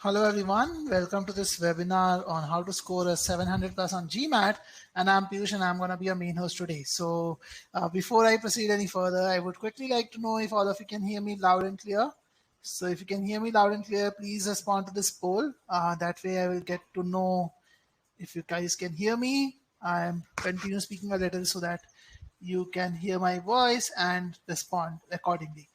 Hello everyone, welcome to this webinar on how to score a 700 plus on GMAT, and I'm Piyush and I'm going to be your main host today. So before I proceed any further, I would quickly like to know if all of you can hear me loud and clear. So if you can hear me loud and clear, please respond to this poll. That way I will get to know if you guys can hear me. I'm continue speaking a little so that you can hear my voice and respond accordingly.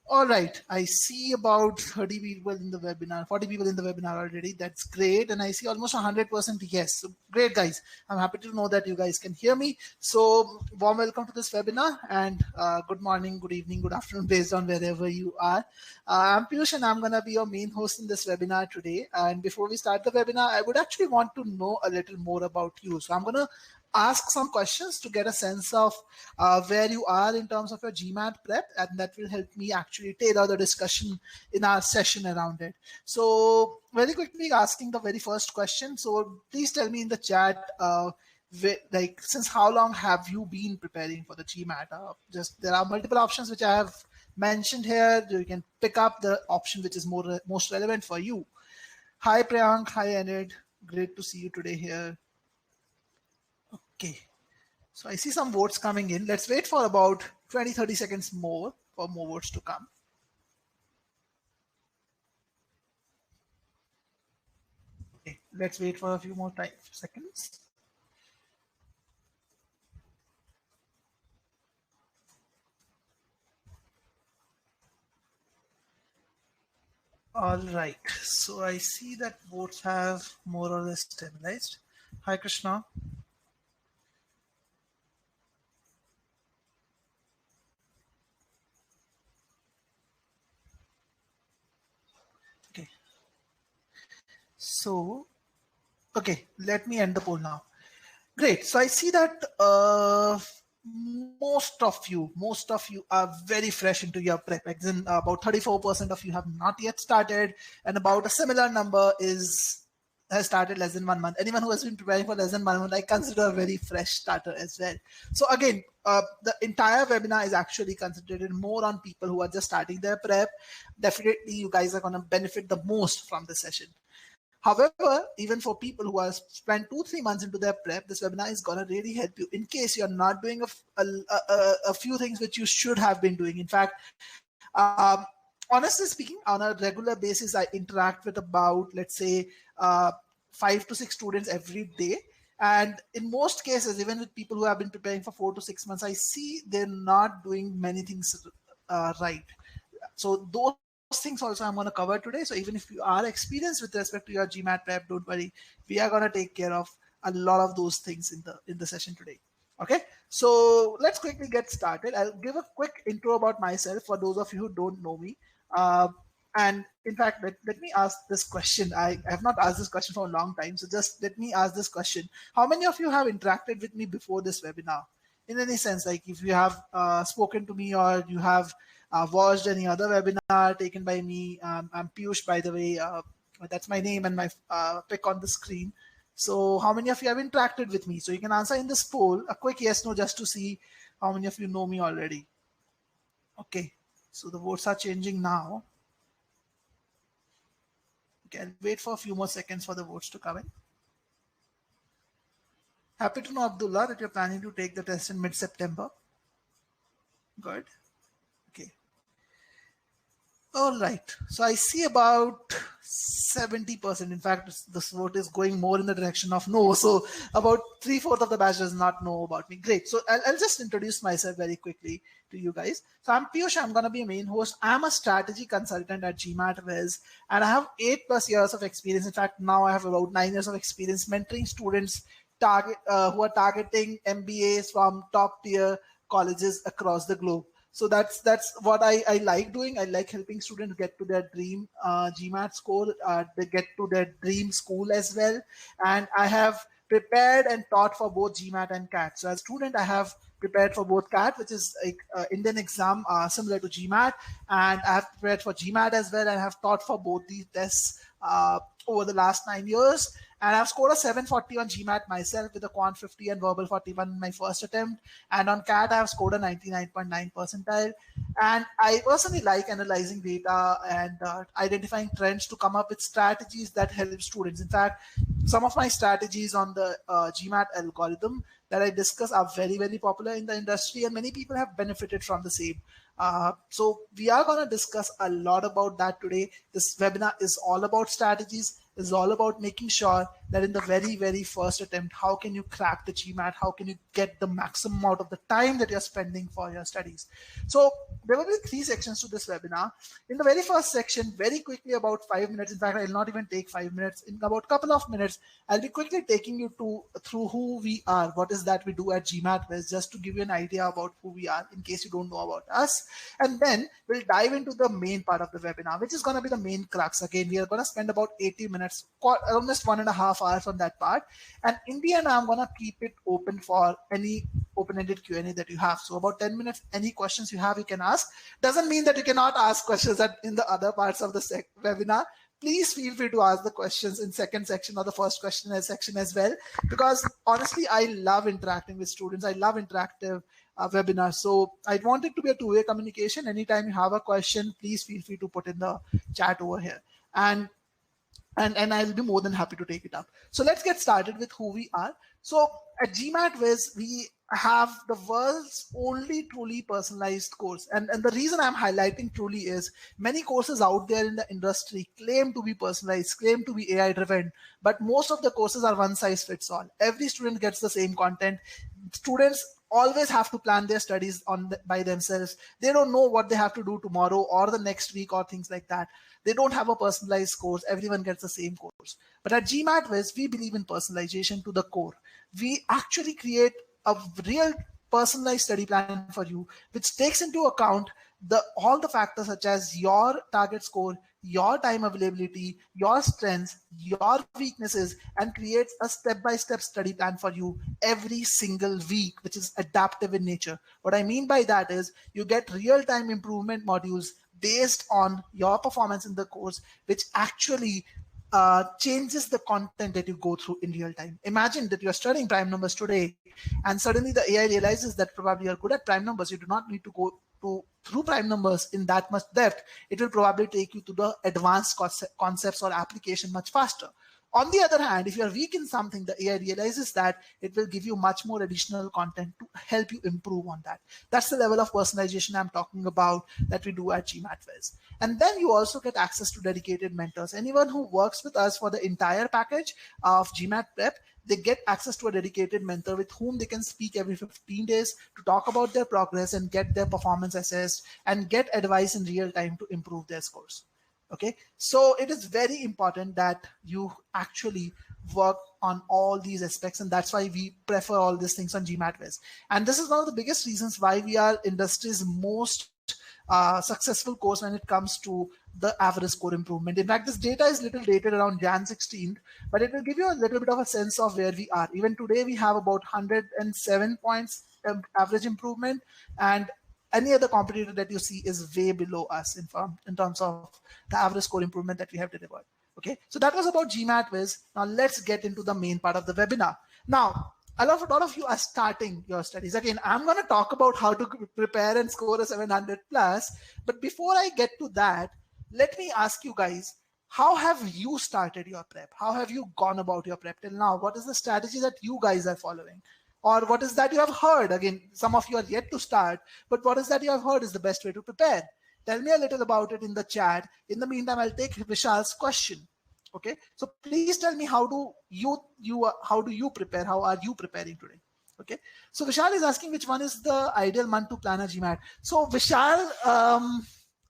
All right, I see about 30 people in the webinar, 40 people in the webinar already. That's great. And I see almost 100% yes. So great, guys. I'm happy to know that you guys can hear me. So warm welcome to this webinar and good morning, good evening, good afternoon, based on wherever you are. I'm Piyush and I'm going to be your main host in this webinar today. And before we start the webinar, I would actually want to know a little more about you. So I'm going to ask some questions to get a sense of where you are in terms of your GMAT prep, and that will help me actually tailor the discussion in our session around it. So very quickly asking the very first question. So please tell me in the chat, like since how long have you been preparing for the GMAT? Just there are multiple options which I have mentioned here. You can pick up the option which is most relevant for you. Hi Priyank, hi Enid, great to see you today here. Okay, so I see some votes coming in. Let's wait for about 20-30 seconds more for more votes to come. Okay, let's wait for a few more seconds. All right, so I see that votes have more or less stabilized. Hi Krishna. Okay, so okay, let me end the poll now. Great, so I see that most of you are very fresh into your prep. As in about 34% of you have not yet started, and about a similar number has started less than 1 month. Anyone who has been preparing for less than 1 month, I consider a very fresh starter as well. So again, the entire webinar is actually concentrated more on people who are just starting their prep. Definitely, you guys are going to benefit the most from the session. However, even for people who have spent 2-3 months into their prep, this webinar is going to really help you in case you're not doing a few things which you should have been doing. In fact, honestly speaking, on a regular basis, I interact with about, let's say, 5 to 6 students every day. And in most cases, even with people who have been preparing for 4 to 6 months, I see they're not doing many things right. So those things also I'm going to cover today. So even if you are experienced with respect to your GMAT prep, don't worry. We are going to take care of a lot of those things in the session today. Okay, so let's quickly get started. I'll give a quick intro about myself for those of you who don't know me. And in fact, let me ask this question. I have not asked this question for a long time. So just let me ask this question. How many of you have interacted with me before this webinar? In any sense, like if you have spoken to me or you have watched any other webinar taken by me. I'm Piyush, by the way. That's my name and my pic on the screen. So how many of you have interacted with me? So you can answer in this poll, a quick yes, no, just to see how many of you know me already. Okay, so the votes are changing now. Okay, I'll wait for a few more seconds for the votes to come in. Happy to know, Abdullah, that you're planning to take the test in mid-September. Good. Okay. All right, so I see about 70%. In fact, this vote is going more in the direction of no. So about 3/4 of the batch does not know about me. Great. So I'll just introduce myself very quickly to you guys. So I'm Piyush. I'm going to be a main host. I'm a strategy consultant at GMAT Viz, and I have 8+ years of experience. In fact, now I have about 9 years of experience mentoring students who are targeting MBAs from top tier colleges across the globe. So that's what I like doing. I like helping students get to their dream GMAT score, they get to their dream school as well. And I have prepared and taught for both GMAT and CAT. So as a student, I have prepared for both CAT, which is like Indian exam similar to GMAT, and I have prepared for GMAT as well, and I have taught for both these tests over the last 9 years. And I've scored a 740 on GMAT myself with a Quant 50 and Verbal 41 in my first attempt. And on CAT, I have scored a 99.9 percentile. And I personally like analyzing data and identifying trends to come up with strategies that help students. In fact, some of my strategies on the GMAT algorithm that I discuss are very, very popular in the industry, and many people have benefited from the same. So we are going to discuss a lot about that today. This webinar is all about strategies, is all about making sure that in the very, very first attempt, how can you crack the GMAT? How can you get the maximum out of the time that you're spending for your studies? So there will be 3 sections to this webinar. In the very first section, very quickly, about 5 minutes, in fact, I'll not even take 5 minutes. In about a couple of minutes, I'll be quickly taking you through who we are, what is that we do at GMAT Quiz, just to give you an idea about who we are in case you don't know about us. And then we'll dive into the main part of the webinar, which is going to be the main crux. Again, we are going to spend about 80 minutes, almost 1.5 hours on that part. And in the end, I'm going to keep it open for any open-ended Q&A that you have. So about 10 minutes, any questions you have, you can ask. Doesn't mean that you cannot ask questions in the other parts of the webinar. Please feel free to ask the questions in second section or the first question section as well, because honestly, I love interacting with students. I love interactive webinars. So I want it to be a two-way communication. Anytime you have a question, please feel free to put in the chat over here. And I'll be more than happy to take it up. So let's get started with who we are. So at GMAT Viz, we have the world's only truly personalized course. And the reason I'm highlighting truly is many courses out there in the industry claim to be personalized, claim to be AI driven, but most of the courses are one size fits all. Every student gets the same content. Students always have to plan their studies by themselves. They don't know what they have to do tomorrow or the next week or things like that. They don't have a personalized course. Everyone gets the same course. But at GMAT Viz, we believe in personalization to the core. We actually create a real personalized study plan for you, which takes into account all the factors such as your target score, your time availability, your strengths, your weaknesses, and creates a step-by-step study plan for you every single week, which is adaptive in nature. What I mean by that is you get real-time improvement modules based on your performance in the course, which actually changes the content that you go through in real time. Imagine that you're studying prime numbers today, and suddenly the AI realizes that probably you're good at prime numbers. You do not need to go through prime numbers in that much depth. It will probably take you to the advanced concepts or application much faster. On the other hand, if you're weak in something, the AI realizes that it will give you much more additional content to help you improve on that. That's the level of personalization I'm talking about that we do at GMAT Viz. And then you also get access to dedicated mentors. Anyone who works with us for the entire package of GMAT Prep, they get access to a dedicated mentor with whom they can speak every 15 days to talk about their progress and get their performance assessed and get advice in real time to improve their scores. Okay, so it is very important that you actually work on all these aspects, and that's why we prefer all these things on GMAT Viz. And this is one of the biggest reasons why we are industry's most successful course when it comes to the average score improvement. In fact, this data is little dated around Jan 16th, but it will give you a little bit of a sense of where we are. Even today, we have about 107 points average improvement, and any other competitor that you see is way below us in terms of the average score improvement that we have delivered. Okay, so that was about GMAT Viz. Now let's get into the main part of the webinar. Now, a lot of you are starting your studies. Again, I'm going to talk about how to prepare and score a 700 plus. But before I get to that, let me ask you guys, how have you started your prep? How have you gone about your prep till now? What is the strategy that you guys are following? Or what is that you have heard? Again, some of you are yet to start, but what is that you have heard is the best way to prepare? Tell me a little about it in the chat. In the meantime, I'll take Vishal's question. Okay, so please tell me how do you prepare? How are you preparing today? Okay, so Vishal is asking which one is the ideal month to plan a GMAT. So Vishal,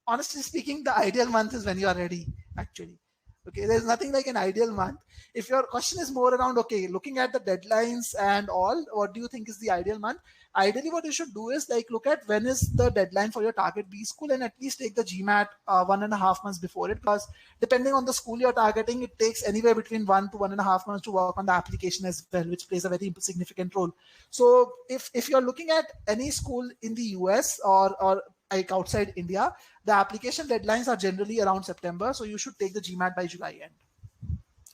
honestly speaking, the ideal month is when you are ready, actually. Okay, there's nothing like an ideal month. If your question is more around, okay, looking at the deadlines and all, what do you think is the ideal month? Ideally, what you should do is like look at when is the deadline for your target B school and at least take the GMAT 1.5 months before it, because depending on the school you're targeting, it takes anywhere between 1 to 1.5 months to work on the application as well, which plays a very significant role. So if you're looking at any school in the US or like outside India, the application deadlines are generally around September. So you should take the GMAT by July end.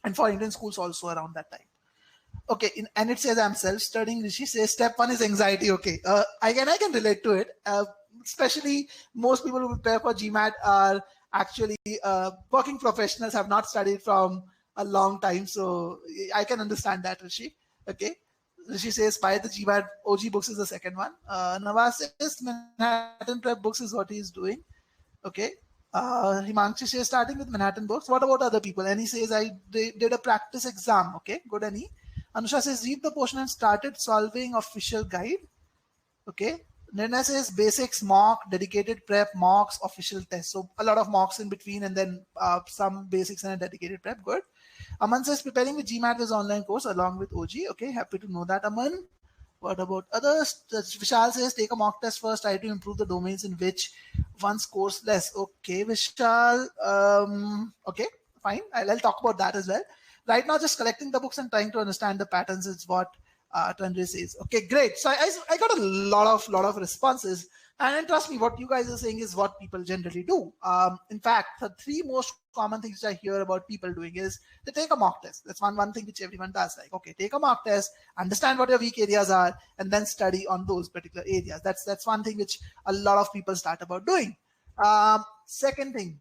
and for Indian schools also around that time. Okay, and it says I'm self-studying. Rishi says step one is anxiety. Okay, I can relate to it. Especially most people who prepare for GMAT are actually working professionals, have not studied from a long time, so I can understand that, Rishi. Okay, Rishi says buy the GMAT OG books is the second one. Nawaz says Manhattan Prep books is what he is doing. Okay. Himanshi says starting with Manhattan books. What about other people? Annie says I did a practice exam. Okay, good, Annie. Anusha says read the portion and started solving official guide. Okay. Nirna says basics, mock, dedicated prep, mocks, official test. So a lot of mocks in between and then some basics and a dedicated prep. Good. Aman says preparing with GMAT is online course along with OG. Okay, happy to know that, Aman. What about others? Vishal says take a mock test first, try to improve the domains in which one scores less. Okay, Vishal. Okay, fine. I'll talk about that as well. Right now, just collecting the books and trying to understand the patterns is what Tanjay says. Okay, great. So I got a lot of responses. And trust me, what you guys are saying is what people generally do. In fact, the three most common things I hear about people doing is they take a mock test. That's one thing which everyone does. Like, okay, take a mock test, understand what your weak areas are, and then study on those particular areas. That's one thing which a lot of people start about doing. Second thing,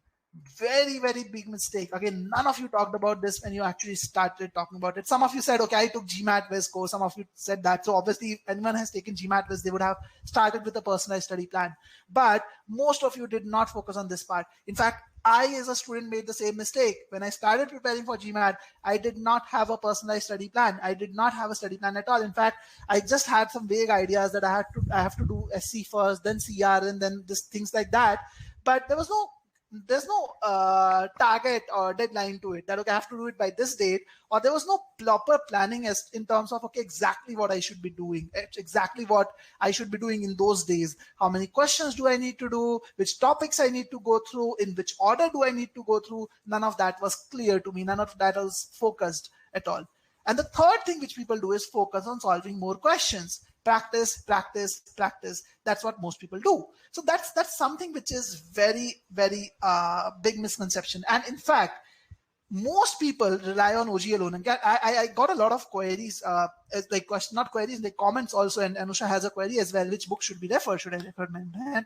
very big mistake. Again, none of you talked about this when you actually started talking about it. Some of you said, okay, I took GMAT Viz course. Some of you said that. So obviously, if anyone has taken GMAT Viz, they would have started with a personalized study plan. But most of you did not focus on this part. In fact, I, as a student, made the same mistake. When I started preparing for GMAT, I did not have a personalized study plan. I did not have a study plan at all. In fact, I just had some vague ideas that I have to do SC first, then CR, and then this things like that. But there's no target or deadline to it that, okay, I have to do it by this date, or there was no proper planning as in terms of, okay, exactly what I should be doing, exactly what I should be doing in those days. How many questions do I need to do? Which topics I need to go through? In which order do I need to go through? None of that was clear to me. None of that was focused at all. And the third thing which people do is focus on solving more questions. Practice. That's what most people do. So that's something which is very big misconception. And in fact, most people rely on OG alone. And I got a lot of queries, like not queries, like comments also. And Anusha has a query as well. Which book should be referred? Should I refer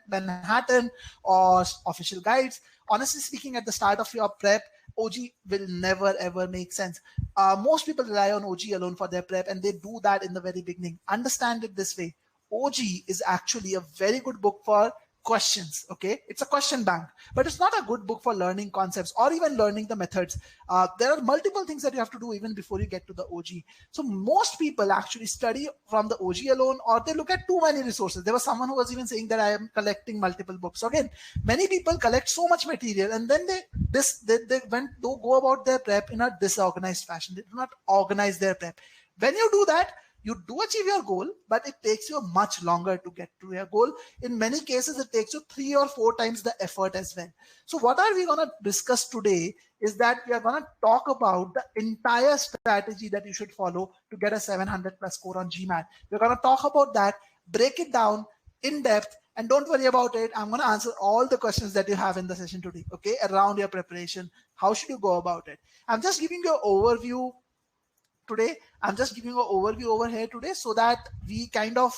Manhattan or official guides? Honestly speaking, at the start of your prep, OG will never ever make sense. Most people rely on OG alone for their prep, and they do that in the very beginning. Understand it this way. OG is actually a very good book for questions. Okay, it's a question bank, but it's not a good book for learning concepts or even learning the methods. There are multiple things that you have to do even before you get to the OG. So most people actually study from the OG alone, or they look at too many resources. There was someone who was even saying that I am collecting multiple books. So again, many people collect so much material, and then they go about their prep in a disorganized fashion. They do not organize their prep. When you do that, you do achieve your goal, but it takes you much longer to get to your goal. In many cases, it takes you 3 or 4 times the effort as well. So what are we going to discuss today is that we are going to talk about the entire strategy that you should follow to get a 700 plus score on GMAT. We're going to talk about that, break it down in depth, and don't worry about it. I'm going to answer all the questions that you have in the session today, okay, around your preparation. How should you go about it? I'm just giving you an overview today. I'm just giving an overview over here today so that we kind of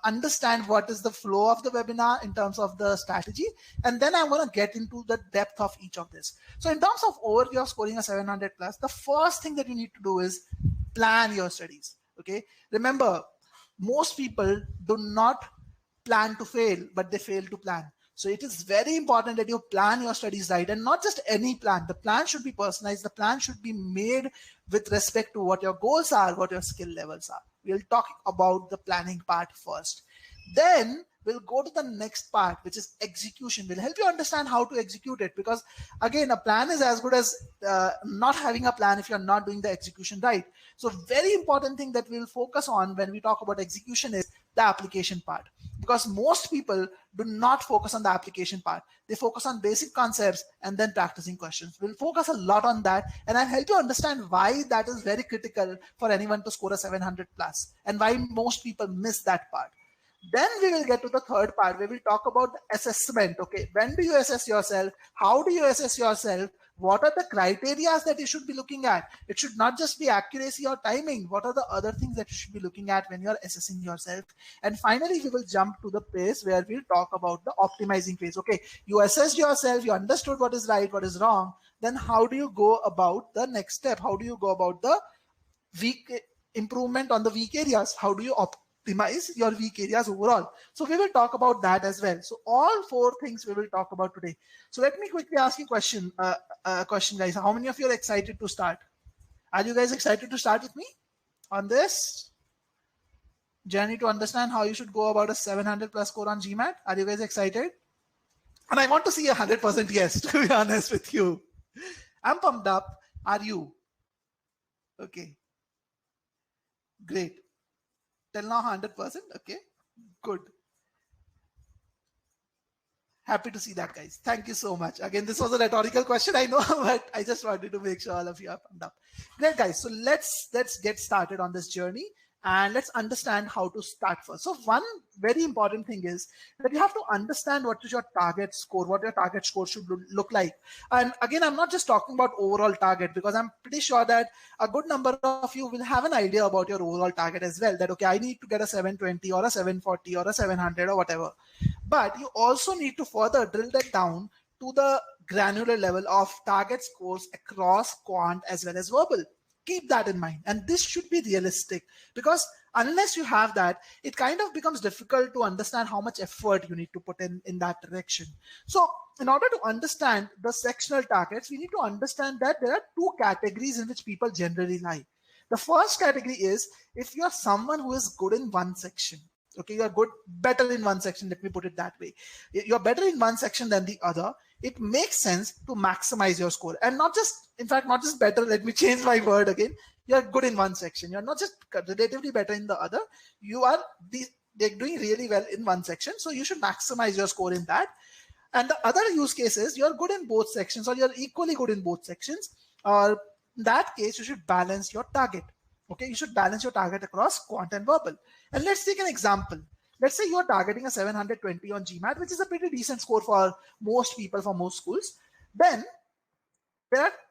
understand what is the flow of the webinar in terms of the strategy. And then I'm going to get into the depth of each of this. So in terms of overview of scoring a 700 plus, the first thing that you need to do is plan your studies. Okay. Remember, most people do not plan to fail, but they fail to plan. So it is very important that you plan your studies right, and not just any plan. The plan should be personalized. The plan should be made with respect to what your goals are, what your skill levels are. We'll talk about the planning part first. Then we'll go to the next part, which is execution. We'll help you understand how to execute it, because again, a plan is as good as not having a plan if you're not doing the execution right. So very important thing that we'll focus on when we talk about execution is the application part, because most people do not focus on the application part. They focus on basic concepts and then practicing questions. We'll focus a lot on that, and I'll help you understand why that is very critical for anyone to score a 700 plus and why most people miss that part. Then we will get to the third part where we'll talk about the assessment. Okay, when do you assess yourself? How do you assess yourself? What are the criteria that you should be looking at? It should not just be accuracy or timing. What are the other things that you should be looking at when you're assessing yourself? And finally, we will jump to the phase where we'll talk about the optimizing phase. Okay, you assessed yourself, you understood what is right, what is wrong. Then how do you go about the next step? How do you go about the weak improvement on the weak areas? How do you optimize your weak areas overall? So we will talk about that as well. So all four things we will talk about today. So let me quickly ask you a question, guys. How many of you are excited to start? Are you guys excited to start with me on this journey to understand how you should go about a 700 plus score on GMAT? Are you guys excited? And I want to see 100% yes, to be honest with you. I'm pumped up. Are you? Okay. Great. Till now 100%. Okay, good. Happy to see that, guys. Thank you so much. Again, this was a rhetorical question, I know, but I just wanted to make sure all of you are pumped up. Great, guys. So let's get started on this journey and let's understand how to start first. So one very important thing is that you have to understand what is your target score, what your target score should look like. And again, I'm not just talking about overall target, because I'm pretty sure that a good number of you will have an idea about your overall target as well, that okay, I need to get a 720 or a 740 or a 700 or whatever. But you also need to further drill that down to the granular level of target scores across quant as well as verbal. Keep that in mind, and this should be realistic, because unless you have that, it kind of becomes difficult to understand how much effort you need to put in that direction. So in order to understand the sectional targets, we need to understand that there are two categories in which people generally lie. The first category is if you're someone who is good in one section. Okay, you're better in one section, let me put it that way. You're better in one section than the other. It makes sense to maximize your score, and not just better, let me change my word again. You're good in one section. You're not just relatively better in the other. They're doing really well in one section. So you should maximize your score in that. And the other use case is you're good in both sections, or you're equally good in both sections. Or in that case, you should balance your target. Okay, you should balance your target across quant and verbal. And let's take an example. Let's say you're targeting a 720 on GMAT, which is a pretty decent score for most people, for most schools. Then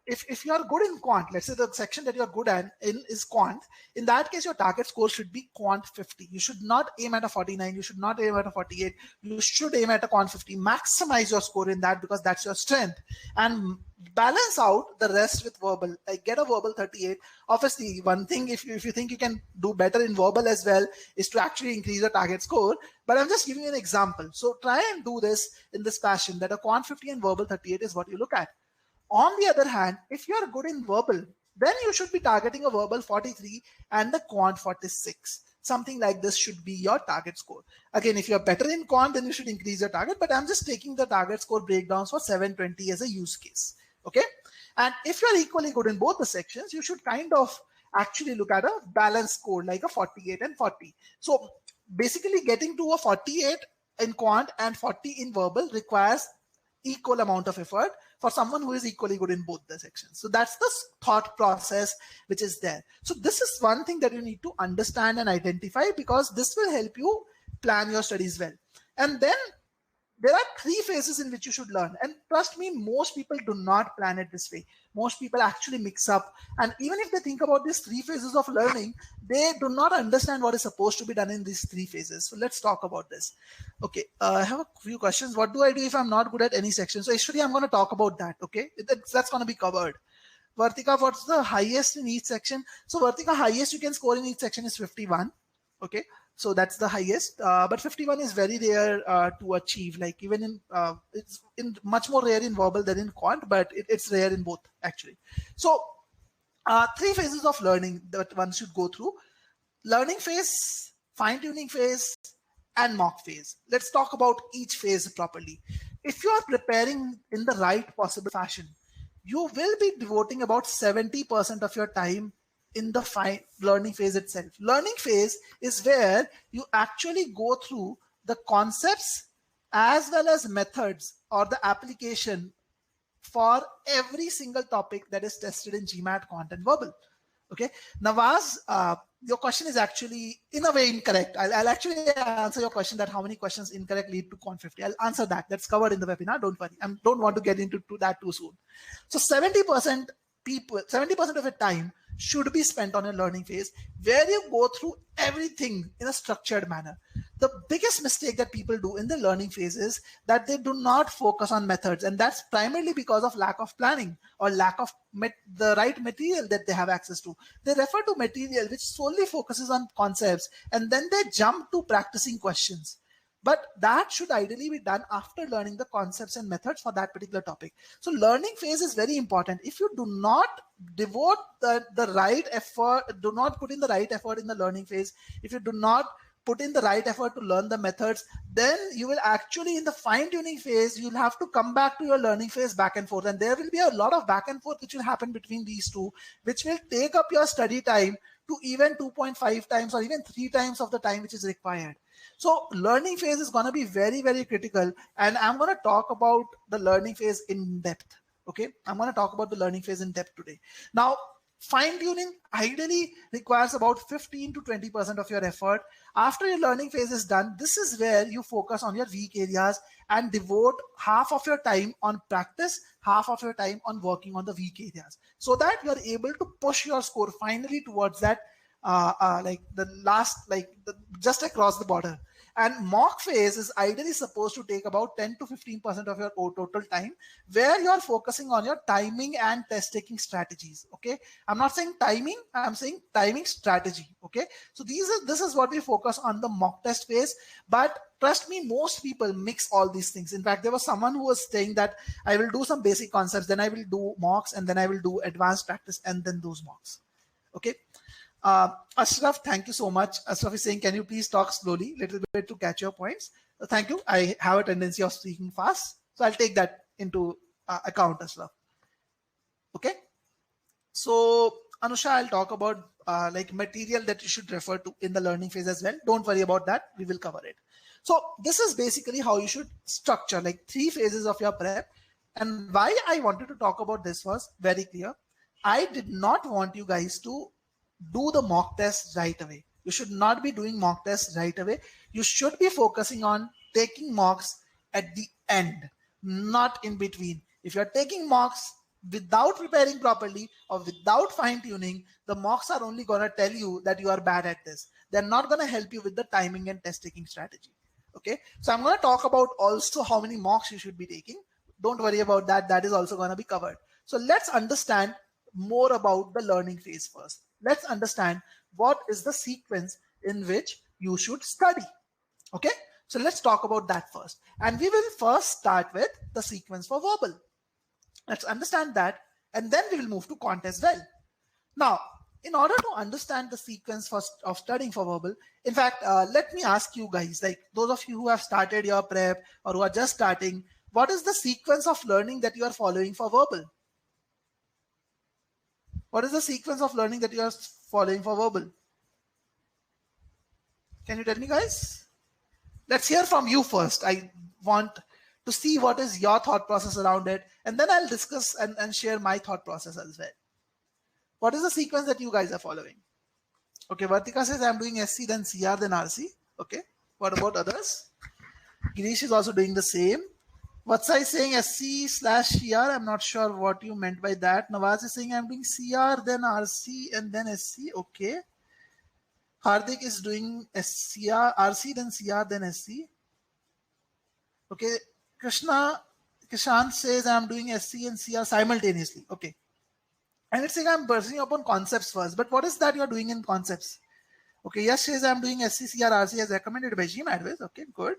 if you are good in quant, let's say the section that you're good in is quant, in that case, your target score should be quant 50. You should not aim at a 49. You should not aim at a 48. You should aim at a quant 50. Maximize your score in that, because that's your strength. And balance out the rest with verbal. Like get a verbal 38. Obviously, one thing, if you think you can do better in verbal as well, is to actually increase your target score. But I'm just giving you an example. So try and do this in this fashion, that a quant 50 and verbal 38 is what you look at. On the other hand, if you are good in verbal, then you should be targeting a verbal 43 and the quant 46. Something like this should be your target score. Again, if you're better in quant, then you should increase your target, but I'm just taking the target score breakdowns for 720 as a use case. Okay. And if you're equally good in both the sections, you should kind of actually look at a balanced score like a 48 and 40. So basically getting to a 48 in quant and 40 in verbal requires equal amount of effort for someone who is equally good in both the sections. So that's the thought process which is there. So this is one thing that you need to understand and identify, because this will help you plan your studies well. And then there are three phases in which you should learn. And trust me, most people do not plan it this way. Most people actually mix up. And even if they think about these three phases of learning, they do not understand what is supposed to be done in these three phases. So let's talk about this. Okay, I have a few questions. What do I do if I'm not good at any section? So actually, I'm going to talk about that. Okay, that's going to be covered. Vartika, what's the highest in each section? So Vartika, highest you can score in each section is 51. Okay. So that's the highest, but 51 is very rare to achieve. Like even in, it's much more rare in verbal than in quant, but it's rare in both actually. So three phases of learning that one should go through: learning phase, fine-tuning phase, and mock phase. Let's talk about each phase properly. If you are preparing in the right possible fashion, you will be devoting about 70% of your time in the learning phase itself. Learning phase is where you actually go through the concepts as well as methods or the application for every single topic that is tested in GMAT, Quant, and Verbal. Okay. Nawaz, your question is actually in a way incorrect. I'll actually answer your question that how many questions incorrect lead to Quant 50. I'll answer that. That's covered in the webinar. Don't worry. I don't want to get into that too soon. So 70% people, 70% of your time should be spent on a learning phase where you go through everything in a structured manner. The biggest mistake that people do in the learning phase is that they do not focus on methods, and that's primarily because of lack of planning or lack of the right material that they have access to. They refer to material which solely focuses on concepts, and then they jump to practicing questions. But that should ideally be done after learning the concepts and methods for that particular topic. So learning phase is very important. If you do not devote the right effort, do not put in the right effort in the learning phase, if you do not put in the right effort to learn the methods, then you will actually in the fine-tuning phase, you'll have to come back to your learning phase back and forth. And there will be a lot of back and forth which will happen between these two, which will take up your study time to even 2.5 times or even 3 times of the time which is required. So learning phase is going to be very, very critical. And I'm going to talk about the learning phase in depth. Okay. I'm going to talk about the learning phase in depth today. Now, fine tuning ideally requires about 15 to 20% of your effort. After your learning phase is done, this is where you focus on your weak areas and devote half of your time on practice, half of your time on working on the weak areas, so that you're able to push your score finally towards that like the last, like just across the border. And mock phase is ideally supposed to take about 10 to 15% of your total time, where you're focusing on your timing and test taking strategies. Okay, I'm not saying timing, I'm saying timing strategy. Okay, so this is what we focus on the mock test phase. But trust me, most people mix all these things. In fact, there was someone who was saying that I will do some basic concepts, then I will do mocks, and then I will do advanced practice, and then those mocks. Okay. Ashraf, thank you so much. Ashraf is saying, can you please talk slowly, little bit to catch your points? Thank you. I have a tendency of speaking fast, so I'll take that into account, Ashraf. Okay. So Anusha, I'll talk about like material that you should refer to in the learning phase as well. Don't worry about that. We will cover it. So this is basically how you should structure like 3 phases of your prep. And why I wanted to talk about this was very clear. I did not want you guys to do the mock test right away. You should not be doing mock tests right away. You should be focusing on taking mocks at the end, not in between. If you're taking mocks without preparing properly or without fine tuning, the mocks are only going to tell you that you are bad at this. They're not going to help you with the timing and test taking strategy. Okay, so I'm going to talk about also how many mocks you should be taking. Don't worry about that. That is also going to be covered. So let's understand more about the learning phase first. Let's understand what is the sequence in which you should study. Okay, so let's talk about that first. And we will first start with the sequence for verbal. Let's understand that, and then we will move to quant as well. Now, in order to understand the sequence of studying for verbal, in fact, let me ask you guys, like those of you who have started your prep or who are just starting, what is the sequence of learning that you are following for verbal? What is the sequence of learning that you are following for verbal? Can you tell me, guys? Let's hear from you first. I want to see what is your thought process around it, and then I'll discuss and share my thought process as well. What is the sequence that you guys are following? Okay, Vartika says I'm doing SC, then CR, then RC. Okay, what about others? Girish is also doing the same. Vatsa is saying SC/CR. I'm not sure what you meant by that. Nawaz is saying I'm doing CR, then RC, and then SC. Okay. Hardik is doing SCR, RC, then CR, then SC. Okay. Kishan says I'm doing SC and CR simultaneously. Okay. And it's saying I'm bursting upon concepts first. But what is that you're doing in concepts? Okay. Yes, says I'm doing SC, CR, RC as recommended by GMAT. Okay, good.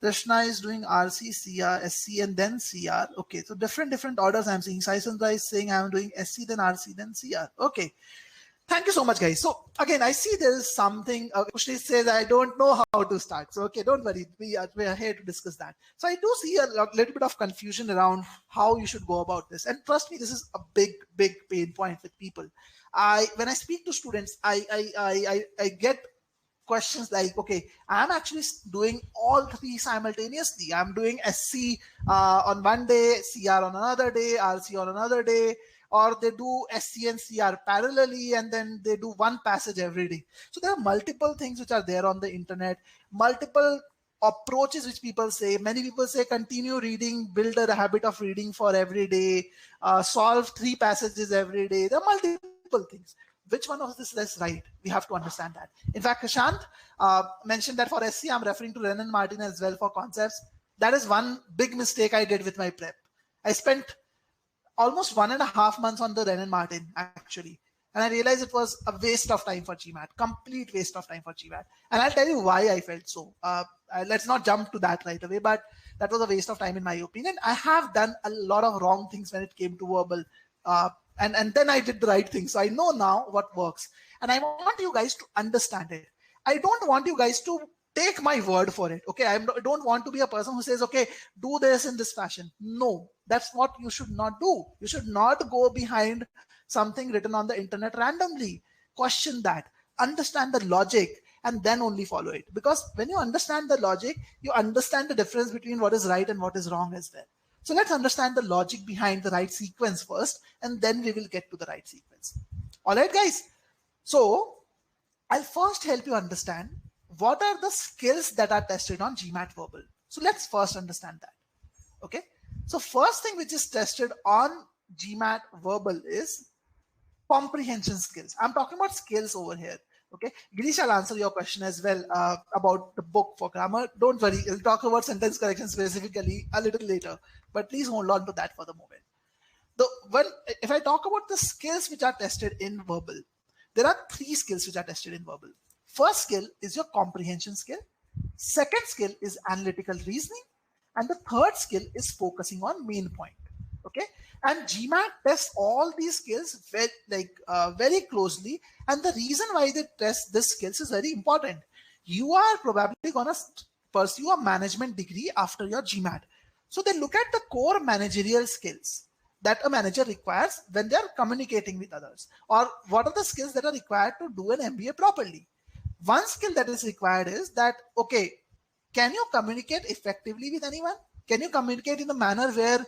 Krishna is doing RC, CR, SC, and then CR. Okay, so different orders I'm seeing. Sai Sandra is saying I'm doing SC, then RC, then CR. Okay, thank you so much, guys. So again, I see there is something. Kushni says I don't know how to start. So okay, don't worry. We are here to discuss that. So I do see a little bit of confusion around how you should go about this. And trust me, this is a big pain point with people. When I speak to students, I get questions like, okay, I'm actually doing all 3 simultaneously. I'm doing SC on one day, CR on another day, RC on another day. or they do SC and CR parallelly, and then they do one passage every day. So there are multiple things which are there on the internet, multiple approaches which people say. Many people say continue reading, build a habit of reading for every day, solve 3 passages every day. There are multiple things. Which one of this is right? We have to understand that. In fact, Kashant mentioned that for SC, I'm referring to Ren and Martin as well for concepts. That is one big mistake I did with my prep. I spent almost 1.5 months on the Ren and Martin, actually. And I realized it was a waste of time for GMAT, complete waste of time for GMAT. And I'll tell you why I felt so. Let's not jump to that right away, but that was a waste of time in my opinion. I have done a lot of wrong things when it came to verbal. And then I did the right thing. So I know now what works. And I want you guys to understand it. I don't want you guys to take my word for it. Okay, I don't want to be a person who says, okay, do this in this fashion. No, that's what you should not do. You should not go behind something written on the internet randomly. Question that, understand the logic, and then only follow it. Because when you understand the logic, you understand the difference between what is right and what is wrong as well. So let's understand the logic behind the right sequence first, and then we will get to the right sequence. All right, guys. So I'll first help you understand what are the skills that are tested on GMAT Verbal. So let's first understand that. Okay. So first thing which is tested on GMAT Verbal is comprehension skills. I'm talking about skills over here. Okay. Girish, I'll answer your question as well about the book for grammar. Don't worry. We'll talk about sentence correction specifically a little later, but please hold on to that for the moment. If I talk about the skills which are tested in verbal, there are 3 skills which are tested in verbal. First skill is your comprehension skill. Second skill is analytical reasoning. And the third skill is focusing on main point. Okay. And GMAT tests all these skills very closely. And the reason why they test these skills is very important. You are probably going to pursue a management degree after your GMAT. So they look at the core managerial skills that a manager requires when they're communicating with others, or what are the skills that are required to do an MBA properly. One skill that is required is that, okay, can you communicate effectively with anyone? Can you communicate in a manner where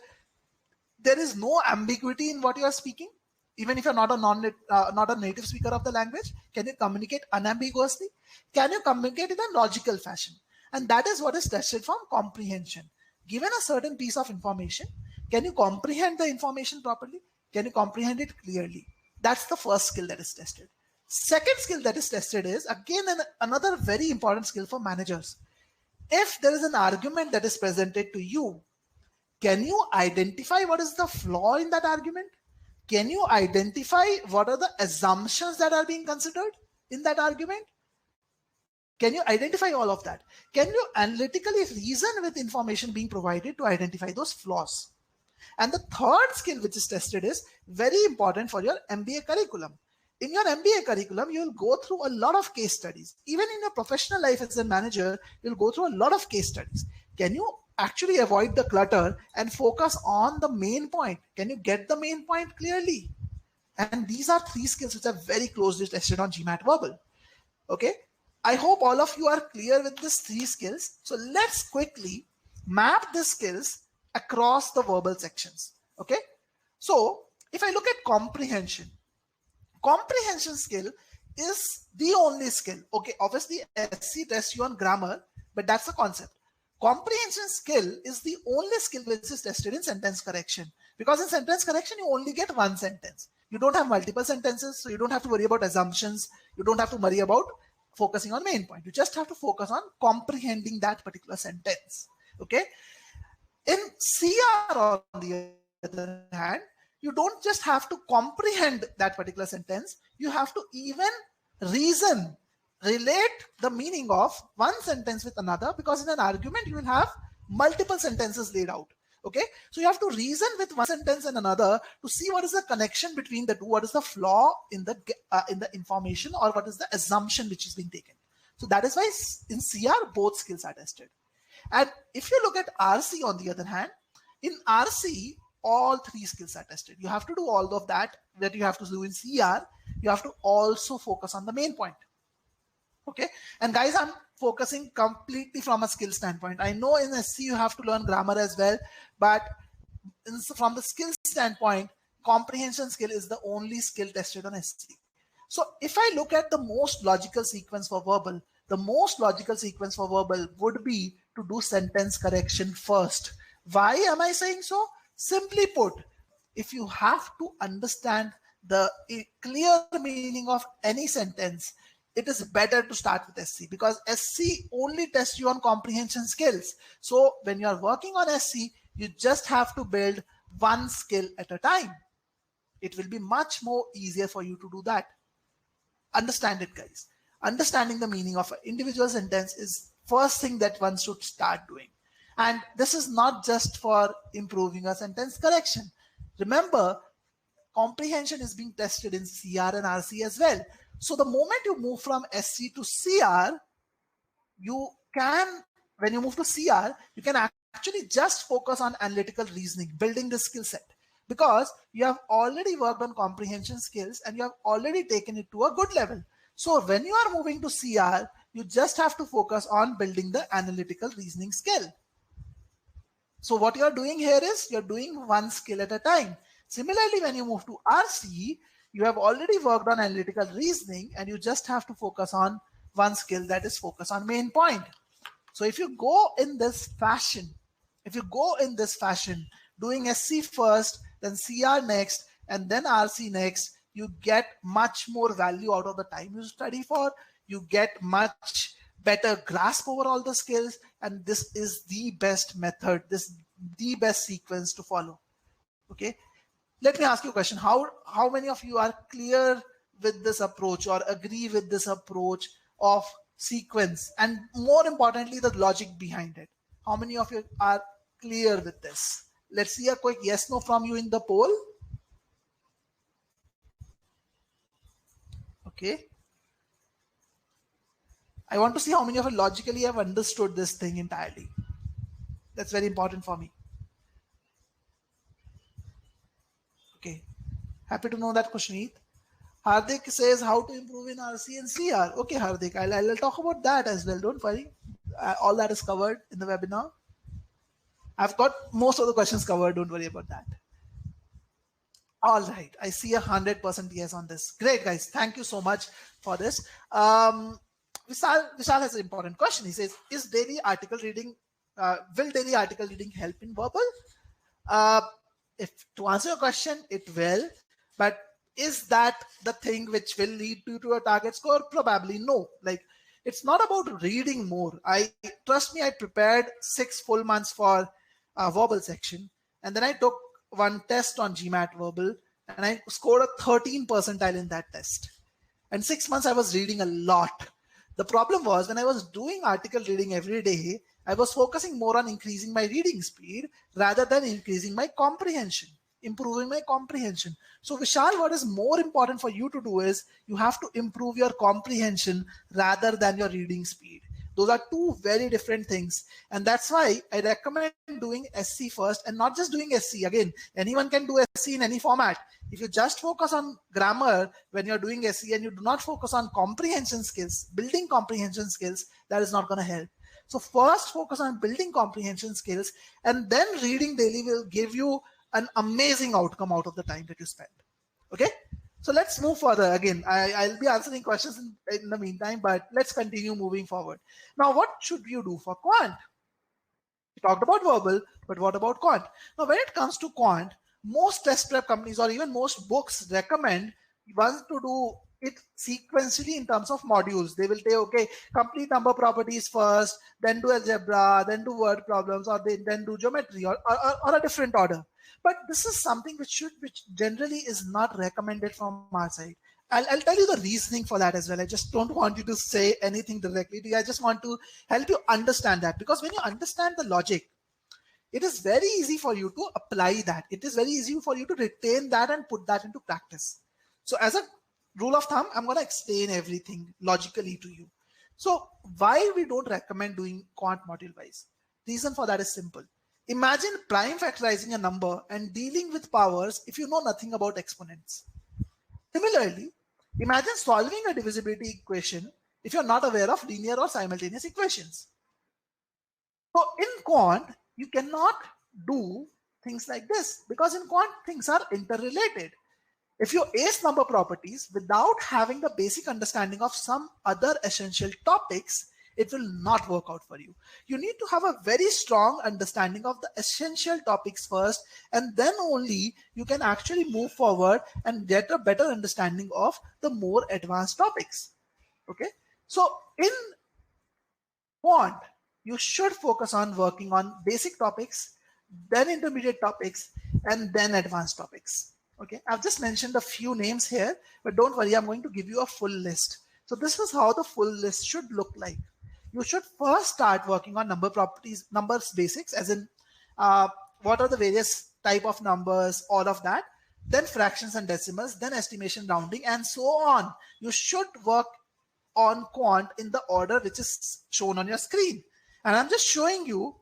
there is no ambiguity in what you are speaking? Even if you're not a native speaker of the language, can you communicate unambiguously? Can you communicate in a logical fashion? And that is what is tested from comprehension. Given a certain piece of information, can you comprehend the information properly? Can you comprehend it clearly? That's the first skill that is tested. Second skill that is tested is, again, another very important skill for managers. If there is an argument that is presented to you, can you identify what is the flaw in that argument? Can you identify what are the assumptions that are being considered in that argument? Can you identify all of that? Can you analytically reason with information being provided to identify those flaws? And the third skill which is tested is very important for your MBA curriculum. In your MBA curriculum, you'll go through a lot of case studies. Even in your professional life as a manager, you'll go through a lot of case studies. Can you actually avoid the clutter and focus on the main point? Can you get the main point clearly? And these are 3 skills which are very closely tested on GMAT Verbal. Okay. I hope all of you are clear with these 3 skills. So let's quickly map the skills across the verbal sections. Okay. So if I look at comprehension skill is the only skill. Okay, obviously SC tests you on grammar, but that's the concept. Comprehension skill is the only skill which is tested in sentence correction, because in sentence correction you only get one sentence. You don't have multiple sentences, so you don't have to worry about assumptions. You don't have to worry about focusing on main point. You just have to focus on comprehending that particular sentence. Okay. In CR, on the other hand, you don't just have to comprehend that particular sentence, you have to even reason, relate the meaning of one sentence with another, because in an argument you will have multiple sentences laid out. Okay, so you have to reason with one sentence and another to see what is the connection between the two, what is the flaw in the information, or what is the assumption which is being taken. So that is why in CR both skills are tested. And if you look at RC on the other hand, in RC all 3 skills are tested. You have to do all of that you have to do in CR. You have to also focus on the main point. Okay. And guys, I'm focusing completely from a skill standpoint. I know in SC you have to learn grammar as well, but from the skill standpoint, comprehension skill is the only skill tested on SC. So if I look at the most logical sequence for verbal, the most logical sequence for verbal would be to do sentence correction first. Why am I saying so? Simply put, if you have to understand the clear meaning of any sentence, it is better to start with SC, because SC only tests you on comprehension skills. So when you are working on SC, you just have to build one skill at a time. It will be much more easier for you to do that. Understand it, guys. Understanding the meaning of an individual sentence is first thing that one should start doing. And this is not just for improving a sentence correction. Remember, comprehension is being tested in CR and RC as well. So the moment you move from SC to CR, when you move to CR, you can actually just focus on analytical reasoning, building the skill set, because you have already worked on comprehension skills and you have already taken it to a good level. So when you are moving to CR, you just have to focus on building the analytical reasoning skill. So what you're doing here is you're doing one skill at a time. Similarly, when you move to RC, you have already worked on analytical reasoning and you just have to focus on one skill, that is focus on main point. So if you go in this fashion, doing SC first, then CR next, and then RC next, you get much more value out of the time you study for. You get much better grasp over all the skills, and this is the best method, the best sequence to follow. Okay, let me ask you a question. How many of you are clear with this approach or agree with this approach of sequence, and more importantly, the logic behind it? How many of you are clear with this? Let's see a quick yes no from you in the poll. Okay, I want to see how many of you logically have understood this thing entirely. That's very important for me. Okay, happy to know that, Kushneet. Hardik says how to improve in RC and CR. Okay, Hardik, I'll talk about that as well. Don't worry. All that is covered in the webinar. I've got most of the questions covered. Don't worry about that. All right. I see 100% yes on this. Great, guys. Thank you so much for this. Vishal has an important question. He says, will daily article reading help in verbal? To answer your question, it will. But is that the thing which will lead you to a target score? Probably no. Like, it's not about reading more. Trust me, I prepared 6 full months for verbal section, and then I took one test on GMAT Verbal, and I scored a 13 percentile in that test. And 6 months I was reading a lot. The problem was, when I was doing article reading every day, I was focusing more on increasing my reading speed rather than increasing my comprehension, improving my comprehension. So Vishal, what is more important for you to do is you have to improve your comprehension rather than your reading speed. Those are two very different things. And that's why I recommend doing SC first, and not just doing SC. Again, anyone can do SC in any format. If you just focus on grammar when you're doing SC and you do not focus on comprehension skills, building comprehension skills, that is not going to help. So first focus on building comprehension skills, and then reading daily will give you an amazing outcome out of the time that you spend. Okay, so let's move further. Again, I'll be answering questions in the meantime, but let's continue moving forward. Now, what should you do for quant? We talked about verbal, but what about quant? Now, when it comes to quant, most test prep companies or even most books recommend one to do it sequentially in terms of modules. They will say, okay, complete number properties first, then do algebra, then do word problems, or then do geometry, or a different order. But this is something which generally is not recommended from our side. I'll tell you the reasoning for that as well. I just don't want you to say anything directly to you. I just want to help you understand that, because when you understand the logic, it is very easy for you to apply that. It is very easy for you to retain that and put that into practice. So as a rule of thumb, I'm going to explain everything logically to you. So why we don't recommend doing quant module wise? Reason for that is simple. Imagine prime factorizing a number and dealing with powers if you know nothing about exponents. Similarly, imagine solving a divisibility equation if you're not aware of linear or simultaneous equations. So in quant, you cannot do things like this, because in quant things are interrelated. If you ace number properties without having the basic understanding of some other essential topics, it will not work out for you. You need to have a very strong understanding of the essential topics first, and then only you can actually move forward and get a better understanding of the more advanced topics. Okay, so in quant, you should focus on working on basic topics, then intermediate topics, and then advanced topics. Okay, I've just mentioned a few names here, but don't worry, I'm going to give you a full list. So this is how the full list should look like. You should first start working on number properties, numbers basics, as in what are the various type of numbers, all of that, then fractions and decimals, then estimation, rounding, and so on. You should work on quant in the order which is shown on your screen. And I'm just showing you,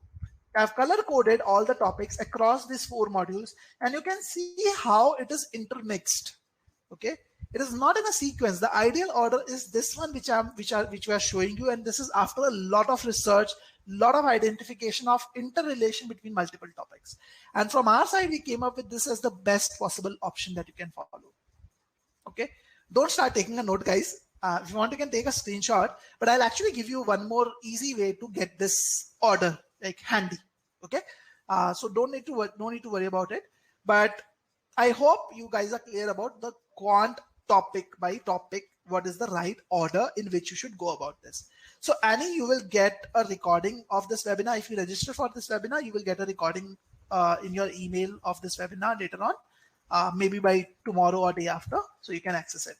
I've color coded all the topics across these 4 modules, and you can see how it is intermixed. Okay, it is not in a sequence. The ideal order is this one, which we are showing you, and this is after a lot of research, lot of identification of interrelation between multiple topics. And from our side, we came up with this as the best possible option that you can follow. Okay, don't start taking a note, guys. If you want, you can take a screenshot, but I'll actually give you one more easy way to get this order like handy. Okay, so no need to worry about it. But I hope you guys are clear about the quant topic by topic, what is the right order in which you should go about this. So Annie, you will get a recording of this webinar. If you register for this webinar, you will get a recording in your email of this webinar later on, maybe by tomorrow or day after, so you can access it.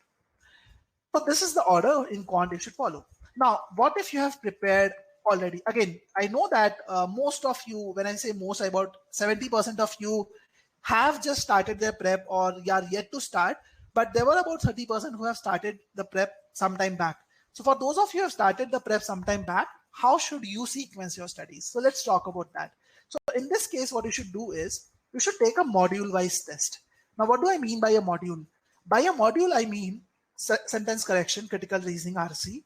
So this is the order in quant you should follow. Now, what if you have prepared already? Again, I know that most of you, when I say most, about 70% of you have just started their prep or are yet to start, but there were about 30% who have started the prep sometime back. So for those of you who have started the prep sometime back, how should you sequence your studies? So let's talk about that. So in this case, what you should do is you should take a module-wise test. Now, what do I mean by a module? By a module, I mean sentence correction, critical reasoning, RC,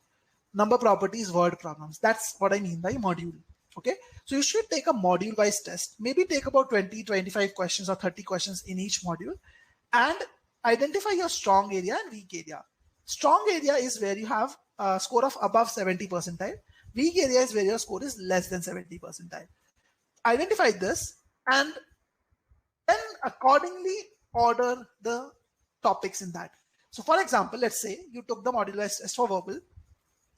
number properties, word problems. That's what I mean by module. Okay, so you should take a module wise test, maybe take about 20, 25 questions or 30 questions in each module, and identify your strong area and weak area. Strong area is where you have a score of above 70 percentile. Weak area is where your score is less than 70 percentile. Identify this and then accordingly order the topics in that. So for example, let's say you took the module wise test for verbal,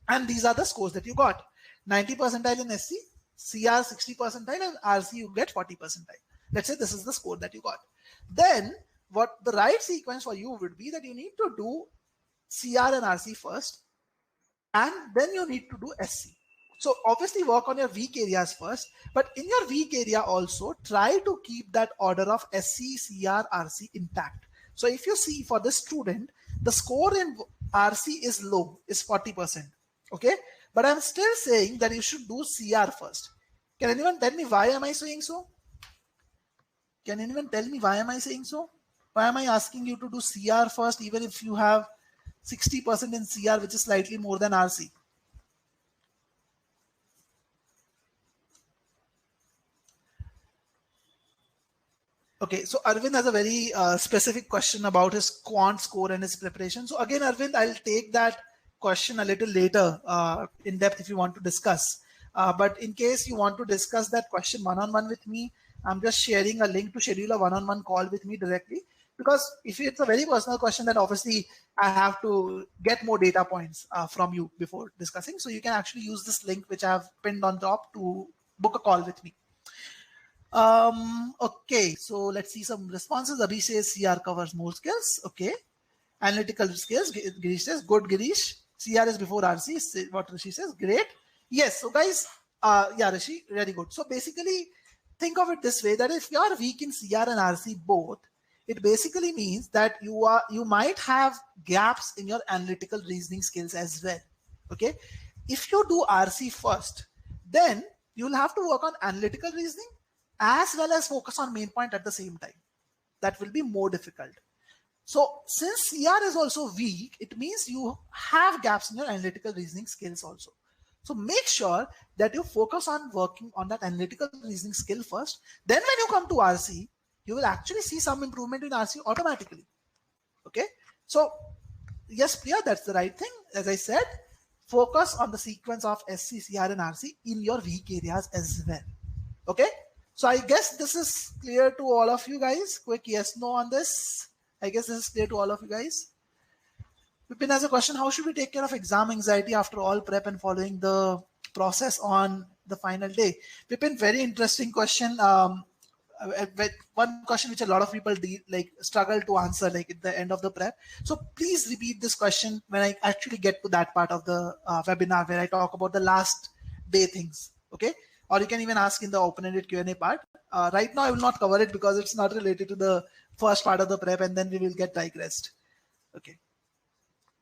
and these are the scores that you got. 90 percentile in SC, CR 60 percentile, and RC you get 40 percentile. Let's say this is the score that you got. Then what the right sequence for you would be that you need to do CR and RC first, and then you need to do SC. So obviously work on your weak areas first, but in your weak area also try to keep that order of SC, CR, RC intact. So if you see for this student, the score in RC is low, is 40%. Okay, but I'm still saying that you should do CR first. Can anyone tell me why am I saying so? Can anyone tell me why am I saying so? Why am I asking you to do CR first, even if you have 60% in CR, which is slightly more than RC? Okay, so Arvind has a very specific question about his quant score and his preparation. So again, Arvind, I'll take that question a little later in depth if you want to discuss. But in case you want to discuss that question one-on-one with me, I'm just sharing a link to schedule a one-on-one call with me directly. Because if it's a very personal question, then obviously I have to get more data points from you before discussing. So you can actually use this link, which I have pinned on top, to book a call with me. Okay, so let's see some responses. Abhi says CR covers more skills. Okay. Analytical skills. Girish says, good, Girish. CR is before RC. What Rishi says, great. Yes, so guys, yeah, Rishi, very good. So basically, think of it this way, that if you are weak in CR and RC both, it basically means that you might have gaps in your analytical reasoning skills as well. Okay. If you do RC first, then you'll have to work on analytical reasoning as well as focus on main point at the same time. That will be more difficult. So since CR is also weak, it means you have gaps in your analytical reasoning skills also. So make sure that you focus on working on that analytical reasoning skill first. Then when you come to RC, you will actually see some improvement in RC automatically. Okay. So yes, Priya, that's the right thing. As I said, focus on the sequence of SC, CR and RC in your weak areas as well. Okay. So I guess this is clear to all of you guys. Quick yes, no on this. I guess this is clear to all of you guys. Vipin has a question. How should we take care of exam anxiety after all prep and following the process on the final day? Vipin, very interesting question. One question which a lot of people struggle to answer like at the end of the prep. So please repeat this question when I actually get to that part of the webinar where I talk about the last day things. Okay. Or you can even ask in the open-ended Q&A part. Right now, I will not cover it because it's not related to the first part of the prep, and then we will get digressed. Okay.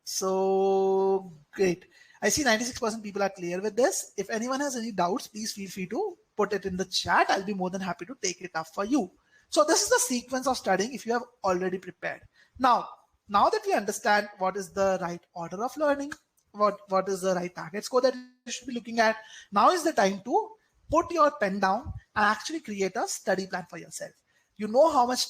So great. I see 96% people are clear with this. If anyone has any doubts, please feel free to put it in the chat. I'll be more than happy to take it up for you. So this is the sequence of studying if you have already prepared. Now that we understand what is the right order of learning, what is the right target score that you should be looking at, now is the time to put your pen down and actually create a study plan for yourself. You know how much,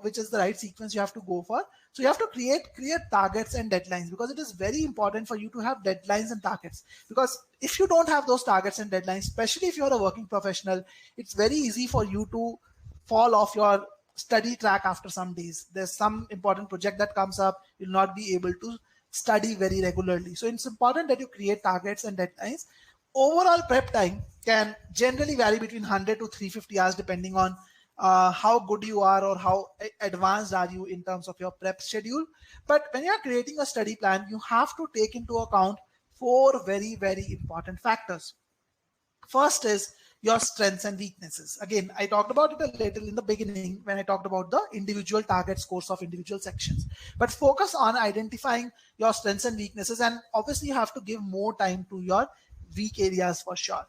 which is the right sequence you have to go for. So you have to create clear targets and deadlines, because it is very important for you to have deadlines and targets. Because if you don't have those targets and deadlines, especially if you're a working professional, it's very easy for you to fall off your study track after some days. There's some important project that comes up, you'll not be able to study very regularly. So it's important that you create targets and deadlines. Overall prep time can generally vary between 100 to 350 hours depending on how good you are or how advanced are you in terms of your prep schedule. But when you're creating a study plan, you have to take into account 4 very, very important factors. First is your strengths and weaknesses. Again, I talked about it a little in the beginning when I talked about the individual target scores of individual sections. But focus on identifying your strengths and weaknesses, and obviously you have to give more time to your weak areas for sure.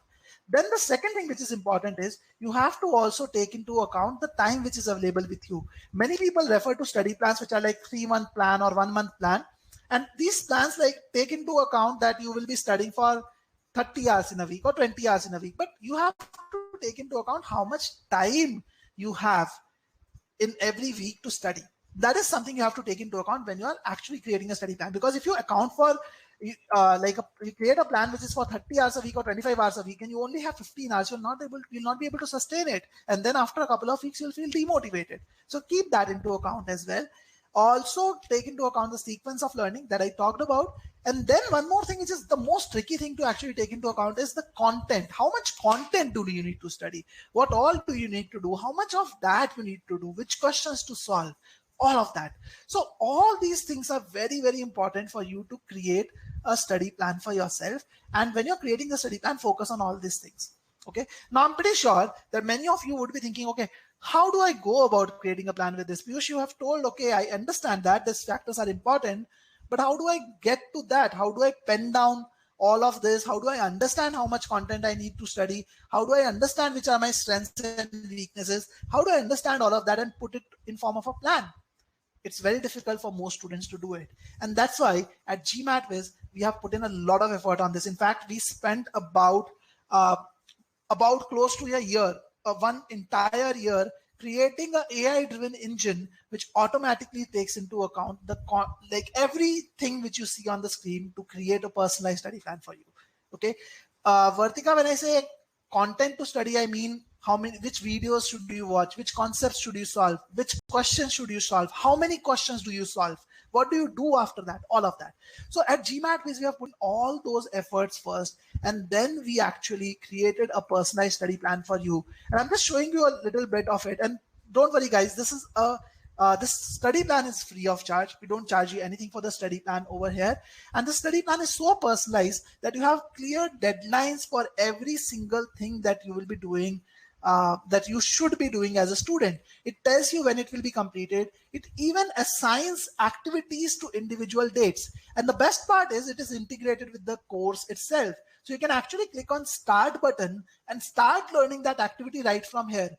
Then the second thing which is important is you have to also take into account the time which is available with you. Many people refer to study plans which are like 3-month plan or 1-month plan. And these plans take into account that you will be studying for 30 hours in a week or 20 hours in a week. But you have to take into account how much time you have in every week to study. That is something you have to take into account when you are actually creating a study plan. Because if you account for you create a plan which is for 30 hours a week or 25 hours a week, and you only have 15 hours, you'll not be able to sustain it. And then after a couple of weeks, you'll feel demotivated. So keep that into account as well. Also take into account the sequence of learning that I talked about. And then one more thing, which is the most tricky thing to actually take into account, is the content. How much content do you need to study? What all do you need to do? How much of that you need to do? Which questions to solve? All of that. So all these things are very, very important for you to create a study plan for yourself. And when you're creating a study plan, focus on all these things. Okay. Now I'm pretty sure that many of you would be thinking, okay, how do I go about creating a plan with this? Piyush, you have told, okay, I understand that these factors are important, but how do I get to that? How do I pen down all of this? How do I understand how much content I need to study? How do I understand which are my strengths and weaknesses? How do I understand all of that and put it in form of a plan? It's very difficult for most students to do it. And that's why at GMAT Viz, we have put in a lot of effort on this. In fact, we spent about close to a year, one entire year, creating an AI-driven engine which automatically takes into account everything which you see on the screen to create a personalized study plan for you. Okay, Vartika, when I say content to study, I mean which videos should you watch, which concepts should you solve, which questions should you solve, how many questions do you solve, what do you do after that, all of that. So at GMAT Viz, we have put all those efforts first, and then we actually created a personalized study plan for you. And I'm just showing you a little bit of it. And don't worry, guys, this study plan is free of charge. We don't charge you anything for the study plan over here. And the study plan is so personalized that you have clear deadlines for every single thing that you will be doing, that you should be doing as a student. It tells you when it will be completed. It even assigns activities to individual dates. And the best part is it is integrated with the course itself. So you can actually click on start button and start learning that activity right from here.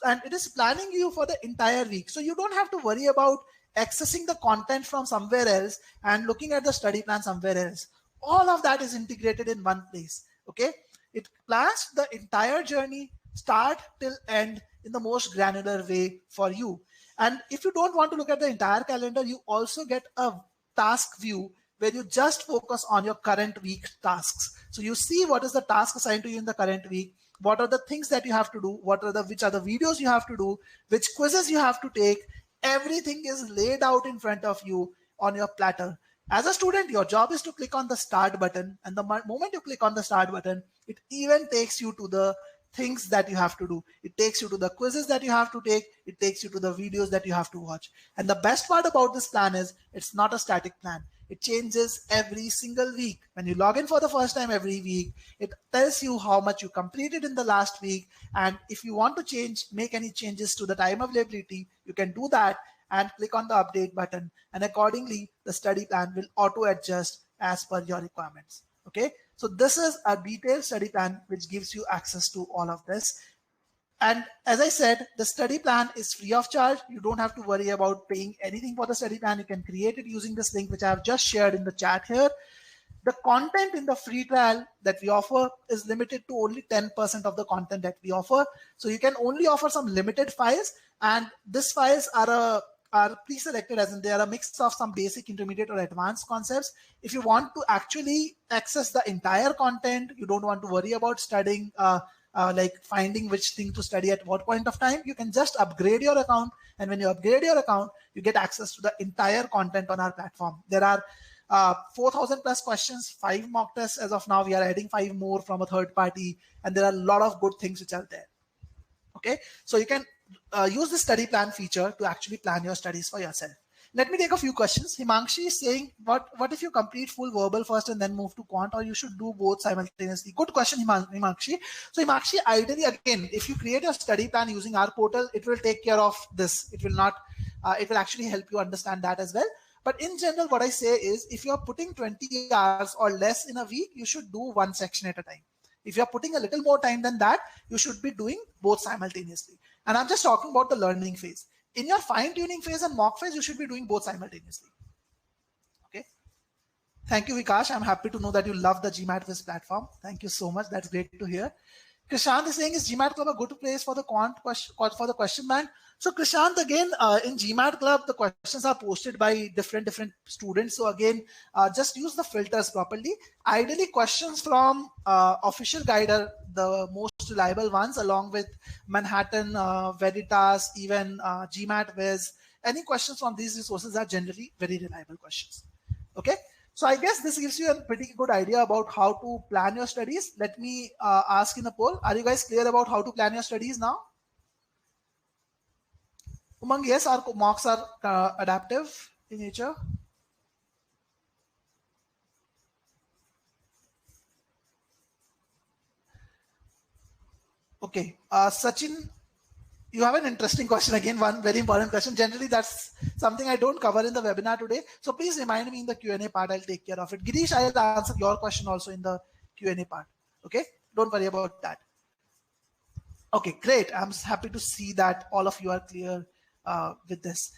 And it is planning you for the entire week. So you don't have to worry about accessing the content from somewhere else and looking at the study plan somewhere else. All of that is integrated in one place. Okay, it plans the entire journey, start till end, in the most granular way for you. And if you don't want to look at the entire calendar, you also get a task view where you just focus on your current week tasks. So you see what is the task assigned to you in the current week, what are the things that you have to do, which are the videos you have to do, which quizzes you have to take. Everything is laid out in front of you on your platter. As a student, your job is to click on the start button, and the moment you click on the start button, it even takes you to the things that you have to do. It takes you to the quizzes that you have to take. It takes you to the videos that you have to watch. And the best part about this plan is it's not a static plan. It changes every single week. When you log in for the first time every week, it tells you how much you completed in the last week. And if you want to make any changes to the time availability, you can do that and click on the update button. And accordingly, the study plan will auto adjust as per your requirements. Okay, so this is a detailed study plan which gives you access to all of this. And as I said, the study plan is free of charge. You don't have to worry about paying anything for the study plan. You can create it using this link, which I have just shared in the chat here. The content in the free trial that we offer is limited to only 10% of the content that we offer. So you can only offer some limited files, and these files are pre-selected, as in they are a mix of some basic, intermediate, or advanced concepts. If you want to actually access the entire content, you don't want to worry about studying, like finding which thing to study at what point of time, you can just upgrade your account. And when you upgrade your account, you get access to the entire content on our platform. There are 4,000 plus questions, 5 mock tests as of now. We are adding 5 more from a third party, and there are a lot of good things which are there. Okay, so you can use the study plan feature to actually plan your studies for yourself. Let me take a few questions. Himangshi is saying, what if you complete full verbal first and then move to quant, or you should do both simultaneously? Good question, Himangshi. So Himangshi, ideally, again, if you create a study plan using our portal, it will take care of this. It will not, it will actually help you understand that as well. But in general, what I say is, if you're putting 20 hours or less in a week, you should do one section at a time. If you're putting a little more time than that, you should be doing both simultaneously. And I'm just talking about the learning phase. In your fine-tuning phase and mock phase, you should be doing both simultaneously. Okay. Thank you, Vikash. I'm happy to know that you love the GMAT Quiz platform. Thank you so much. That's great to hear. Krishant is saying, is GMAT Club a good place for the question bank? So Krishant, again, in GMAT Club, the questions are posted by different students. So again, just use the filters properly. Ideally, questions from official guide are the most reliable ones, along with Manhattan, Veritas, even GMAT Viz. Any questions from these resources are generally very reliable questions. Okay. So I guess this gives you a pretty good idea about how to plan your studies. Let me ask in a poll, are you guys clear about how to plan your studies now? Umang, yes, our mocks are adaptive in nature. Okay, Sachin, you have an interesting question again, one very important question. Generally, that's something I don't cover in the webinar today. So please remind me in the Q&A part, I'll take care of it. Girish, I'll answer your question also in the Q&A part. Okay, don't worry about that. Okay, great. I'm happy to see that all of you are clear with this.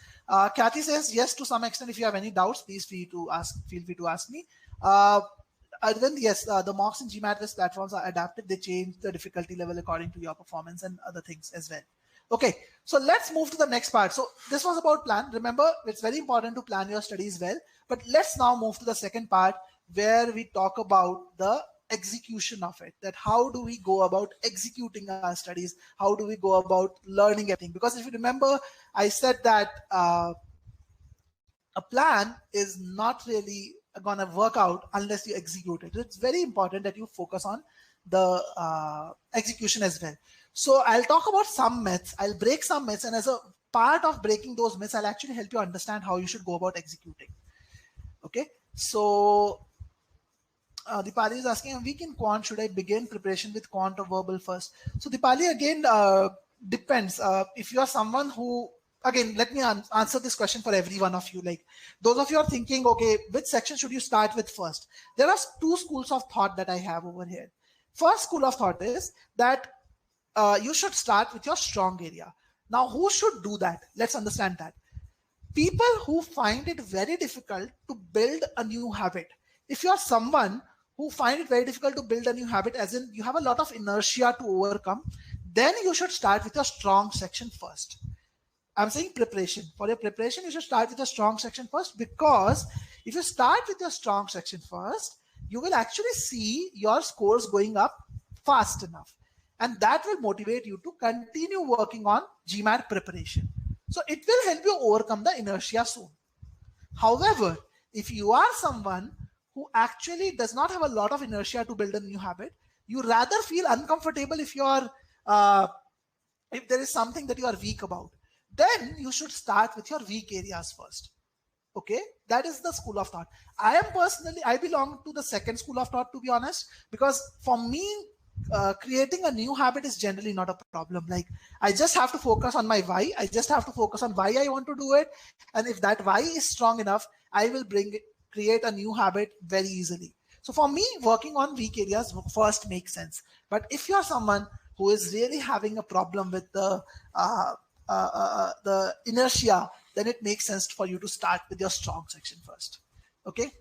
Kathy says, yes, to some extent. If you have any doubts, please feel free to ask me. Then yes, the mocks in GMAT platforms are adapted. They change the difficulty level according to your performance and other things as well. Okay, so let's move to the next part. So this was about plan. Remember, it's very important to plan your studies well. But let's now move to the second part, where we talk about the execution of it. That how do we go about executing our studies? How do we go about learning everything? Because if you remember, I said that a plan is not really gonna work out unless you execute it. It's very important that you focus on the execution as well. So I'll talk about some myths. I'll break some myths, and as a part of breaking those myths, I'll actually help you understand how you should go about executing. Okay, so Dipali is asking, a week in quant, should I begin preparation with quant or verbal first? So Dipali, again, depends. If you are someone who, again, let me answer this question for every one of you. Like those of you are thinking, okay, which section should you start with first? There are two schools of thought that I have over here. First school of thought is that you should start with your strong area. Now, who should do that? Let's understand that. People who find it very difficult to build a new habit. If you're someone who find it very difficult to build a new habit, as in you have a lot of inertia to overcome, then you should start with your strong section first. I'm saying preparation. For your preparation, you should start with a strong section first, because if you start with your strong section first, you will actually see your scores going up fast enough. And that will motivate you to continue working on GMAT preparation. So it will help you overcome the inertia soon. However, if you are someone who actually does not have a lot of inertia to build a new habit, you rather feel uncomfortable if you're if there is something that you are weak about, then you should start with your weak areas first. Okay, that is the school of thought. I belong to the second school of thought, to be honest, because for me, creating a new habit is generally not a problem. Like, I just have to focus on my why. I just have to focus on why I want to do it. And if that why is strong enough, I will create a new habit very easily. So for me, working on weak areas first makes sense. But if you're someone who is really having a problem with the inertia, then it makes sense for you to start with your strong section first. Okay.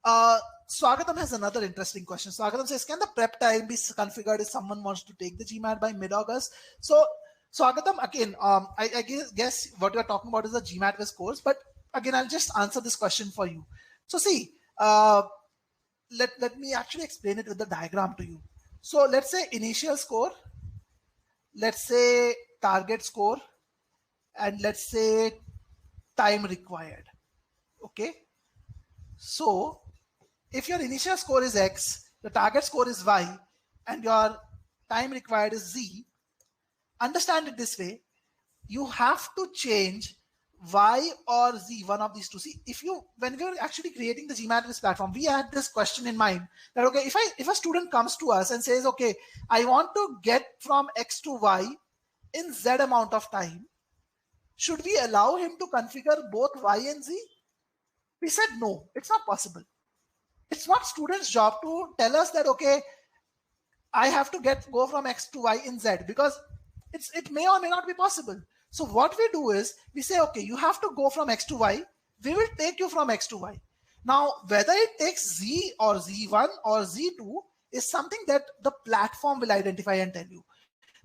Swagatam has another interesting question. Swagatam says, can the prep time be configured if someone wants to take the GMAT by mid-August? So Swagatam, again, I guess what you're talking about is the GMAT with course, but again, I'll just answer this question for you. So see, let me actually explain it with the diagram to you. So let's say initial score, let's say target score, and let's say time required. Okay. So if your initial score is X, the target score is Y, and your time required is Z, understand it this way: you have to change Y or Z, one of these two. See, when we were actually creating the GMAT platform, we had this question in mind that, okay, if a student comes to us and says, okay, I want to get from X to Y in Z amount of time, should we allow him to configure both Y and Z? We said, no, it's not possible. It's not student's job to tell us that, okay, I have to go from X to Y in Z, because it may or may not be possible. So what we do is we say, okay, you have to go from X to Y. We will take you from X to Y. Now, whether it takes Z or Z1 or Z2 is something that the platform will identify and tell you.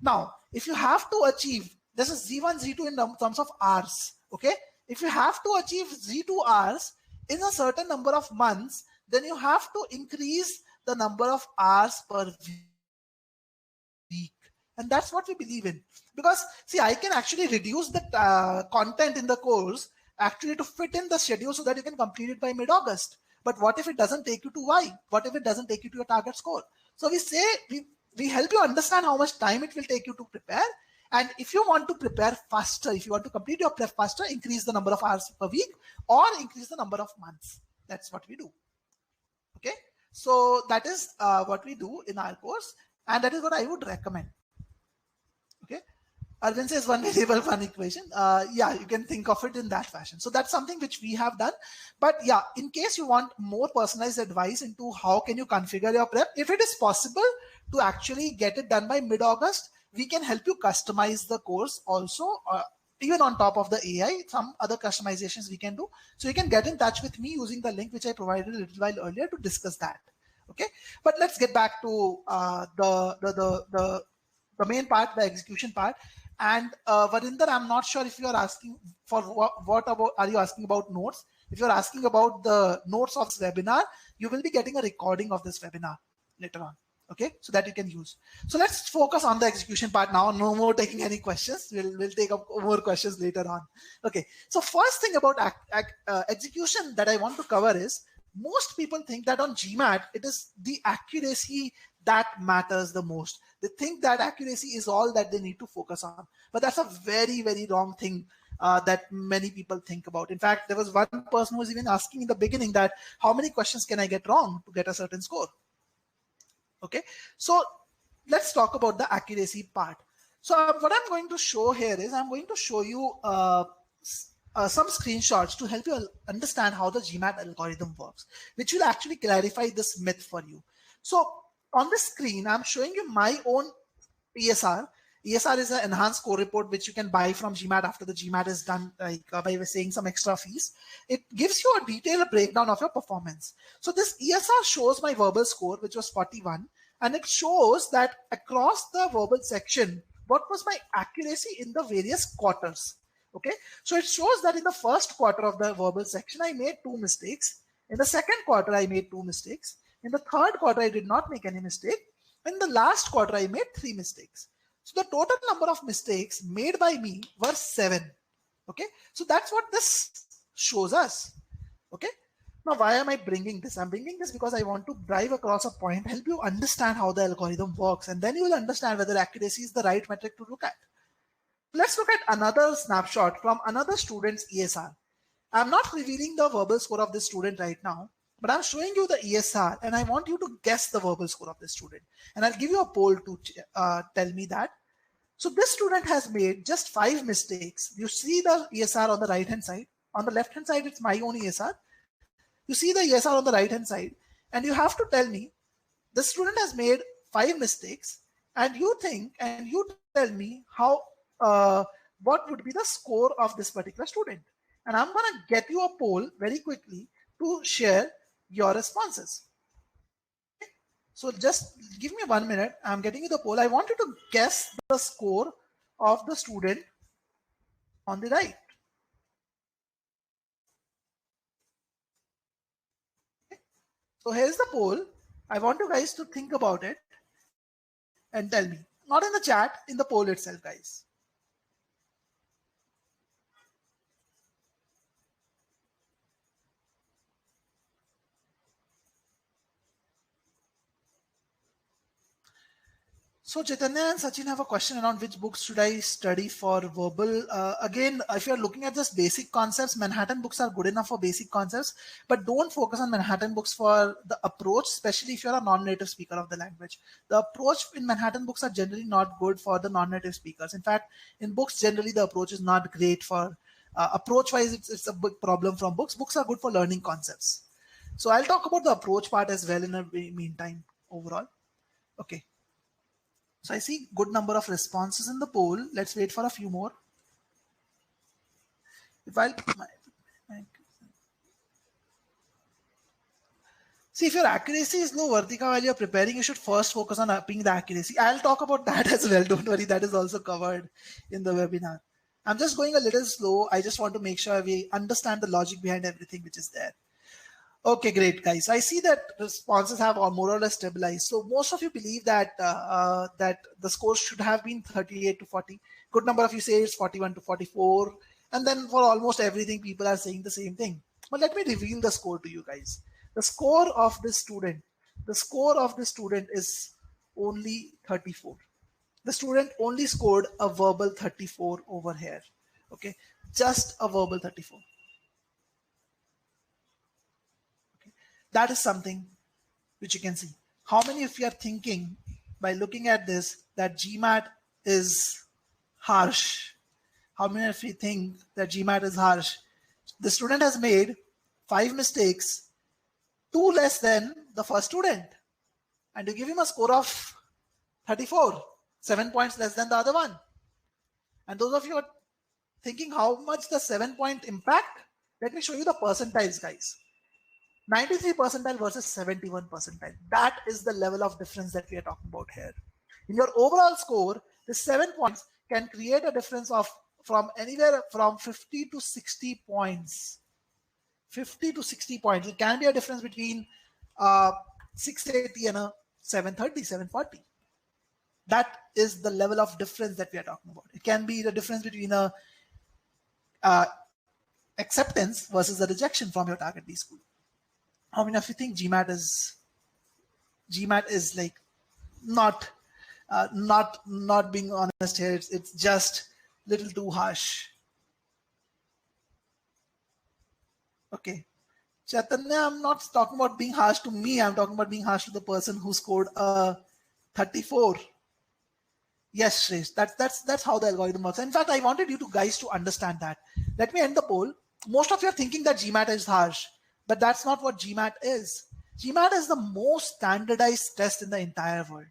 Now, if you have to achieve, this is Z1, Z2 in terms of hours. Okay. If you have to achieve Z2 hours in a certain number of months, then you have to increase the number of hours per week. And that's what we believe in. Because see, I can actually reduce the content in the course actually to fit in the schedule so that you can complete it by mid-August. But what if it doesn't take you to Y? What if it doesn't take you to your target score? So we say, we help you understand how much time it will take you to prepare. And if you want to prepare faster, if you want to complete your prep faster, increase the number of hours per week or increase the number of months. That's what we do. Okay. So that is what we do in our course. And that is what I would recommend. Okay. Arvind says one variable, one equation. Yeah, you can think of it in that fashion. So that's something which we have done. But yeah, in case you want more personalized advice into how can you configure your prep, if it is possible to actually get it done by mid-August, we can help you customize the course also, even on top of the AI, some other customizations we can do. So you can get in touch with me using the link which I provided a little while earlier to discuss that. Okay, but let's get back to the main part, the execution part. And Varinder, I'm not sure if you are asking for what about, are you asking about notes? If you're asking about the notes of this webinar, you will be getting a recording of this webinar later on. Okay, so that you can use. So let's focus on the execution part now. No more taking any questions. We'll take up more questions later on. Okay, so first thing about execution that I want to cover is, most people think that on GMAT, it is the accuracy that matters the most. They think that accuracy is all that they need to focus on. But that's a very, very wrong thing that many people think about. In fact, there was one person who was even asking in the beginning that how many questions can I get wrong to get a certain score? Okay, so let's talk about the accuracy part. So what I'm going to show here is I'm going to show you some screenshots to help you understand how the GMAT algorithm works, which will actually clarify this myth for you. So on the screen, I'm showing you my own PSR, ESR is an enhanced score report which you can buy from GMAT after the GMAT is done, like by saying some extra fees. It gives you a detailed breakdown of your performance. So this ESR shows my verbal score, which was 41, and it shows that across the verbal section, what was my accuracy in the various quarters. Okay, so it shows that in the first quarter of the verbal section, I made 2 mistakes. In the second quarter, I made 2 mistakes. In the third quarter, I did not make any mistake. In the last quarter, I made 3 mistakes. So the total number of mistakes made by me were 7. Okay, so that's what this shows us. Okay, now why am I bringing this? I'm bringing this because I want to drive across a point, help you understand how the algorithm works, and then you will understand whether accuracy is the right metric to look at. Let's look at another snapshot from another student's ESR. I'm not revealing the verbal score of this student right now, but I'm showing you the ESR and I want you to guess the verbal score of this student. And I'll give you a poll to tell me that. So this student has made just 5 mistakes. You see the ESR on the right hand side. On the left hand side, it's my own ESR. You see the ESR on the right hand side, and you have to tell me the student has made 5 mistakes, and you tell me how what would be the score of this particular student. And I'm going to get you a poll very quickly to share your responses. Okay. So just give me 1 minute. I'm getting you the poll. I want you to guess the score of the student on the right. Okay. So here's the poll. I want you guys to think about it and tell me. Not in the chat, in the poll itself, guys. So Chaitanya and Sachin have a question around which books should I study for verbal. Again, if you're looking at just basic concepts, Manhattan books are good enough for basic concepts, but don't focus on Manhattan books for the approach, especially if you're a non-native speaker of the language. The approach in Manhattan books are generally not good for the non-native speakers. In fact, in books, generally the approach is not great for, approach-wise, it's a big problem from books. Books are good for learning concepts. So I'll talk about the approach part as well in the meantime overall. Okay. So I see good number of responses in the poll. Let's wait for a few more. See, if your accuracy is low, Vartika, while you're preparing, you should first focus on upping the accuracy. I'll talk about that as well. Don't worry, that is also covered in the webinar. I'm just going a little slow. I just want to make sure we understand the logic behind everything which is there. Okay, great, guys. I see that responses have more or less stabilized. So most of you believe that that the score should have been 38 to 40. Good number of you say it's 41 to 44. And then for almost everything, people are saying the same thing. But let me reveal the score to you guys. The score of this student, is only 34. The student only scored a verbal 34 over here. Okay, just a verbal 34. That is something which you can see. How many of you are thinking by looking at this that GMAT is harsh? How many of you think that GMAT is harsh? The student has made 5 mistakes, 2 less than the first student. And you give him a score of 34, 7 points less than the other one. And those of you are thinking how much the 7-point impact, let me show you the percentiles, guys. 93 percentile versus 71 percentile. That is the level of difference that we are talking about here. In your overall score, the 7 points can create a difference of from anywhere from 50 to 60 points. 50 to 60 points. It can be a difference between 680 and a 730, 740. That is the level of difference that we are talking about. It can be the difference between a acceptance versus the rejection from your target B school. How many of you think GMAT is like not being honest here? It's just a little too harsh. Okay, Chaitanya, I'm not talking about being harsh to me. I'm talking about being harsh to the person who scored a 34. Yes, Shresh, that's how the algorithm works. In fact, I wanted you guys to understand that. Let me end the poll. Most of you are thinking that GMAT is harsh. But that's not what GMAT is. GMAT is the most standardized test in the entire world.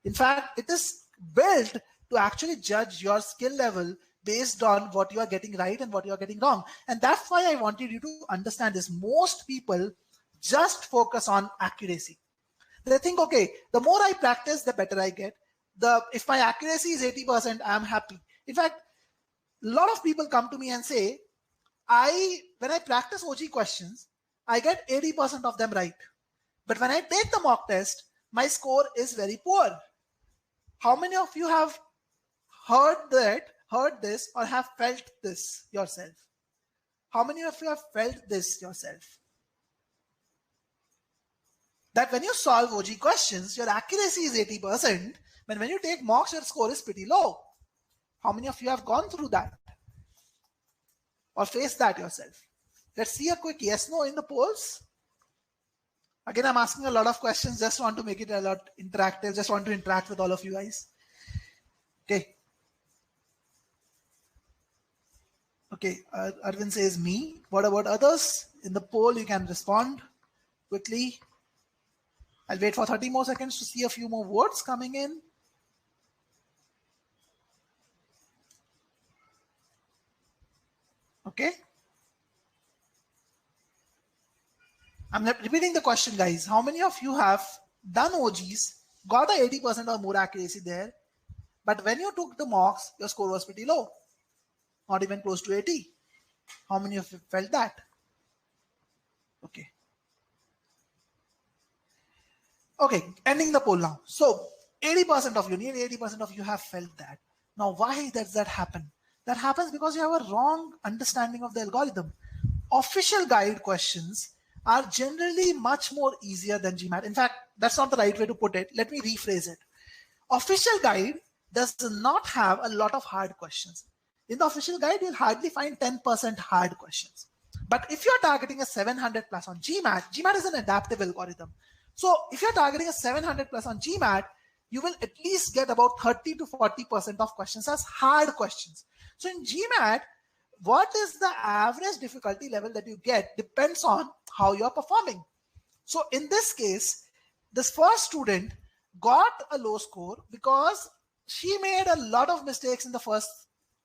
In fact, it is built to actually judge your skill level based on what you are getting right and what you are getting wrong. And that's why I wanted you to understand this. Most people just focus on accuracy. They think, okay, the more I practice, the better I get. If my accuracy is 80%, I'm happy. In fact, a lot of people come to me and say, when I practice OG questions, I get 80% of them right. But when I take the mock test, my score is very poor. How many of you have heard this, or have felt this yourself? How many of you have felt this yourself? That when you solve OG questions, your accuracy is 80%, but when you take mocks, your score is pretty low. How many of you have gone through that or faced that yourself? Let's see a quick yes, no in the polls. Again, I'm asking a lot of questions. Just want to make it a lot interactive. Just want to interact with all of you guys. Okay. Okay, Arvind says me. What about others? In the poll, you can respond quickly. I'll wait for 30 more seconds to see a few more votes coming in. Okay. I'm repeating the question, guys. How many of you have done OGs, got a 80% or more accuracy there, but when you took the mocks, your score was pretty low, not even close to 80? How many of you felt that? Okay. Okay, ending the poll now. So 80% of you, nearly 80% of you have felt that. Now, why does that happen? That happens because you have a wrong understanding of the algorithm. Official guide questions are generally much more easier than GMAT. In fact, that's not the right way to put it. Let me rephrase it. Official guide does not have a lot of hard questions. In the official guide, you'll hardly find 10% hard questions. But if you're targeting a 700 plus on GMAT, GMAT is an adaptive algorithm. So if you're targeting a 700 plus on GMAT, you will at least get about 30 to 40% of questions as hard questions. So in GMAT, what is the average difficulty level that you get depends on how you're performing. So in this case, this first student got a low score because she made a lot of mistakes in the first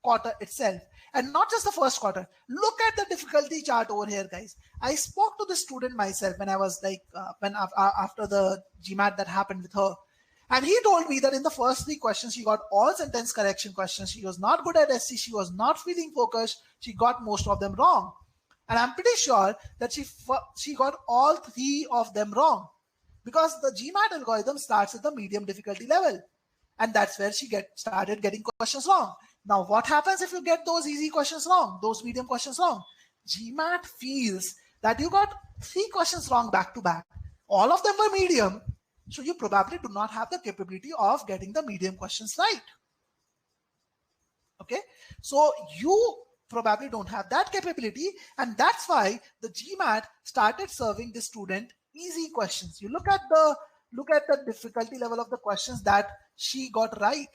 quarter itself. And not just the first quarter. Look at the difficulty chart over here, guys. I spoke to the student myself when I was like, after the GMAT that happened with her. And he told me that in the first 3 questions, she got all sentence correction questions. She was not good at SC. She was not feeling focused. She got most of them wrong. And I'm pretty sure that she got all 3 of them wrong because the GMAT algorithm starts at the medium difficulty level. And that's where she started getting questions wrong. Now, what happens if you get those easy questions wrong, those medium questions wrong? GMAT feels that you got 3 questions wrong back to back. All of them were medium. So you probably do not have the capability of getting the medium questions right. Okay. So you probably don't have that capability. And that's why the GMAT started serving the student easy questions. You look at the difficulty level of the questions that she got right.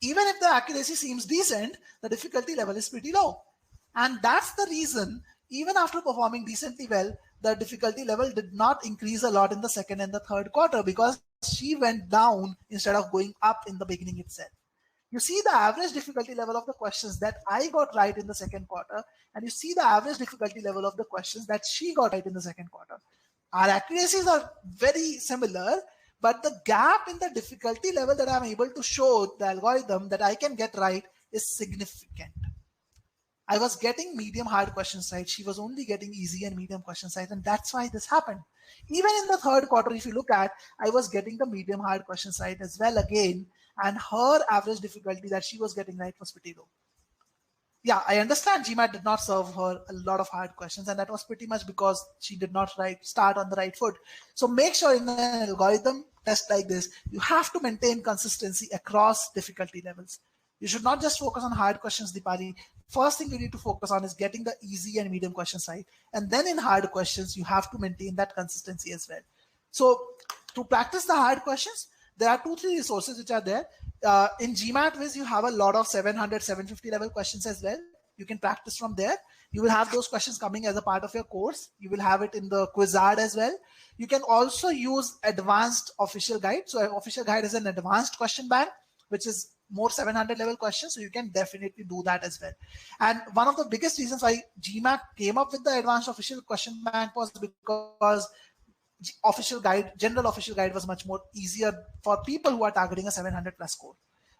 Even if the accuracy seems decent, the difficulty level is pretty low. And that's the reason, even after performing decently well, the difficulty level did not increase a lot in the second and the third quarter because she went down instead of going up in the beginning itself. You see the average difficulty level of the questions that I got right in the second quarter, and you see the average difficulty level of the questions that she got right in the second quarter. Our accuracies are very similar, but the gap in the difficulty level that I'm able to show the algorithm that I can get right is significant. I was getting medium hard questions right. She was only getting easy and medium questions right. And that's why this happened. Even in the third quarter, if you look at, I was getting the medium hard questions right as well again. And her average difficulty that she was getting right was pretty low. Yeah, I understand GMAT did not serve her a lot of hard questions. And that was pretty much because she did not start on the right foot. So make sure in an algorithm test like this, you have to maintain consistency across difficulty levels. You should not just focus on hard questions, Dipali. First thing you need to focus on is getting the easy and medium questions right. And then in hard questions, you have to maintain that consistency as well. So to practice the hard questions, there are 2-3 resources which are there. In GMAT Viz, you have a lot of 700, 750 level questions as well. You can practice from there. You will have those questions coming as a part of your course. You will have it in the Quizard as well. You can also use advanced official guide. So official guide is an advanced question bank, which is more 700 level questions, so you can definitely do that as well. And one of the biggest reasons why GMAT came up with the advanced official question bank was because general official guide was much more easier for people who are targeting a 700 plus score.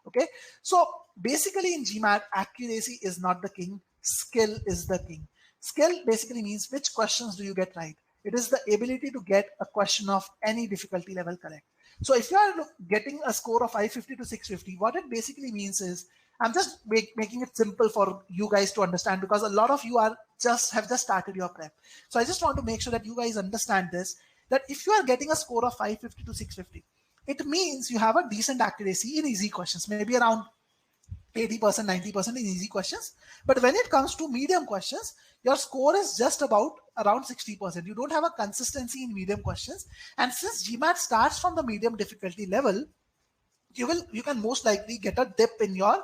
Okay, so basically in GMAT, accuracy is not the king, skill is the king. Skill basically means which questions do you get right. It is the ability to get a question of any difficulty level correct. So if you are getting a score of 550 to 650, what it basically means is, I'm just making it simple for you guys to understand, because a lot of you have just started your prep. So I just want to make sure that you guys understand this, that if you are getting a score of 550 to 650, it means you have a decent accuracy in easy questions, maybe around 80%, 90% in easy questions. But when it comes to medium questions, your score is just about around 60%. You don't have a consistency in medium questions. And since GMAT starts from the medium difficulty level, you can most likely get a dip in your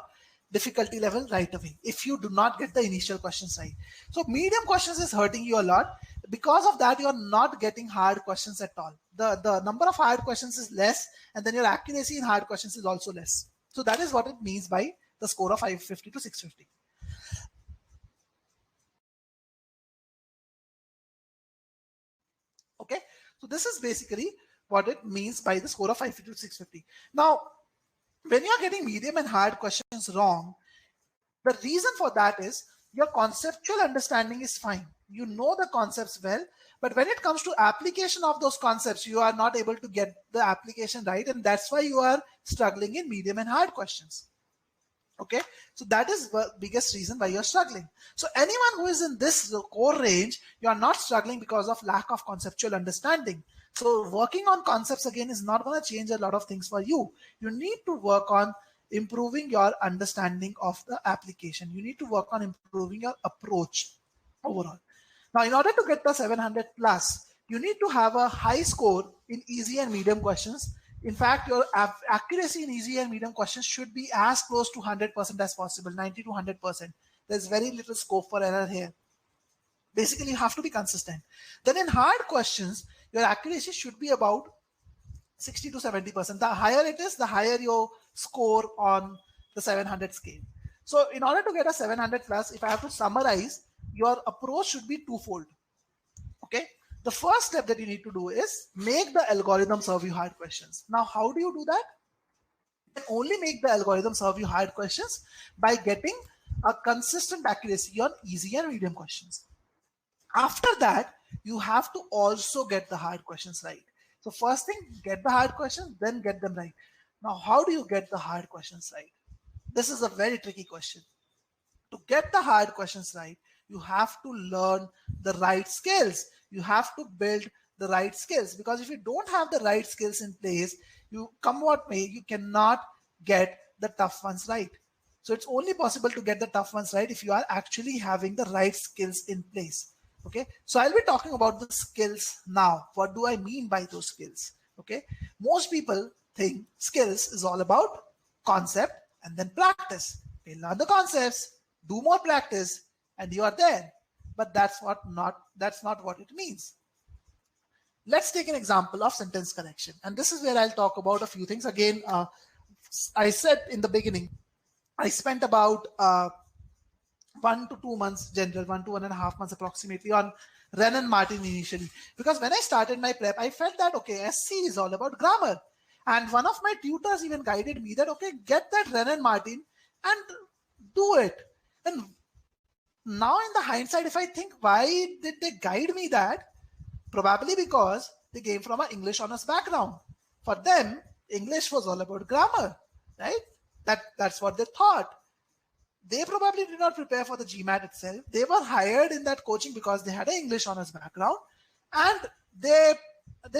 difficulty level right away if you do not get the initial questions right. So medium questions is hurting you a lot. Because of that, you're not getting hard questions at all. The number of hard questions is less, and then your accuracy in hard questions is also less. So that is what it means by the score of 550 to 650. Okay, so this is basically what it means by the score of 550 to 650. Now, when you're getting medium and hard questions wrong, the reason for that is your conceptual understanding is fine. You know the concepts well, but when it comes to application of those concepts, you are not able to get the application right, and that's why you are struggling in medium and hard questions. Okay, so that is the biggest reason why you're struggling. So anyone who is in this core range, you are not struggling because of lack of conceptual understanding. So working on concepts again is not going to change a lot of things for you. You need to work on improving your understanding of the application. You need to work on improving your approach overall. Now, in order to get the 700 plus, you need to have a high score in easy and medium questions. In fact, your accuracy in easy and medium questions should be as close to 100% as possible, 90 to 100%. There's very little scope for error here. Basically, you have to be consistent. Then in hard questions, your accuracy should be about 60 to 70%. The higher it is, the higher your score on the 700 scale. So in order to get a 700 plus, if I have to summarize, your approach should be twofold. Okay. The first step that you need to do is make the algorithm serve you hard questions. Now, how do you do that? You can only make the algorithm serve you hard questions by getting a consistent accuracy on easy and medium questions. After that, you have to also get the hard questions right. So first thing, get the hard questions, then get them right. Now, how do you get the hard questions right? This is a very tricky question. To get the hard questions right, you have to learn the right skills. You have to build the right skills, because if you don't have the right skills in place, you come what may, you cannot get the tough ones right. So it's only possible to get the tough ones right if you are actually having the right skills in place. Okay, so I'll be talking about the skills now. What do I mean by those skills? Okay, most people think skills is all about concept and then practice. They learn the concepts, do more practice, and you are there. But that's not what it means. Let's take an example of sentence correction. And this is where I'll talk about a few things. Again, I said in the beginning, I spent about 1 to 2 months, general 1 to 1.5 months approximately on Wren and Martin initially. Because when I started my prep, I felt that, okay, SC is all about grammar. And one of my tutors even guided me that, okay, get that Wren and Martin and do it. And now in the hindsight, if I think, why did they guide me that? Probably because they came from an English honors background. For them, English was all about grammar, right? That's what they thought. They probably did not prepare for the GMAT itself. They were hired in that coaching because they had an English honors background, and they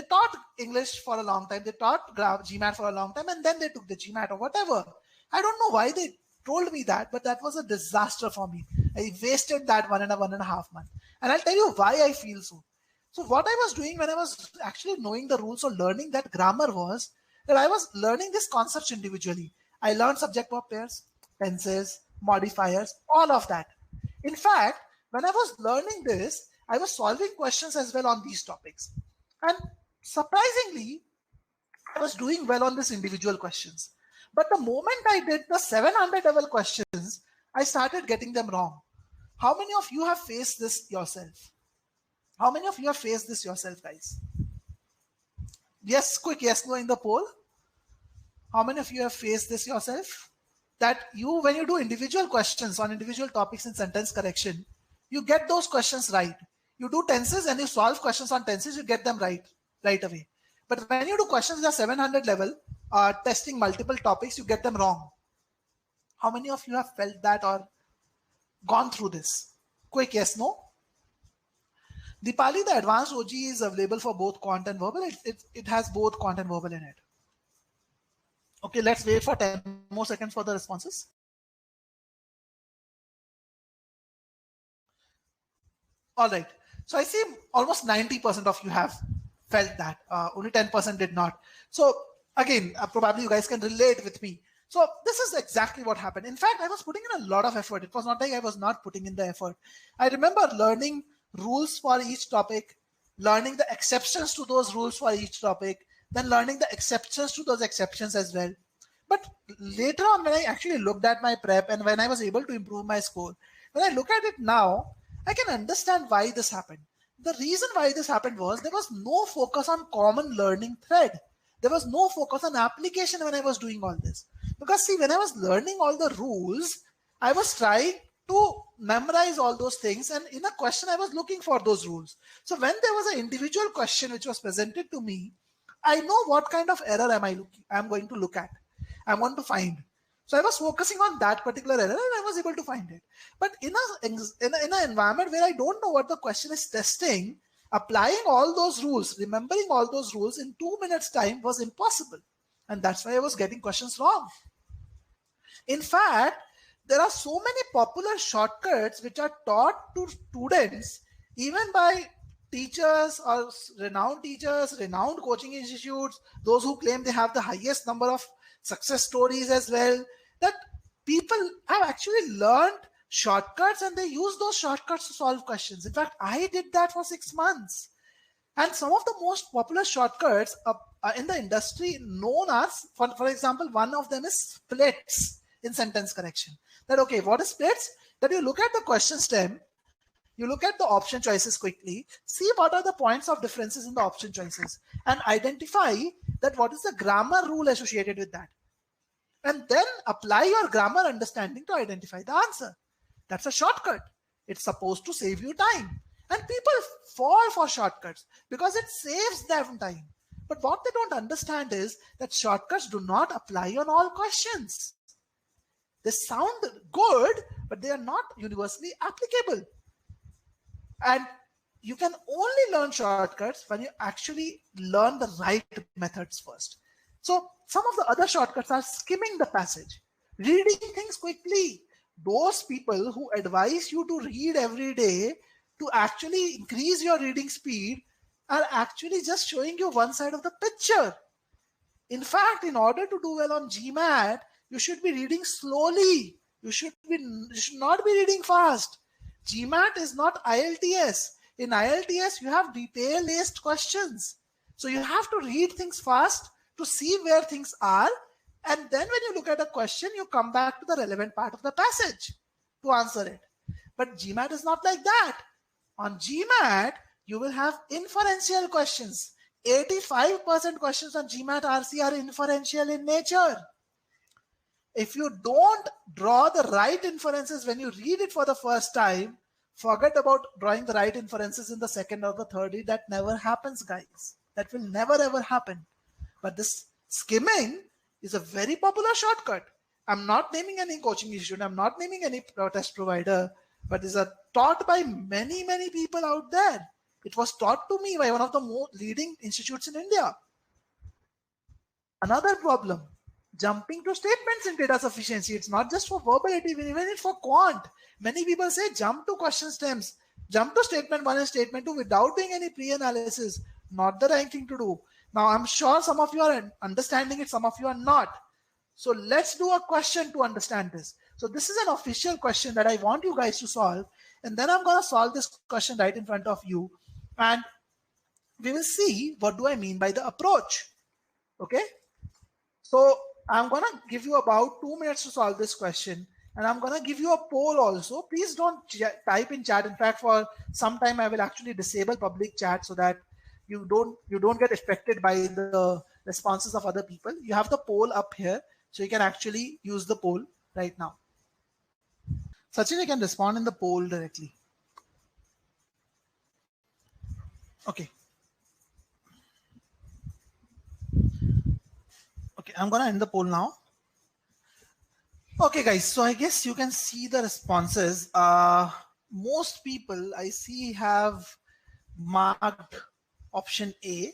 taught English for a long time. They taught GMAT for a long time, and then they took the GMAT or whatever. I don't know why they told me that, but that was a disaster for me. I wasted that 1.5 months. And I'll tell you why I feel so. So what I was doing when I was actually knowing the rules or learning that grammar was that I was learning these concepts individually. I learned subject verb pairs, tenses, modifiers, all of that. In fact, when I was learning this, I was solving questions as well on these topics. And surprisingly, I was doing well on these individual questions. But the moment I did the 700 level questions, I started getting them wrong. How many of you have faced this yourself? How many of you have faced this yourself, guys? Yes, quick yes, no in the poll. How many of you have faced this yourself? That you, when you do individual questions on individual topics in sentence correction, you get those questions right. You do tenses and you solve questions on tenses, you get them right away. But when you do questions at the 700 level, testing multiple topics, you get them wrong. How many of you have felt that or gone through this? Quick yes, no? Dipali, the advanced OG is available for both quant and verbal. It has both quant and verbal in it. Okay, let's wait for 10 more seconds for the responses. All right. So I see almost 90% of you have felt that. Only 10% did not. So again, probably you guys can relate with me. So this is exactly what happened. In fact, I was putting in a lot of effort. It was not like I was not putting in the effort. I remember learning rules for each topic, learning the exceptions to those rules for each topic, then learning the exceptions to those exceptions as well. But later on, when I actually looked at my prep and when I was able to improve my score, when I look at it now, I can understand why this happened. The reason why this happened was there was no focus on common learning thread. There was no focus on application when I was doing all this. Because see, when I was learning all the rules, I was trying to memorize all those things, and in a question I was looking for those rules. So when there was an individual question which was presented to me, I know what kind of error I'm going to look at. I want to find. So I was focusing on that particular error and I was able to find it. But in an environment where I don't know what the question is testing, applying all those rules, remembering all those rules in 2 minutes time was impossible. And that's why I was getting questions wrong. In fact, there are so many popular shortcuts which are taught to students, even by teachers or renowned coaching institutes, those who claim they have the highest number of success stories as well, that people have actually learned shortcuts and they use those shortcuts to solve questions. In fact, I did that for 6 months. And some of the most popular shortcuts in the industry known as, for example, one of them is splits in sentence correction. That, okay, what is splits? That you look at the question stem, you look at the option choices quickly, see what are the points of differences in the option choices, and identify that what is the grammar rule associated with that. And then apply your grammar understanding to identify the answer. That's a shortcut. It's supposed to save you time. And people fall for shortcuts because it saves them time. But what they don't understand is that shortcuts do not apply on all questions. They sound good, but they are not universally applicable. And you can only learn shortcuts when you actually learn the right methods first. So some of the other shortcuts are skimming the passage, reading things quickly. Those people who advise you to read every day to actually increase your reading speed are actually just showing you one side of the picture. In fact, in order to do well on GMAT, you should be reading slowly. You should not be reading fast. GMAT is not IELTS. In IELTS, you have detail-laced questions. So you have to read things fast to see where things are. And then when you look at a question, you come back to the relevant part of the passage to answer it. But GMAT is not like that. On GMAT, you will have inferential questions. 85% questions on GMAT RC are inferential in nature. If you don't draw the right inferences when you read it for the first time, forget about drawing the right inferences in the second or the third read. That never happens, guys. That will never ever happen. But this skimming is a very popular shortcut. I'm not naming any coaching institute. I'm not naming any test provider, but it's taught by many, many people out there. It was taught to me by one of the most leading institutes in India. Another problem, jumping to statements in data sufficiency. It's not just for verbality, even it's for quant. Many people say jump to question stems, jump to statement 1 and statement 2 without doing any pre-analysis. Not the right thing to do. Now, I'm sure some of you are understanding it, some of you are not. So let's do a question to understand this. So this is an official question that I want you guys to solve. And then I'm going to solve this question right in front of you. And we will see what do I mean by the approach. Okay. So I'm going to give you about 2 minutes to solve this question. And I'm going to give you a poll also. Please don't type in chat. In fact, for some time, I will actually disable public chat so that you don't get affected by the responses of other people. You have the poll up here, so you can actually use the poll right now. Sachin, you can respond in the poll directly. Okay. Okay, I'm going to end the poll now. Okay, guys, so I guess you can see the responses. Most people I see have marked option A.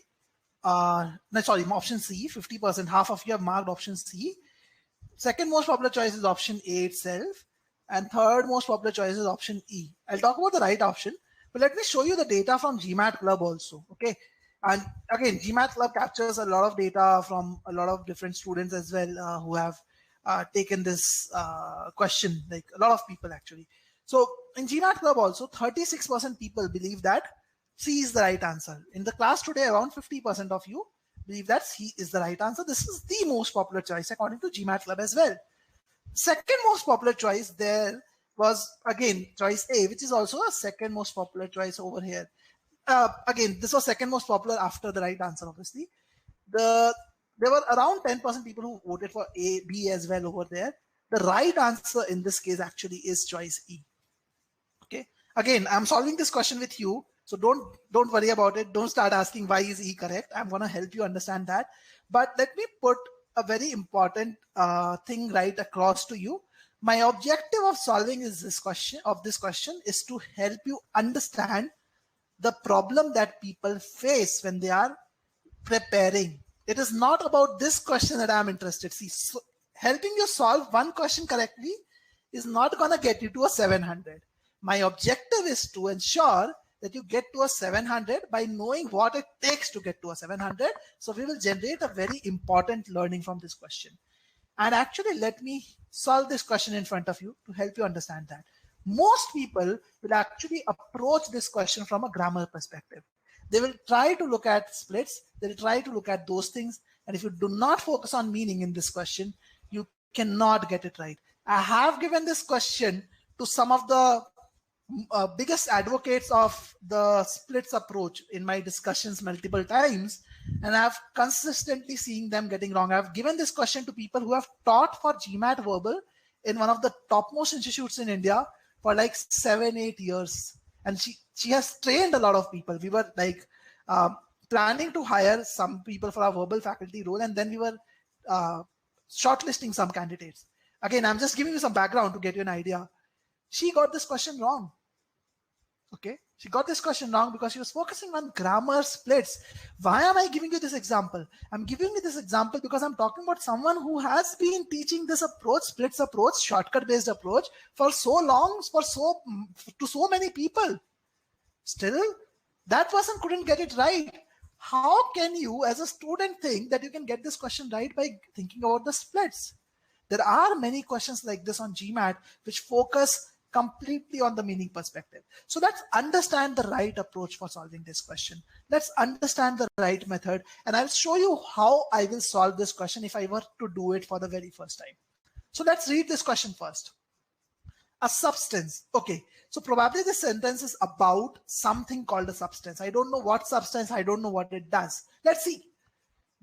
No, sorry, option C, 50%. Half of you have marked option C. Second most popular choice is option A itself. And third most popular choice is option E. I'll talk about the right option, but let me show you the data from GMAT Club also, okay? And again, GMAT Club captures a lot of data from a lot of different students as well who have taken this question, like a lot of people actually. So in GMAT Club also, 36% people believe that C is the right answer. In the class today, around 50% of you believe that C is the right answer. This is the most popular choice according to GMAT Club as well. Second most popular choice there was again choice A, which is also a second most popular choice over here. Again, this was second most popular after the right answer, obviously. There were around 10% people who voted for A, B as well over there. The right answer in this case actually is choice E. Okay. Again, I'm solving this question with you, so don't worry about it. Don't start asking why is E correct. I'm going to help you understand that. But let me put a very important thing right across to you. My objective of solving this question is to help you understand the problem that people face when they are preparing. It is not about this question that I'm interested. See, so helping you solve one question correctly is not going to get you to a 700. My objective is to ensure that you get to a 700 by knowing what it takes to get to a 700. So we will generate a very important learning from this question. And actually, let me solve this question in front of you to help you understand that. Most people will actually approach this question from a grammar perspective. They will try to look at splits. They will try to look at those things. And if you do not focus on meaning in this question, you cannot get it right. I have given this question to some of the biggest advocates of the splits approach in my discussions multiple times, and I've consistently seen them getting wrong. I've given this question to people who have taught for GMAT Verbal in one of the topmost institutes in India for like 7-8 years, and she has trained a lot of people. We were like planning to hire some people for our verbal faculty role, and then we were shortlisting some candidates. Again, I'm just giving you some background to get you an idea. She got this question wrong. Okay, she got this question wrong because she was focusing on grammar splits. Why am I giving you this example? I'm giving you this example because I'm talking about someone who has been teaching this approach, splits approach, shortcut based approach for so long, to so many people. Still, that person couldn't get it right. How can you as a student think that you can get this question right by thinking about the splits? There are many questions like this on GMAT which focus completely on the meaning perspective. So let's understand the right approach for solving this question. Let's understand the right method, and I'll show you how I will solve this question if I were to do it for the very first time. So let's read this question first. A substance. Okay, so probably this sentence is about something called a substance. I don't know what substance, I don't know what it does. Let's see.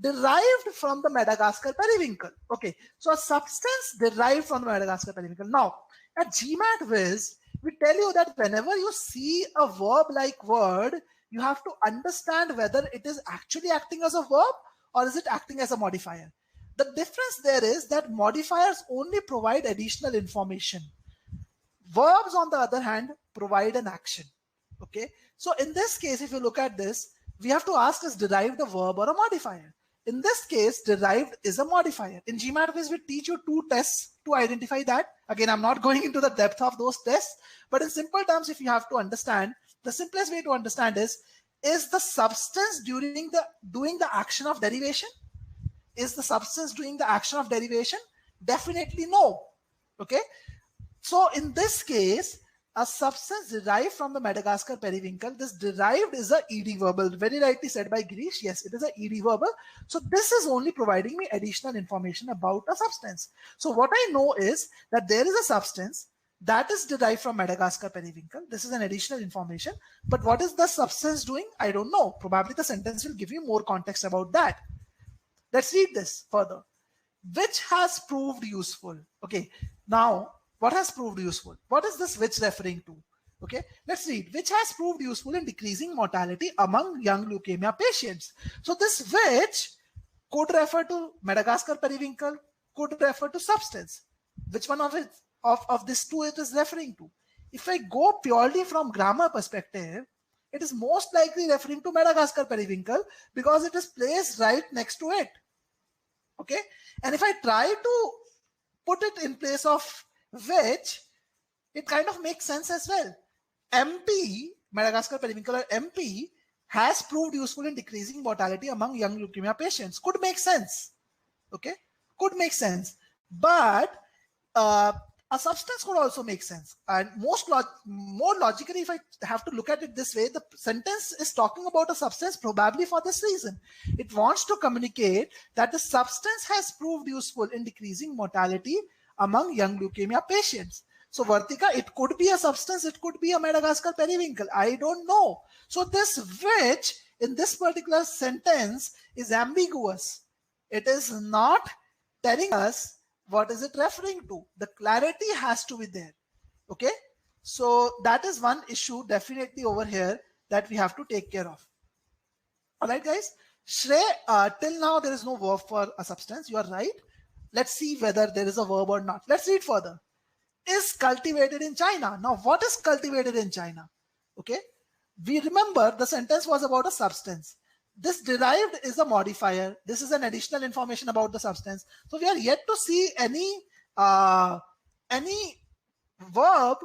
Derived from the Madagascar periwinkle. Okay, so a substance derived from the Madagascar periwinkle. Now, at GMAT Viz, we tell you that whenever you see a verb-like word, you have to understand whether it is actually acting as a verb or is it acting as a modifier. The difference there is that modifiers only provide additional information. Verbs, on the other hand, provide an action. Okay, so in this case, if you look at this, we have to ask, is derived a verb or a modifier? In this case, derived is a modifier. In GMAT Quiz, we teach you 2 tests to identify that. Again, I'm not going into the depth of those tests, but in simple terms, if you have to understand, the simplest way to understand is the substance doing the action of derivation? Is the substance doing the action of derivation? Definitely no. Okay. So in this case, a substance derived from the Madagascar periwinkle. This derived is a ED verbal, very rightly said by Girish. Yes, it is a ED verbal. So this is only providing me additional information about a substance. So what I know is that there is a substance that is derived from Madagascar periwinkle. This is an additional information. But what is the substance doing? I don't know. Probably the sentence will give you more context about that. Let's read this further. Which has proved useful? Okay, now what has proved useful? What is this which referring to? Okay, let's read. Which has proved useful in decreasing mortality among young leukemia patients. So this which could refer to Madagascar periwinkle, could refer to substance. Which one of it of these two it is referring to? If I go purely from grammar perspective, it is most likely referring to Madagascar periwinkle because it is placed right next to it. Okay, and if I try to put it in place of which, it kind of makes sense as well. MP, Madagascar periwinkle, or MP, has proved useful in decreasing mortality among young leukemia patients. Could make sense. Okay, could make sense. But a substance could also make sense. And more logically, if I have to look at it this way, the sentence is talking about a substance probably for this reason. It wants to communicate that the substance has proved useful in decreasing mortality among young leukemia patients. So Vartika, it could be a substance, it could be a Madagascar periwinkle. I don't know. So this which in this particular sentence is ambiguous. It is not telling us what is it referring to. The clarity has to be there. Okay, so that is one issue definitely over here that we have to take care of. All right, guys. Shrey, till now there is no verb for a substance. You are right. Let's see whether there is a verb or not. Let's read further. Is cultivated in China. Now, what is cultivated in China? Okay, we remember the sentence was about a substance. This derived is a modifier. This is an additional information about the substance. So we are yet to see any verb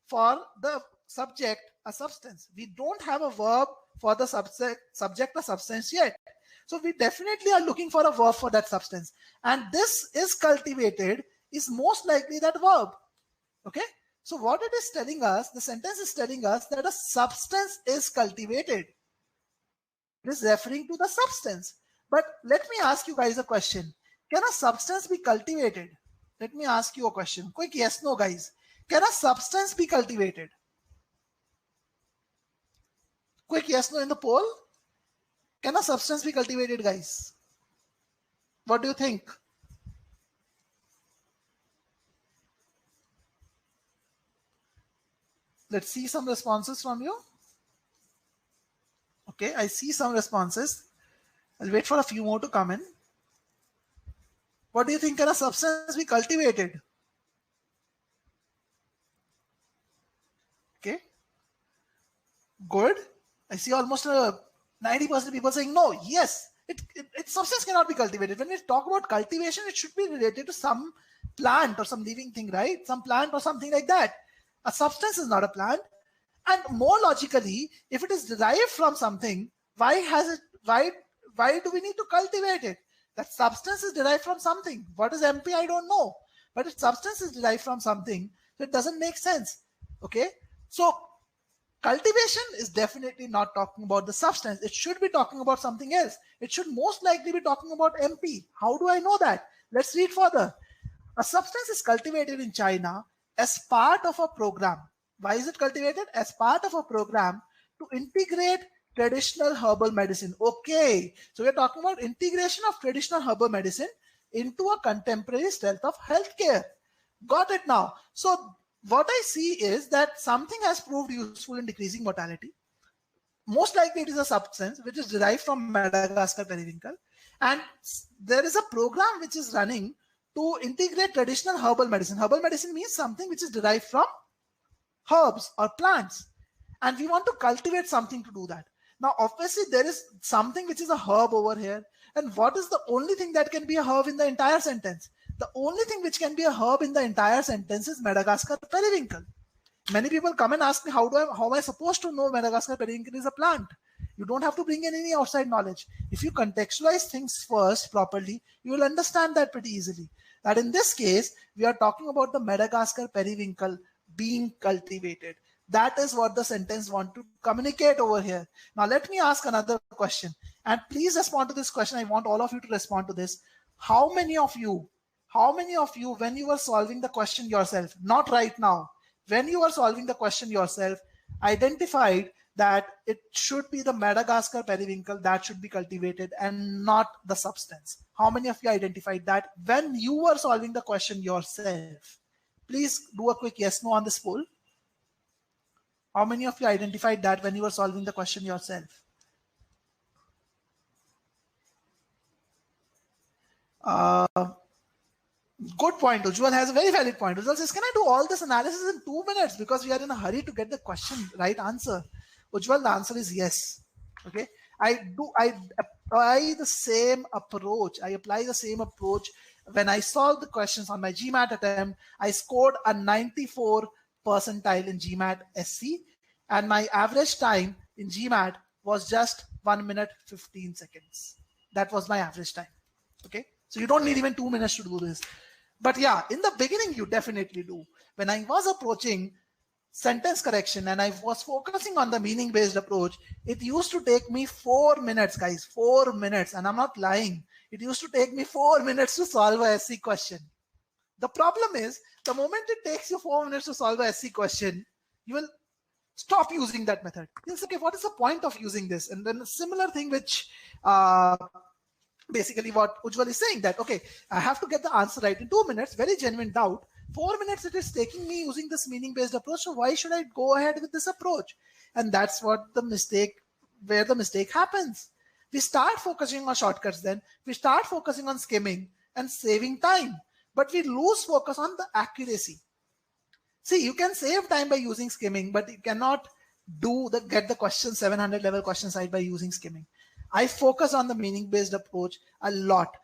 for the subject, a substance. We don't have a verb for the subject, a substance yet. So we definitely are looking for a verb for that substance. And this is cultivated is most likely that verb. Okay. So what it is telling us, the sentence is telling us that a substance is cultivated. It is referring to the substance. But let me ask you guys a question. Can a substance be cultivated? Let me ask you a question. Quick yes, no, guys. Can a substance be cultivated? Quick yes, no in the poll. Can a substance be cultivated, guys? What do you think? Let's see some responses from you. Okay, I see some responses. I'll wait for a few more to come in. What do you think? Can a substance be cultivated? Okay, good. I see almost 90% of people saying no. Yes, substance cannot be cultivated. When we talk about cultivation, it should be related to some plant or some living thing, right? Some plant or something like that. A substance is not a plant. And more logically, if it is derived from something, why do we need to cultivate it? That substance is derived from something. What is MP? I don't know. But if substance is derived from something, so it doesn't make sense. Okay. So cultivation is definitely not talking about the substance. It should be talking about something else. It should most likely be talking about MP. How do I know that? Let's read further. A substance is cultivated in China as part of a program. Why is it cultivated? As part of a program to integrate traditional herbal medicine. Okay, so we're talking about integration of traditional herbal medicine into a contemporary style of healthcare. Got it now. So what I see is that something has proved useful in decreasing mortality. Most likely it is a substance which is derived from Madagascar periwinkle. And there is a program which is running to integrate traditional herbal medicine. Herbal medicine means something which is derived from herbs or plants. And we want to cultivate something to do that. Now, obviously, there is something which is a herb over here. And what is the only thing that can be a herb in the entire sentence? The only thing which can be a herb in the entire sentence is Madagascar periwinkle. Many people come and ask me, how am I supposed to know Madagascar periwinkle is a plant? You don't have to bring in any outside knowledge. If you contextualize things first properly, you will understand that pretty easily. That in this case, we are talking about the Madagascar periwinkle being cultivated. That is what the sentence want to communicate over here. Now let me ask another question, and please respond to this question. I want all of you to respond to this. How many of you, when you were solving the question yourself, not right now, when you were solving the question yourself, identified that it should be the Madagascar periwinkle that should be cultivated and not the substance? How many of you identified that when you were solving the question yourself? Please do a quick yes, no on this poll. How many of you identified that when you were solving the question yourself? Good point. Ujjwal has a very valid point. Ujjwal says, can I do all this analysis in 2 minutes because we are in a hurry to get the question right answer? Ujjwal, the answer is yes. Okay. I apply the same approach. When I solved the questions on my GMAT attempt. I scored a 94 percentile in GMAT SC, and my average time in GMAT was just 1 minute 15 seconds. That was my average time. Okay. So you don't need even 2 minutes to do this. But yeah, in the beginning, you definitely do. When I was approaching sentence correction and I was focusing on the meaning-based approach, it used to take me 4 minutes, guys, 4 minutes. And I'm not lying. It used to take me 4 minutes to solve a SC question. The problem is, the moment it takes you 4 minutes to solve a SC question, you will stop using that method. You'll say, okay, what is the point of using this? And then a similar thing which basically what Ujjwal is saying, that, okay, I have to get the answer right in 2 minutes, very genuine doubt. 4 minutes it is taking me using this meaning-based approach. So why should I go ahead with this approach? And that's what where the mistake happens. We start focusing on shortcuts then. We start focusing on skimming and saving time. But we lose focus on the accuracy. See, you can save time by using skimming, but you cannot get the question 700 level question side by using skimming. I focus on the meaning-based approach a lot.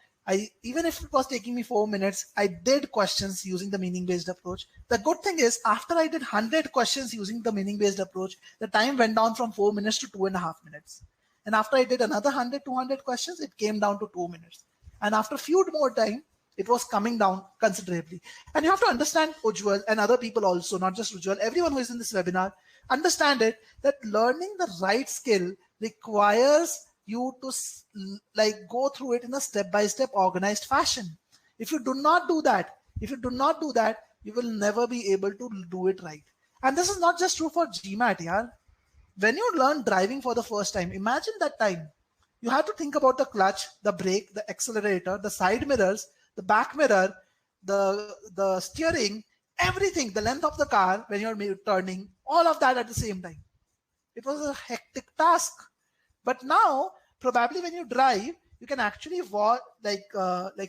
Even if it was taking me 4 minutes, I did questions using the meaning-based approach. The good thing is, after I did 100 questions using the meaning-based approach, the time went down from 4 minutes to 2.5 minutes. And after I did another 100, 200 questions, it came down to 2 minutes. And after a few more time, it was coming down considerably. And you have to understand, Ujjwal and other people also, not just Ujjwal, everyone who is in this webinar, understand that learning the right skill requires you to go through it in a step-by-step organized fashion. If you do not do that, you will never be able to do it right. And this is not just true for GMAT, yaar. When you learn driving for the first time, imagine that time. You have to think about the clutch, the brake, the accelerator, the side mirrors, the back mirror, the steering, everything, the length of the car when you're turning, all of that at the same time. It was a hectic task. But now, probably when you drive, you can actually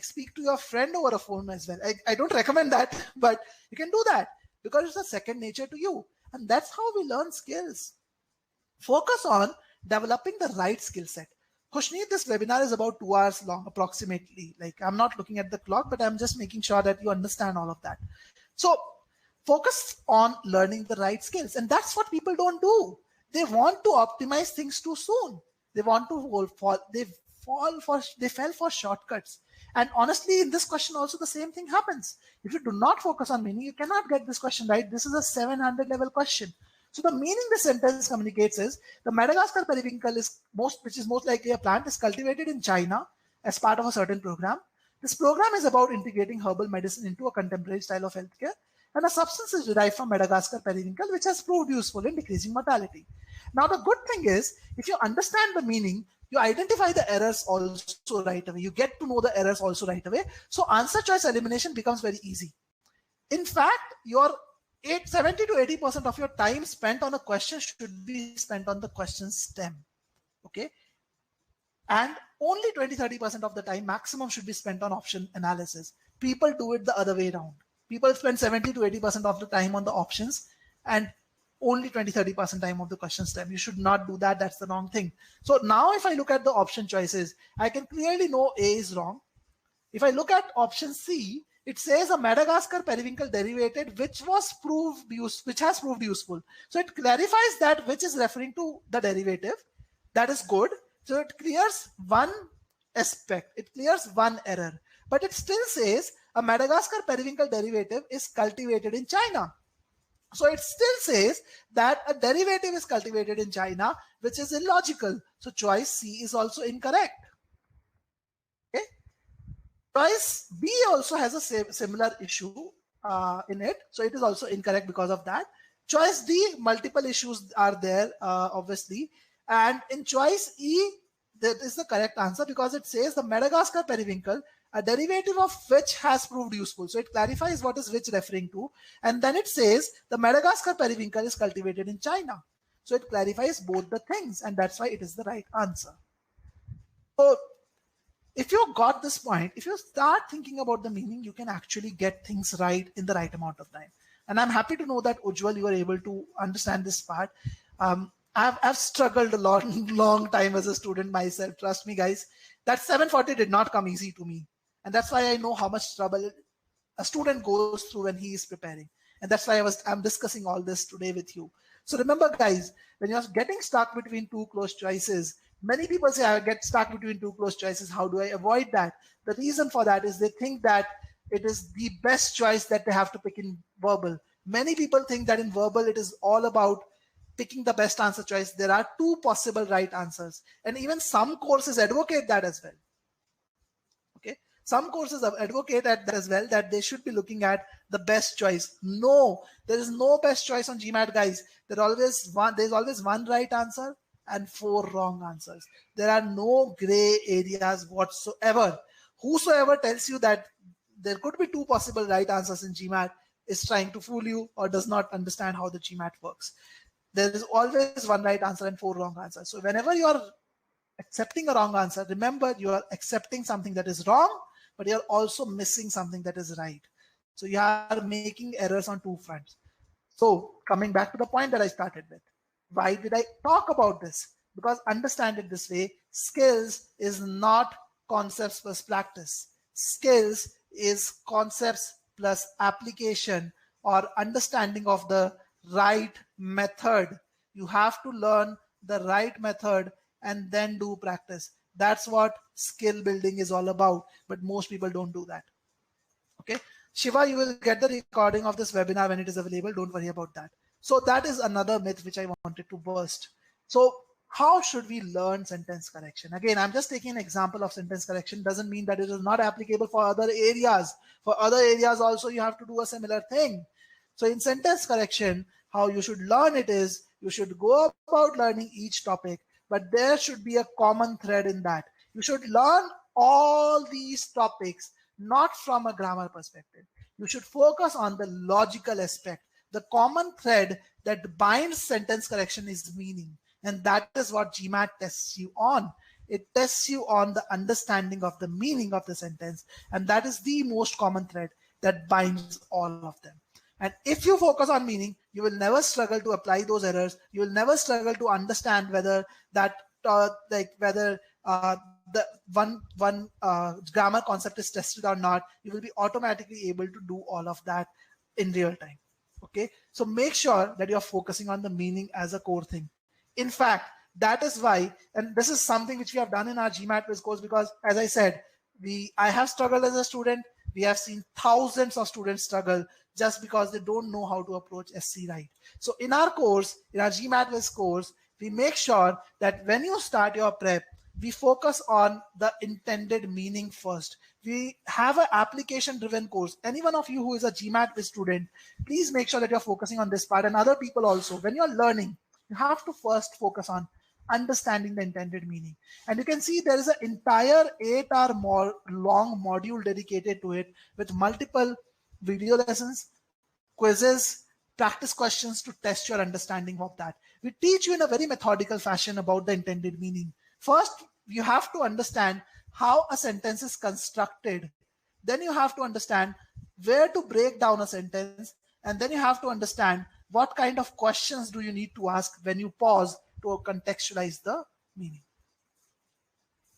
speak to your friend over a phone as well. I don't recommend that, but you can do that because it's a second nature to you. And that's how we learn skills. Focus on developing the right skill set. Khushneet, this webinar is about 2 hours long, approximately. I'm not looking at the clock, but I'm just making sure that you understand all of that. So focus on learning the right skills. And that's what people don't do. They want to optimize things too soon. They fell for shortcuts. And honestly, in this question also, the same thing happens. If you do not focus on meaning, you cannot get this question right. This is a 700 level question. So the meaning the sentence communicates is the Madagascar periwinkle which is most likely a plant, is cultivated in China as part of a certain program. This program is about integrating herbal medicine into a contemporary style of healthcare, and a substance is derived from Madagascar periwinkle, which has proved useful in decreasing mortality. Now, the good thing is, if you understand the meaning, you identify the errors also right away. You get to know the errors also right away. So answer choice elimination becomes very easy. In fact, your 70 to 80% of your time spent on a question should be spent on the question stem. Okay. And only 20-30% of the time maximum should be spent on option analysis. People do it the other way around. People spend 70 to 80% of the time on the options and only 20-30% time of the question stem. You should not do that. That's the wrong thing. So now if I look at the option choices, I can clearly know A is wrong. If I look at option C, it says a Madagascar periwinkle derivative which has proved useful. So it clarifies that which is referring to the derivative. That is good. So it clears one aspect. It clears one error. But it still says a Madagascar periwinkle derivative is cultivated in China. So it still says that a derivative is cultivated in China, which is illogical. So choice C is also incorrect. Okay. Choice B also has a similar issue in it. So it is also incorrect because of that. Choice D, multiple issues are there, obviously. And in choice E, that is the correct answer because it says the Madagascar periwinkle, a derivative of which has proved useful. So it clarifies what is which referring to. And then it says the Madagascar periwinkle is cultivated in China. So it clarifies both the things, and that's why it is the right answer. So if you got this point, if you start thinking about the meaning, you can actually get things right in the right amount of time. And I'm happy to know that Ujjwal, you are able to understand this part. I've struggled a long time as a student myself. Trust me, guys. That 740 did not come easy to me. And that's why I know how much trouble a student goes through when he is preparing. And that's why I'm discussing all this today with you. So remember, guys, when you're getting stuck between two close choices, many people say, I get stuck between two close choices. How do I avoid that? The reason for that is they think that it is the best choice that they have to pick in verbal. Many people think that in verbal, it is all about picking the best answer choice. There are two possible right answers. And even some courses advocate that as well. Okay. Some courses advocate that as well, that they should be looking at the best choice. No, there is no best choice on GMAT, guys. There's always one right answer and 4 wrong answers. There are no gray areas whatsoever. Whosoever tells you that there could be 2 possible right answers in GMAT is trying to fool you or does not understand how the GMAT works. There is always one right answer and 4 wrong answers. So whenever you are accepting a wrong answer, remember you are accepting something that is wrong, but you're also missing something that is right. So you are making errors on 2 fronts. So coming back to the point that I started with, why did I talk about this? Because understand it this way, skills is not concepts plus practice. Skills is concepts plus application or understanding of the right method. You have to learn the right method and then do practice. That's what skill building is all about, but most people don't do that. Okay, Shiva, you will get the recording of this webinar when it is available. Don't worry about that. So that is another myth which I wanted to burst. So how should we learn sentence correction? Again, I'm just taking an example of sentence correction. Doesn't mean that it is not applicable for other areas. For other areas also, you have to do a similar thing. So in sentence correction, how you should learn it is, you should go about learning each topic, but there should be a common thread in that. You should learn all these topics, not from a grammar perspective. You should focus on the logical aspect. The common thread that binds sentence correction is meaning. And that is what GMAT tests you on. It tests you on the understanding of the meaning of the sentence. And that is the most common thread that binds all of them. And if you focus on meaning, you will never struggle to apply those errors. You will never struggle to understand whether that, the one grammar concept is tested or not. You will be automatically able to do all of that in real time. Okay, so make sure that you're focusing on the meaning as a core thing. In fact, that is why, and this is something which we have done in our GMAT quiz course, because as I said, I have struggled as a student. We have seen thousands of students struggle just because they don't know how to approach SC right. So in our course, in our GMAT quiz course, we make sure that when you start your prep, we focus on the intended meaning first. We have an application-driven course. Any one of you who is a GMAT quiz student, please make sure that you're focusing on this part, and other people also. When you're learning, you have to first focus on understanding the intended meaning. And you can see there is an entire 8-hour long module dedicated to it with multiple video lessons, quizzes, practice questions to test your understanding of that. We teach you in a very methodical fashion about the intended meaning. First, you have to understand how a sentence is constructed. Then you have to understand where to break down a sentence. And then you have to understand what kind of questions do you need to ask when you pause to contextualize the meaning.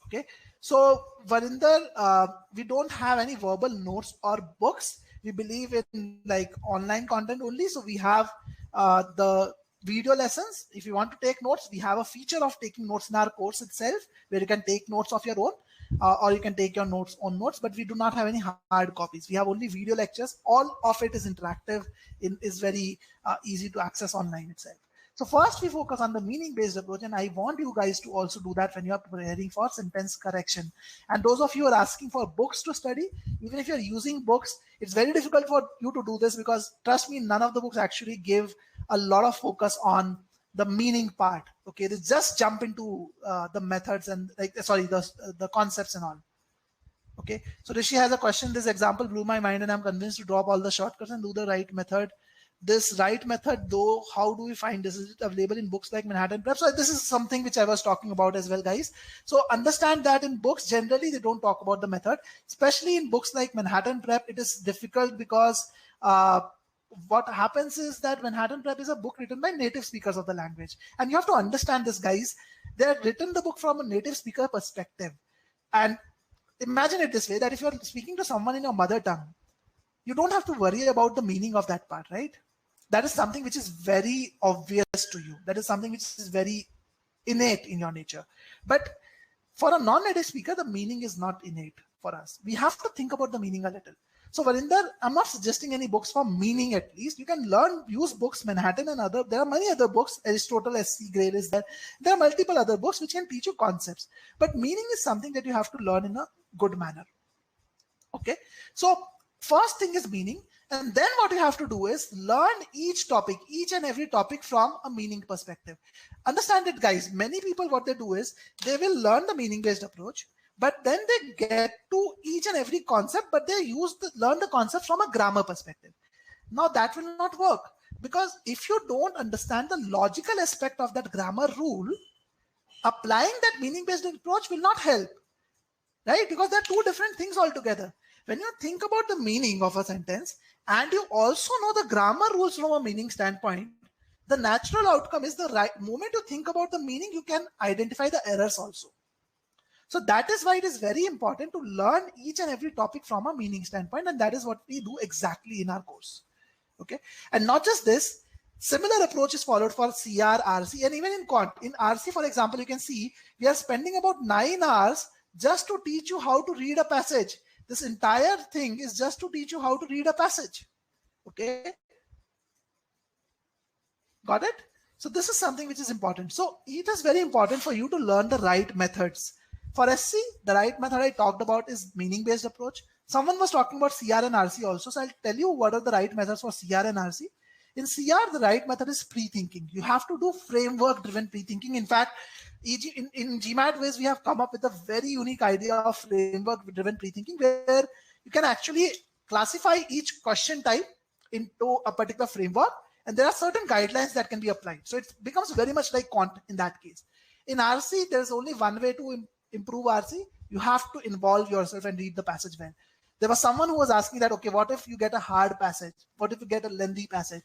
Okay, so Varinder, we don't have any verbal notes or books. We believe in like online content only. So we have the video lessons. If you want to take notes, we have a feature of taking notes in our course itself, where you can take notes of your own. or you can take your notes on notes, but we do not have any hard copies. We have only video lectures. All of it is interactive, is very easy to access online itself. So first we focus on the meaning-based approach, and I want you guys to also do that when you are preparing for sentence correction. And those of you who are asking for books to study, even if you're using books, it's very difficult for you to do this, because trust me, none of the books actually give a lot of focus on the meaning part. Okay, they just jump into the methods and the concepts and all. Okay, so Rishi has a question. This example blew my mind and I'm convinced to drop all the shortcuts and do the right method. This right method though, how do we find this? Is it available in books like Manhattan Prep? So this is something which I was talking about as well, guys. So understand that in books, generally they don't talk about the method, especially in books like Manhattan Prep. It is difficult because what happens is that Manhattan Prep is a book written by native speakers of the language. And you have to understand this, guys. They have written the book from a native speaker perspective. And imagine it this way, that if you're speaking to someone in your mother tongue, you don't have to worry about the meaning of that part, right? That is something which is very obvious to you. That is something which is very innate in your nature. But for a non-native speaker, the meaning is not innate for us. We have to think about the meaning a little. So Varinder, I'm not suggesting any books for meaning at least. You can use books, Manhattan and other. There are many other books, Aristotle, SC Grade is there. There are multiple other books which can teach you concepts. But meaning is something that you have to learn in a good manner. Okay, so first thing is meaning. And then what you have to do is learn each topic, each and every topic from a meaning perspective. Understand it, guys. Many people, what they do is they will learn the meaning-based approach, but then they get to each and every concept, but they learn the concept from a grammar perspective. Now that will not work, because if you don't understand the logical aspect of that grammar rule, applying that meaning-based approach will not help, right? Because they're two different things altogether. When you think about the meaning of a sentence and you also know the grammar rules from a meaning standpoint, the natural outcome is the right moment you think about the meaning, you can identify the errors also. So that is why it is very important to learn each and every topic from a meaning standpoint. And that is what we do exactly in our course. Okay. And not just this, similar approach is followed for CR, RC, and even in Quant. In RC, for example, you can see we are spending about 9 hours just to teach you how to read a passage. This entire thing is just to teach you how to read a passage. Okay. Got it? So this is something which is important. So it is very important for you to learn the right methods. For SC, the right method I talked about is meaning-based approach. Someone was talking about CR and RC also. So I'll tell you what are the right methods for CR and RC. In CR, the right method is pre-thinking. You have to do framework-driven pre-thinking. In fact, in GMAT Ways, we have come up with a very unique idea of framework-driven pre-thinking, where you can actually classify each question type into a particular framework, and there are certain guidelines that can be applied. So it becomes very much like Quant in that case. In RC, there's only one way to improve RC. You have to involve yourself and read the passage well. There was someone who was asking that, okay, what if you get a hard passage? What if you get a lengthy passage?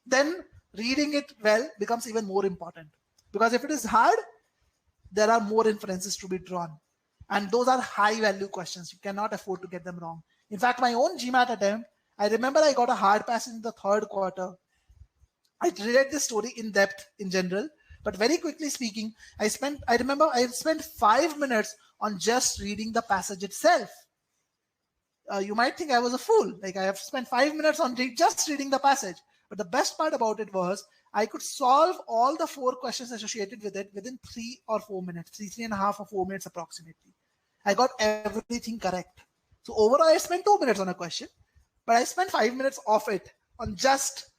Then reading it well becomes even more important, because if it is hard, there are more inferences to be drawn. And those are high value questions. You cannot afford to get them wrong. In fact, my own GMAT attempt, I remember I got a hard passage in the 3rd quarter. I read this story in depth in general, but very quickly speaking, I remember I spent 5 minutes on just reading the passage itself. You might think I was a fool. Like, I have spent 5 minutes on just reading the passage. But the best part about it was I could solve all the 4 questions associated with it within 3 or 4 minutes, 3.5 or 4 minutes approximately. I got everything correct. So overall, I spent 2 minutes on a question, but I spent 5 minutes of it on just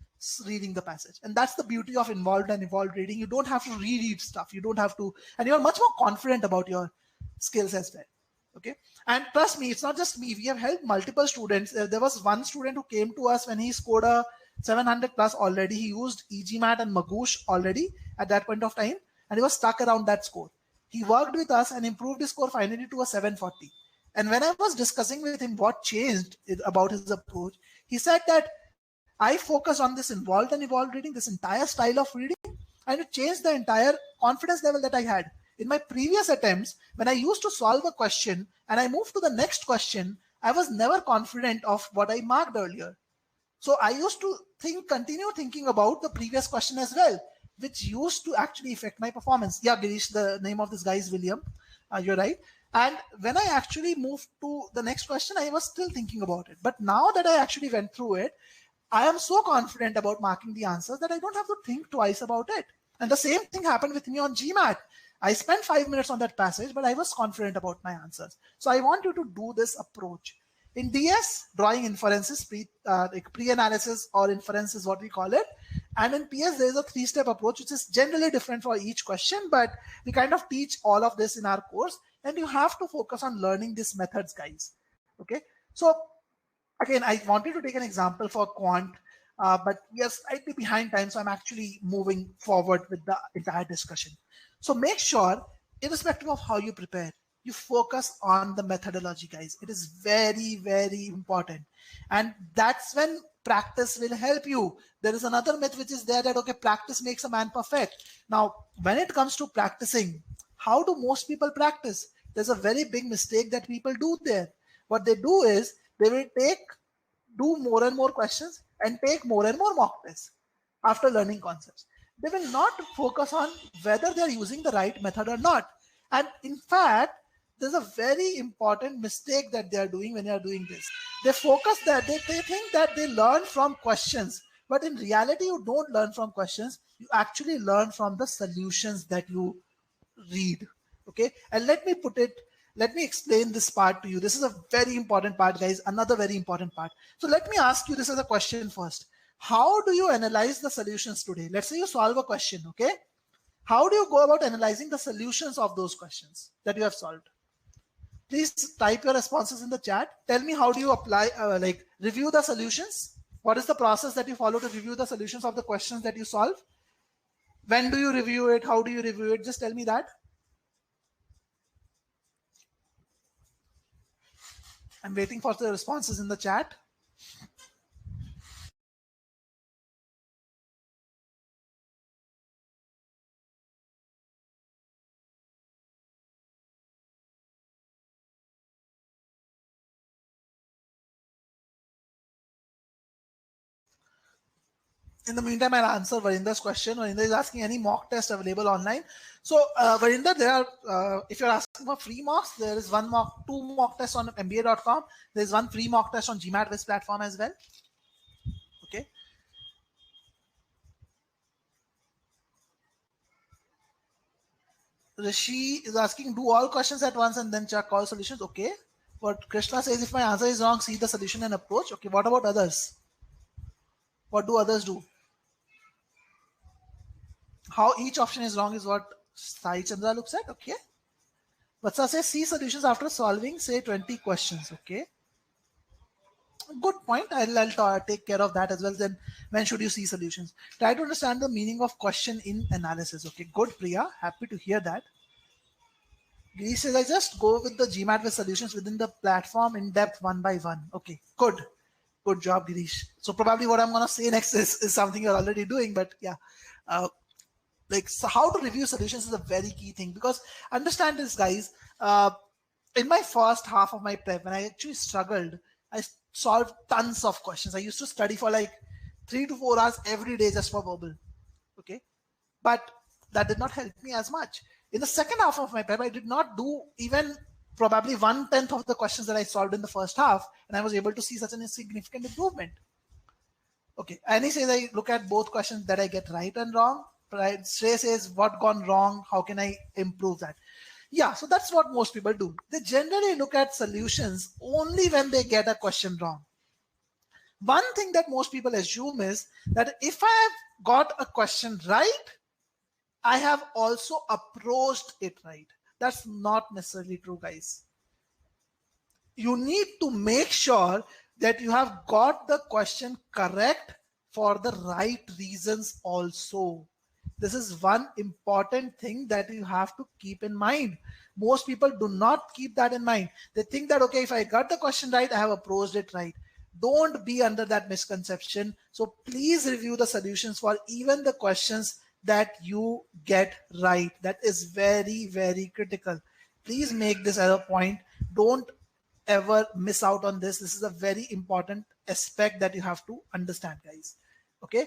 reading the passage. And that's the beauty of involved and evolved reading. You don't have to reread stuff. You don't have to, and you're much more confident about your skills as well. Okay. And trust me, it's not just me. We have helped multiple students. There was one student who came to us when he scored a 700 plus already. He used EGMAT and Magoosh already at that point of time, and he was stuck around that score. He worked with us and improved his score finally to a 740. And when I was discussing with him what changed about his approach, he said that I focused on this involved and evolved reading, this entire style of reading, and it changed the entire confidence level that I had. In my previous attempts, when I used to solve a question and I moved to the next question, I was never confident of what I marked earlier. So I used to continue thinking about the previous question as well, which used to actually affect my performance. Yeah, Girish, the name of this guy is William. You're right. And when I actually moved to the next question, I was still thinking about it. But now that I actually went through it, I am so confident about marking the answers that I don't have to think twice about it. And the same thing happened with me on GMAT. I spent 5 minutes on that passage, but I was confident about my answers. So I want you to do this approach. In DS, drawing inferences, like pre-analysis or inference is what we call it. And in PS, there is a 3-step approach, which is generally different for each question, but we kind of teach all of this in our course. And you have to focus on learning these methods, guys. Okay. So again, I wanted to take an example for quant, but we are slightly behind time. So I'm actually moving forward with the entire discussion. So make sure, irrespective of how you prepare, you focus on the methodology, guys. It is very, very important. And that's when practice will help you. There is another myth which is there that, okay, practice makes a man perfect. Now, when it comes to practicing, how do most people practice? There's a very big mistake that people do there. What they do is they will do more and more questions and take more and more mock tests after learning concepts. They will not focus on whether they're using the right method or not. And in fact, there's a very important mistake that they are doing when they are doing this. They focus that they think that they learn from questions, but in reality, you don't learn from questions. You actually learn from the solutions that you read. Okay. And let me explain this part to you. This is a very important part, guys. Another very important part. So let me ask you this as a question first. How do you analyze the solutions today? Let's say you solve a question. Okay. How do you go about analyzing the solutions of those questions that you have solved? Please type your responses in the chat. Tell me, how do you apply, review the solutions? What is the process that you follow to review the solutions of the questions that you solve? When do you review it? How do you review it? Just tell me that. I'm waiting for the responses in the chat. In the meantime, I'll answer Varinder's question. Varinder is asking any mock test available online. So Varinder, there are, if you're asking for free mocks, there is two mock tests on MBA.com. There's one free mock test on GMAT Viz platform as well. Okay. Rishi is asking, do all questions at once and then check all solutions. Okay. But Krishna says, if my answer is wrong, see the solution and approach. Okay. What about others? What do others do? How each option is wrong is what Sai Chandra looks at. Okay. Vatsa says, see solutions after solving, say 20 questions. Okay. Good point. I'll take care of that as well. Then when should you see solutions? Try to understand the meaning of question in analysis. Okay. Good, Priya. Happy to hear that. Girish says, I just go with the GMAT with solutions within the platform in depth one by one. Okay. Good. Good job, Girish. So probably what I'm going to say next is something you're already doing, but yeah. So how to review solutions is a very key thing, because understand this, guys. In my first half of my prep, when I actually struggled, I solved tons of questions. I used to study for like 3 to 4 hours every day just for verbal. Okay. But that did not help me as much. In the second half of my prep, I did not do even probably 1/10 of the questions that I solved in the first half, and I was able to see such a significant improvement. Okay. And he says, I look at both questions that I get right and wrong. Right? Shrey says, what gone wrong? How can I improve that? Yeah, so that's what most people do. They generally look at solutions only when they get a question wrong. One thing that most people assume is that if I have got a question right, I have also approached it right. That's not necessarily true, guys. You need to make sure that you have got the question correct for the right reasons also. This is one important thing that you have to keep in mind. Most people do not keep that in mind. They think that, okay, if I got the question right, I have approached it right. Don't be under that misconception. So please review the solutions for even the questions that you get right. That is very, very critical. Please make this as a point. Don't ever miss out on this. This is a very important aspect that you have to understand, guys. Okay.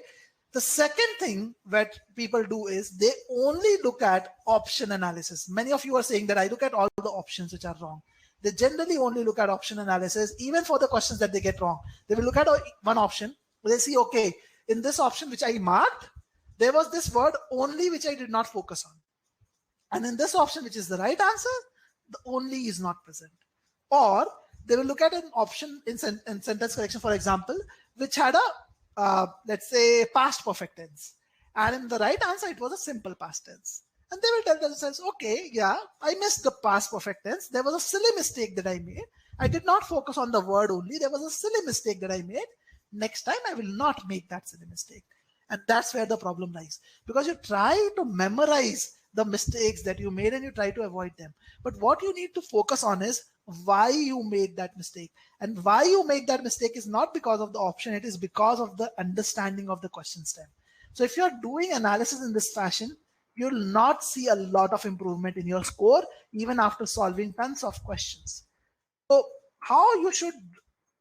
The second thing that people do is they only look at option analysis. Many of you are saying that I look at all the options, which are wrong. They generally only look at option analysis, even for the questions that they get wrong. They will look at one option. They see, okay, in this option which I marked, there was this word only which I did not focus on. And in this option, which is the right answer, the only is not present. Or they will look at an option in sentence correction, for example, which had a, let's say, past perfect tense. And in the right answer, it was a simple past tense. And they will tell themselves, okay, yeah, I missed the past perfect tense. There was a silly mistake that I made. I did not focus on the word only. There was a silly mistake that I made. Next time, I will not make that silly mistake. And that's where the problem lies. Because you try to memorize the mistakes that you made and you try to avoid them. But what you need to focus on is why you made that mistake. And why you make that mistake is not because of the option, it is because of the understanding of the question stem. So if you're doing analysis in this fashion, you'll not see a lot of improvement in your score, even after solving tons of questions. So how you should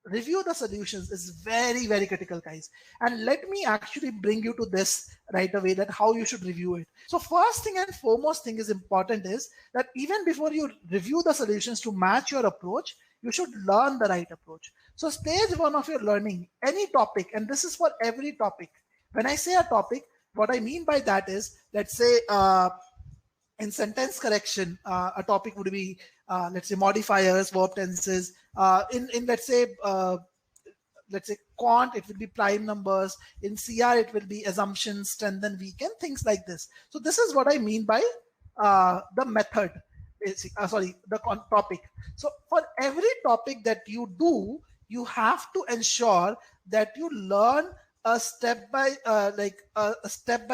review the solutions is very, very critical, guys. And let me actually bring you to this right away, that how you should review it. So first thing and foremost thing is important is that even before you review the solutions to match your approach, you should learn the right approach. So stage one of your learning, any topic, and this is for every topic. When I say a topic, what I mean by that is, let's say, in sentence correction, a topic would be, let's say, modifiers, verb tenses. In let's say quant, it will be prime numbers. In CR, it will be assumptions, strength and weaken, things like this. So this is what I mean by the method. Sorry, the topic. So for every topic that you do, you have to ensure that you learn a step by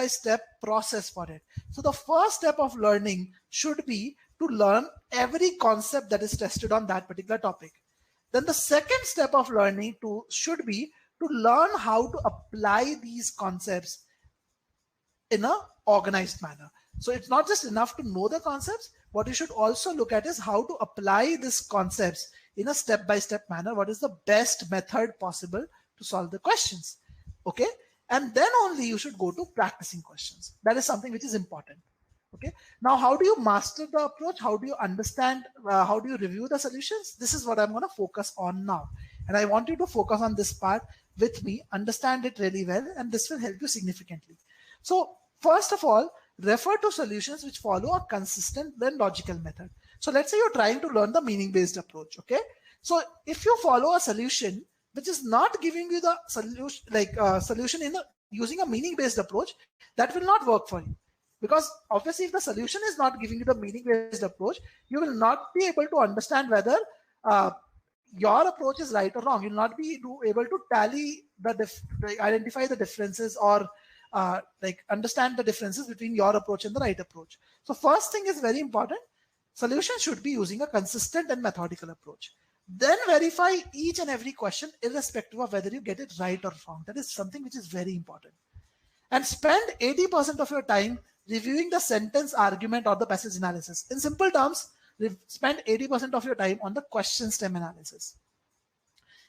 step process for it. So the first step of learning should be to learn every concept that is tested on that particular topic. Then the second step of learning should be to learn how to apply these concepts in a organized manner. So it's not just enough to know the concepts. What you should also look at is how to apply these concepts in a step-by-step manner. What is the best method possible to solve the questions? Okay. And then only you should go to practicing questions. That is something which is important. Okay. Now, how do you master the approach? How do you understand? How do you review the solutions? This is what I'm going to focus on now. And I want you to focus on this part with me, understand it really well, and this will help you significantly. So first of all, refer to solutions which follow a consistent and logical method. So let's say you're trying to learn the meaning-based approach. Okay. So if you follow a solution which is not giving you the solution using a meaning-based approach, that will not work for you. Because obviously, if the solution is not giving you the meaning-based approach, you will not be able to understand whether your approach is right or wrong. You'll not be able to tally identify the differences or understand the differences between your approach and the right approach. So first thing is very important. Solution should be using a consistent and methodical approach. Then verify each and every question irrespective of whether you get it right or wrong. That is something which is very important. And spend 80% of your time reviewing the sentence, argument, or the passage analysis. In simple terms, spend 80% of your time on the question stem analysis.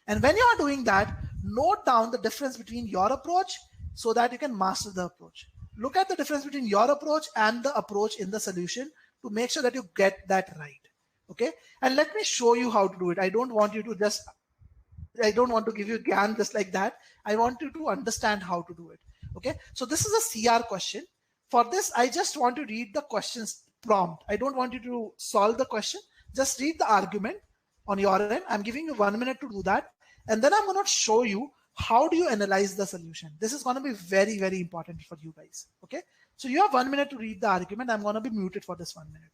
And when you are doing that, note down the difference between your approach so that you can master the approach. Look at the difference between your approach and the approach in the solution to make sure that you get that right. Okay. And let me show you how to do it. I don't want to give you GAN just like that. I want you to understand how to do it. Okay. So this is a CR question. For this, I just want to read the questions prompt. I don't want you to solve the question. Just read the argument on your end. I'm giving you 1 minute to do that. And then I'm going to show you how do you analyze the solution. This is going to be very, very important for you guys. Okay. So you have 1 minute to read the argument. I'm going to be muted for this 1 minute.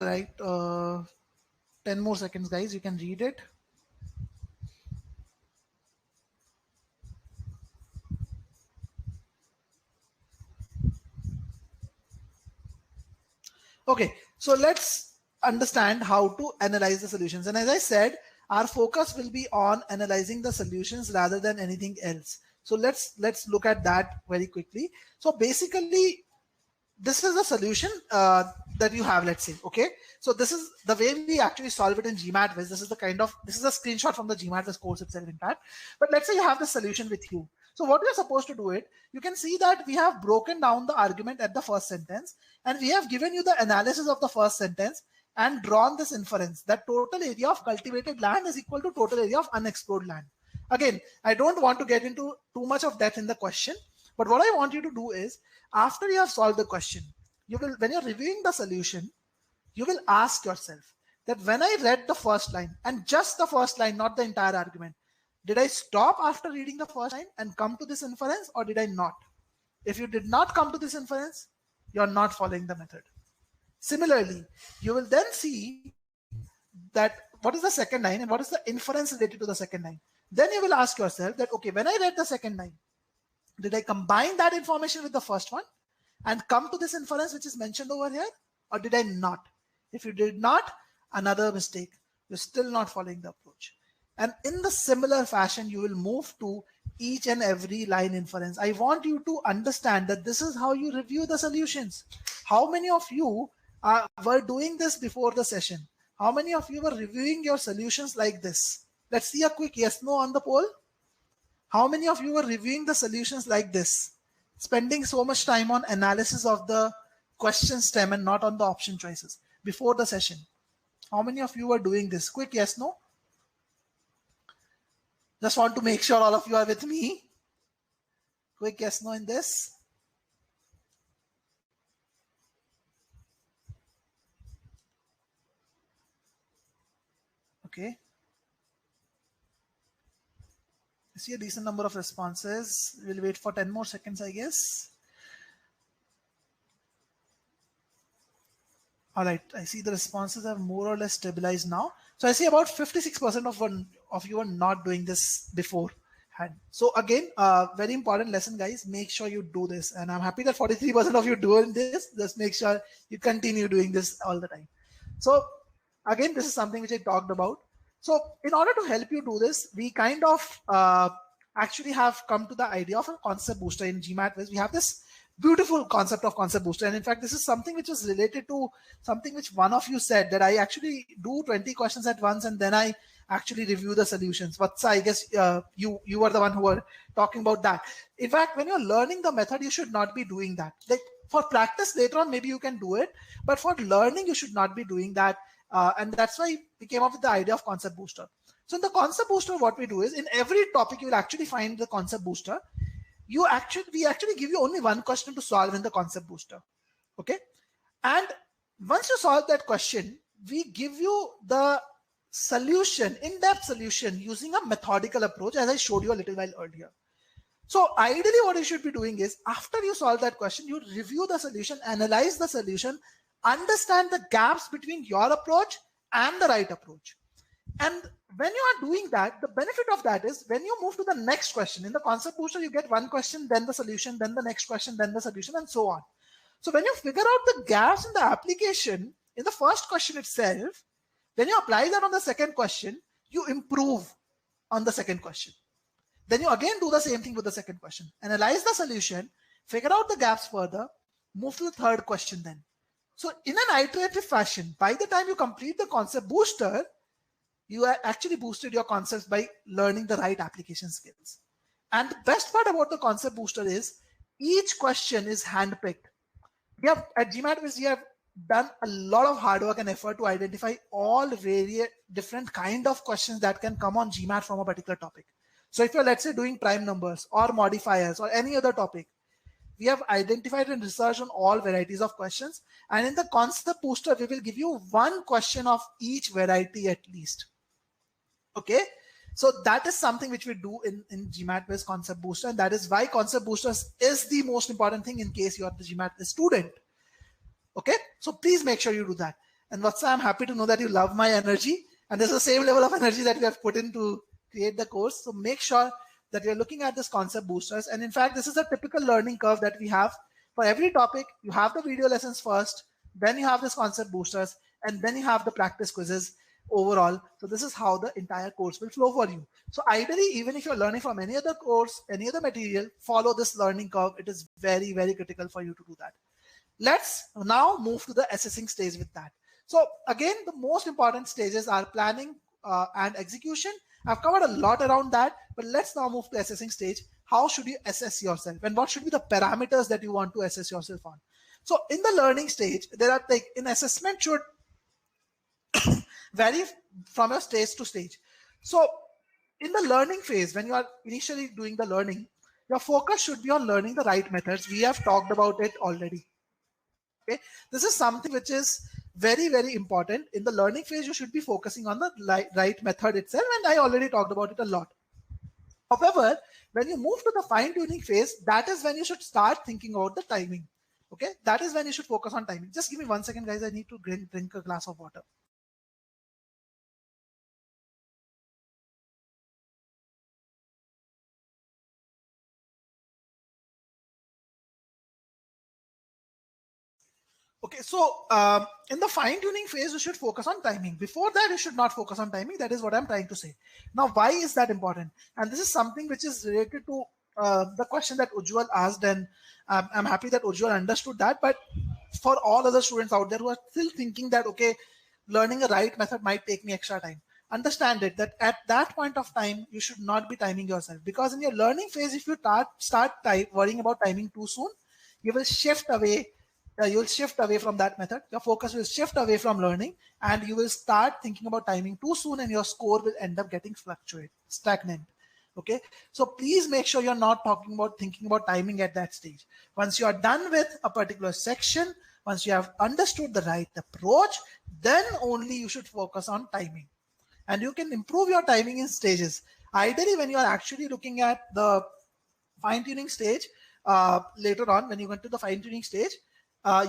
right, 10 more seconds, guys. You can read it. Okay, so let's understand how to analyze the solutions. And as I said, our focus will be on analyzing the solutions rather than anything else. So let's look at that very quickly. So basically, this is the solution that you have, let's say. Okay, so this is the way we actually solve it in GMAT Viz. This is a screenshot from the GMAT Viz course itself, in fact. But let's say you have the solution with you. So what you're supposed to do it, you can see that we have broken down the argument at the first sentence, and we have given you the analysis of the first sentence and drawn this inference that total area of cultivated land is equal to total area of unexplored land. Again, I don't want to get into too much of depth in the question, but what I want you to do is, after you have solved the question, you will, when you're reviewing the solution, you will ask yourself that when I read the first line, and just the first line, not the entire argument, did I stop after reading the first line and come to this inference, or did I not? If you did not come to this inference, you're not following the method. Similarly, you will then see that what is the second line and what is the inference related to the second line. Then you will ask yourself that, okay, when I read the second line, did I combine that information with the first one and come to this inference which is mentioned over here, or did I not? If you did not, another mistake. You're still not following the approach. And in the similar fashion, you will move to each and every line inference. I want you to understand that this is how you review the solutions. How many of you were doing this before the session? How many of you were reviewing your solutions like this? Let's see a quick yes, no on the poll. How many of you were reviewing the solutions like this, spending so much time on analysis of the question stem and not on the option choices before the session? How many of you were doing this? Quick yes, no. Just want to make sure all of you are with me. Quick yes, no in this. Okay. I see a decent number of responses. We'll wait for 10 more seconds, I guess. All right, I see the responses have more or less stabilized now. So I see about 56% of you are not doing this beforehand. So again, very important lesson, guys. Make sure you do this. And I'm happy that 43% of you doing this. Just make sure you continue doing this all the time. So again, this is something which I talked about. So in order to help you do this, we kind of actually have come to the idea of a concept booster in GMAT Viz. We have this beautiful concept of concept booster. And in fact, this is something which is related to something which one of you said, that I actually do 20 questions at once and then I actually review the solutions. But I guess you were the one who were talking about that. In fact, when you're learning the method, you should not be doing that. Like for practice later on, maybe you can do it, but for learning, you should not be doing that. And that's why we came up with the idea of concept booster. So in the concept booster, what we do is in every topic, you will actually find the concept booster. We actually give you only one question to solve in the concept booster. Okay. And once you solve that question, we give you the solution, in-depth solution using a methodical approach, as I showed you a little while earlier. So ideally what you should be doing is, after you solve that question, you review the solution, analyze the solution, understand the gaps between your approach and the right approach. And when you are doing that, the benefit of that is when you move to the next question in the concept booster, you get one question, then the solution, then the next question, then the solution, and so on. So when you figure out the gaps in the application in the first question itself, when you apply that on the second question, you improve on the second question. Then you again do the same thing with the second question. Analyze the solution, figure out the gaps further, move to the third question then. So in an iterative fashion, by the time you complete the concept booster, you actually boosted your concepts by learning the right application skills. And the best part about the concept booster is each question is handpicked. We have at GMAT Viz, we have done a lot of hard work and effort to identify all various different kind of questions that can come on GMAT from a particular topic. So if you're, let's say, doing prime numbers or modifiers or any other topic, we have identified and researched on all varieties of questions. And in the concept booster, we will give you one question of each variety at least. Okay, so that is something which we do in GMAT Viz concept booster, and that is why concept boosters is the most important thing in case you are the GMAT Viz student. Okay, so please make sure you do that. And Vatsa, I'm happy to know that you love my energy, and there's the same level of energy that we have put in to create the course. So make sure that you're looking at this concept boosters. And in fact, this is a typical learning curve that we have. For every topic, you have the video lessons first, then you have this concept boosters, and then you have the practice quizzes overall. So this is how the entire course will flow for you. So ideally, even if you're learning from any other course, any other material, follow this learning curve. It is very, very critical for you to do that. Let's now move to the assessing stage with that. So again, the most important stages are planning and execution. I've covered a lot around that, but let's now move to assessing stage. How should you assess yourself, and what should be the parameters that you want to assess yourself on? So in the learning stage, there are like in assessment should vary from your stage to stage. So in the learning phase, when you are initially doing the learning, your focus should be on learning the right methods. We have talked about it already. Okay, this is something which is very, very important. In the learning phase, you should be focusing on the right method itself, and I already talked about it a lot. However, when you move to the fine-tuning phase, that is when you should start thinking about the timing. Okay, that is when you should focus on timing. Just give me 1 second, guys. I need to drink a glass of water. Okay, so in the fine-tuning phase, you should focus on timing. Before that, you should not focus on timing. That is what I'm trying to say. Now, why is that important? And this is something which is related to the question that Ujjwal asked, and I'm happy that Ujjwal understood that. But for all other students out there who are still thinking that, okay, learning a right method might take me extra time, understand it that at that point of time, you should not be timing yourself. Because in your learning phase, if you start worrying about timing too soon, you will shift away. You'll shift away from that method. Your focus will shift away from learning, and you will start thinking about timing too soon, and your score will end up getting stagnant. Okay, so please make sure you're not thinking about timing at that stage. Once you are done with a particular section, once you have understood the right approach, then only you should focus on timing. And you can improve your timing in stages. Ideally, when you are actually looking at the fine-tuning stage, later on, when you went to the fine-tuning stage,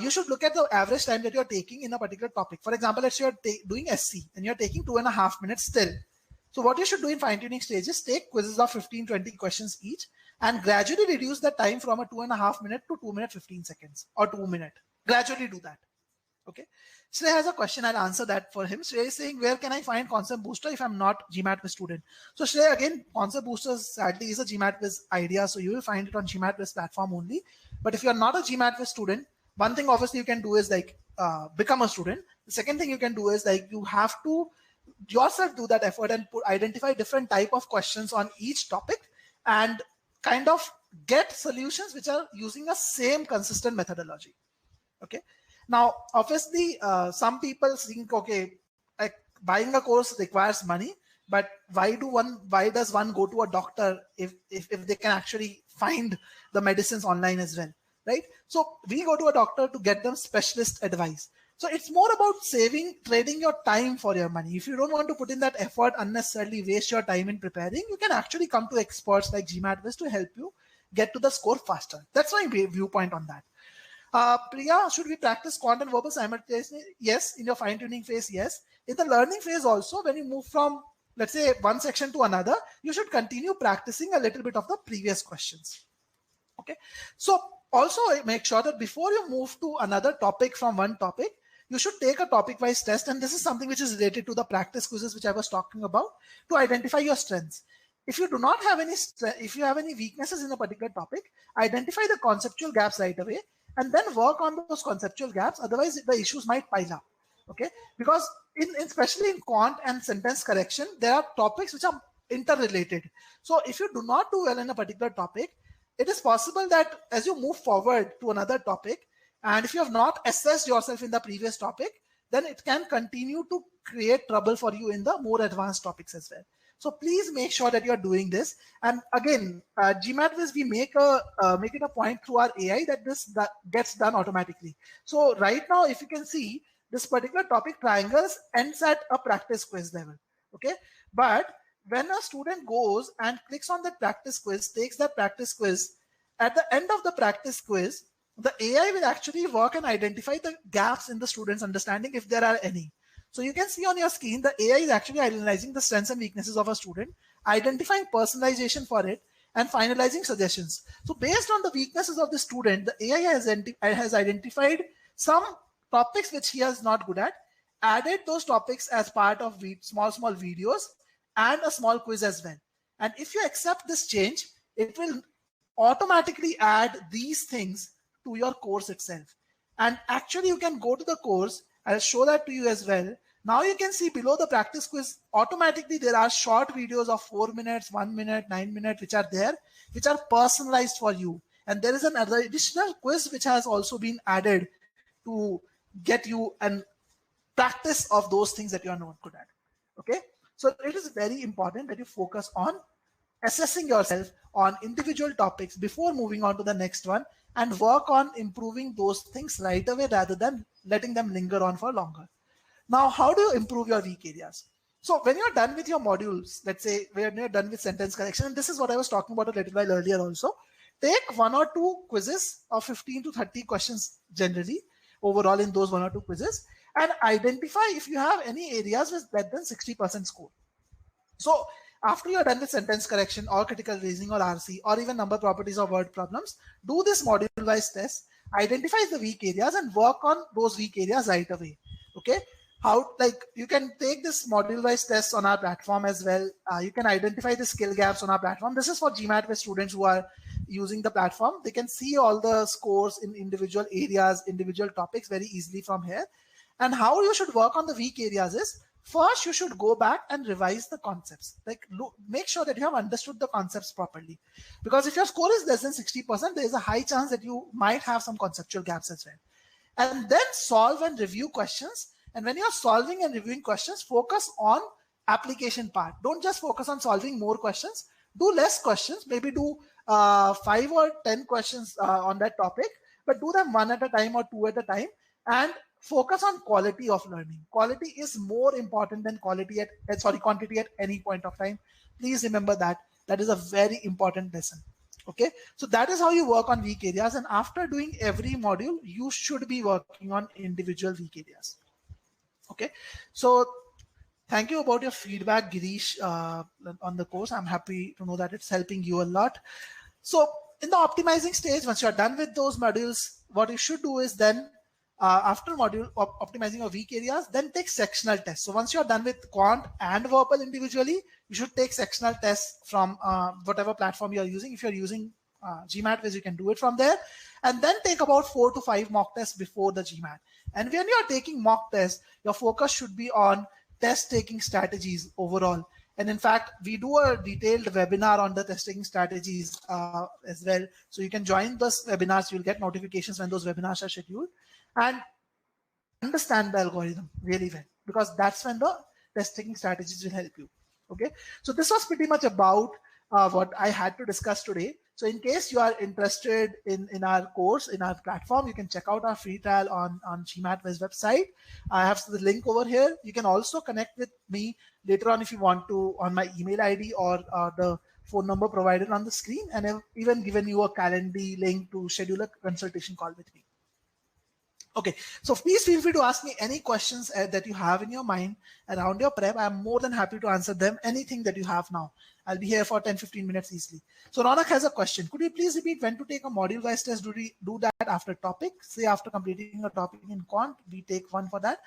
you should look at the average time that you're taking in a particular topic. For example, let's say you're doing SC and you're taking 2.5 minutes still. So what you should do in fine-tuning stage is take quizzes of 15-20 questions each and gradually reduce the time from a 2.5 minute to 2 minutes 15 seconds or 2 minutes. Gradually do that. Okay. Shrey has a question. I'll answer that for him. Shrey is saying, where can I find Concept Booster if I'm not GMAT Quiz student? So Shrey, again, Concept Booster sadly is a GMAT Quiz idea. So you will find it on GMAT Quiz platform only. But if you're not a GMAT Quiz student, one thing obviously you can do is like become a student. The second thing you can do is like you have to yourself do that effort and identify different type of questions on each topic and kind of get solutions which are using a same consistent methodology. Okay. Now, obviously, some people think, okay, like buying a course requires money, but why does one go to a doctor if they can actually find the medicines online as well, right? So we go to a doctor to get them specialist advice. So it's more about trading your time for your money. If you don't want to put in that effort, unnecessarily waste your time in preparing, you can actually come to experts like GMAT Quiz to help you get to the score faster. That's my viewpoint on that. Priya, should we practice quant and verbal simultaneously? Yes. In your fine-tuning phase, yes. In the learning phase also, when you move from, let's say, one section to another, you should continue practicing a little bit of the previous questions. Okay. So also make sure that before you move to another topic from one topic, you should take a topic-wise test. And this is something which is related to the practice quizzes, which I was talking about, to identify your strengths. If you do not have if you have any weaknesses in a particular topic, identify the conceptual gaps right away and then work on those conceptual gaps. Otherwise, the issues might pile up. Okay, because especially in quant and sentence correction, there are topics which are interrelated. So if you do not do well in a particular topic, it is possible that as you move forward to another topic, and if you have not assessed yourself in the previous topic, then it can continue to create trouble for you in the more advanced topics as well. So please make sure that you are doing this. And again, GMAT Quiz, we make it a point through our AI that that gets done automatically. So right now, if you can see, this particular topic triangles ends at a practice quiz level. Okay, but when a student goes and clicks on that practice quiz, takes that practice quiz, at the end of the practice quiz, the AI will actually work and identify the gaps in the student's understanding if there are any. So you can see on your screen, the AI is actually analyzing the strengths and weaknesses of a student, identifying personalization for it, and finalizing suggestions. So based on the weaknesses of the student, the AI has identified some topics which he is not good at, added those topics as part of small videos and a small quiz as well. And if you accept this change, it will automatically add these things to your course itself. And actually you can go to the course. I'll show that to you as well. Now you can see below the practice quiz, automatically there are short videos of 4 minutes, 1 minute, 9 minutes, which are there, which are personalized for you. And there is another additional quiz which has also been added to get you an practice of those things that you are not good at. Okay, so it is very important that you focus on assessing yourself on individual topics before moving on to the next one, and work on improving those things right away rather than letting them linger on for longer. Now, how do you improve your weak areas? So when you're done with your modules, let's say when you're done with sentence correction, and this is what I was talking about a little while earlier also, take 1 or 2 quizzes of 15 to 30 questions generally overall in those 1 or 2 quizzes, and identify if you have any areas with less than 60% score. So after you're done with sentence correction or critical reasoning or RC or even number properties or word problems, do this module-wise test, identify the weak areas and work on those weak areas right away. Okay, how, like, you can take this module-wise test on our platform as well. You can identify the skill gaps on our platform. This is for GMAT students who are using the platform. They can see all the scores in individual areas, individual topics very easily from here. And how you should work on the weak areas is, first, you should go back and revise the concepts. Like, make sure that you have understood the concepts properly. Because if your score is less than 60%, there is a high chance that you might have some conceptual gaps as well. And then solve and review questions. And when you're solving and reviewing questions, focus on application part. Don't just focus on solving more questions. Do less questions. Maybe do 5 or 10 questions on that topic, but do them 1 at a time or 2 at a time. And focus on quality of learning. Quality is more important than quantity at any point of time. Please remember that. That is a very important lesson. Okay, so that is how you work on weak areas. And after doing every module, you should be working on individual weak areas. Okay, so thank you about your feedback, Girish, on the course. I'm happy to know that it's helping you a lot. So in the optimizing stage, once you're done with those modules, what you should do is then after module optimizing your weak areas, then take sectional tests. So once you're done with quant and verbal individually, you should take sectional tests from whatever platform you're using. If you're using GMAT, you can do it from there, and then take about 4 to 5 mock tests before the GMAT. And when you're taking mock tests, your focus should be on test taking strategies overall. And in fact, we do a detailed webinar on the test taking strategies as well. So you can join those webinars. You'll get notifications when those webinars are scheduled, and understand the algorithm really well, because that's when the test taking strategies will help you. Okay, so this was pretty much about what I had to discuss today. So in case you are interested in our course, in our platform, you can check out our free trial on GMAT's website. I have the link over here. You can also connect with me later on if you want to on my email ID or the phone number provided on the screen, and I've even given you a Calendly link to schedule a consultation call with me. Okay, so please feel free to ask me any questions that you have in your mind around your prep. I'm more than happy to answer them, anything that you have now. I'll be here for 10-15 minutes easily. So Ronak has a question. Could you please repeat when to take a module-wise test? Do we do that after topic? Say after completing a topic in quant, we take one for that.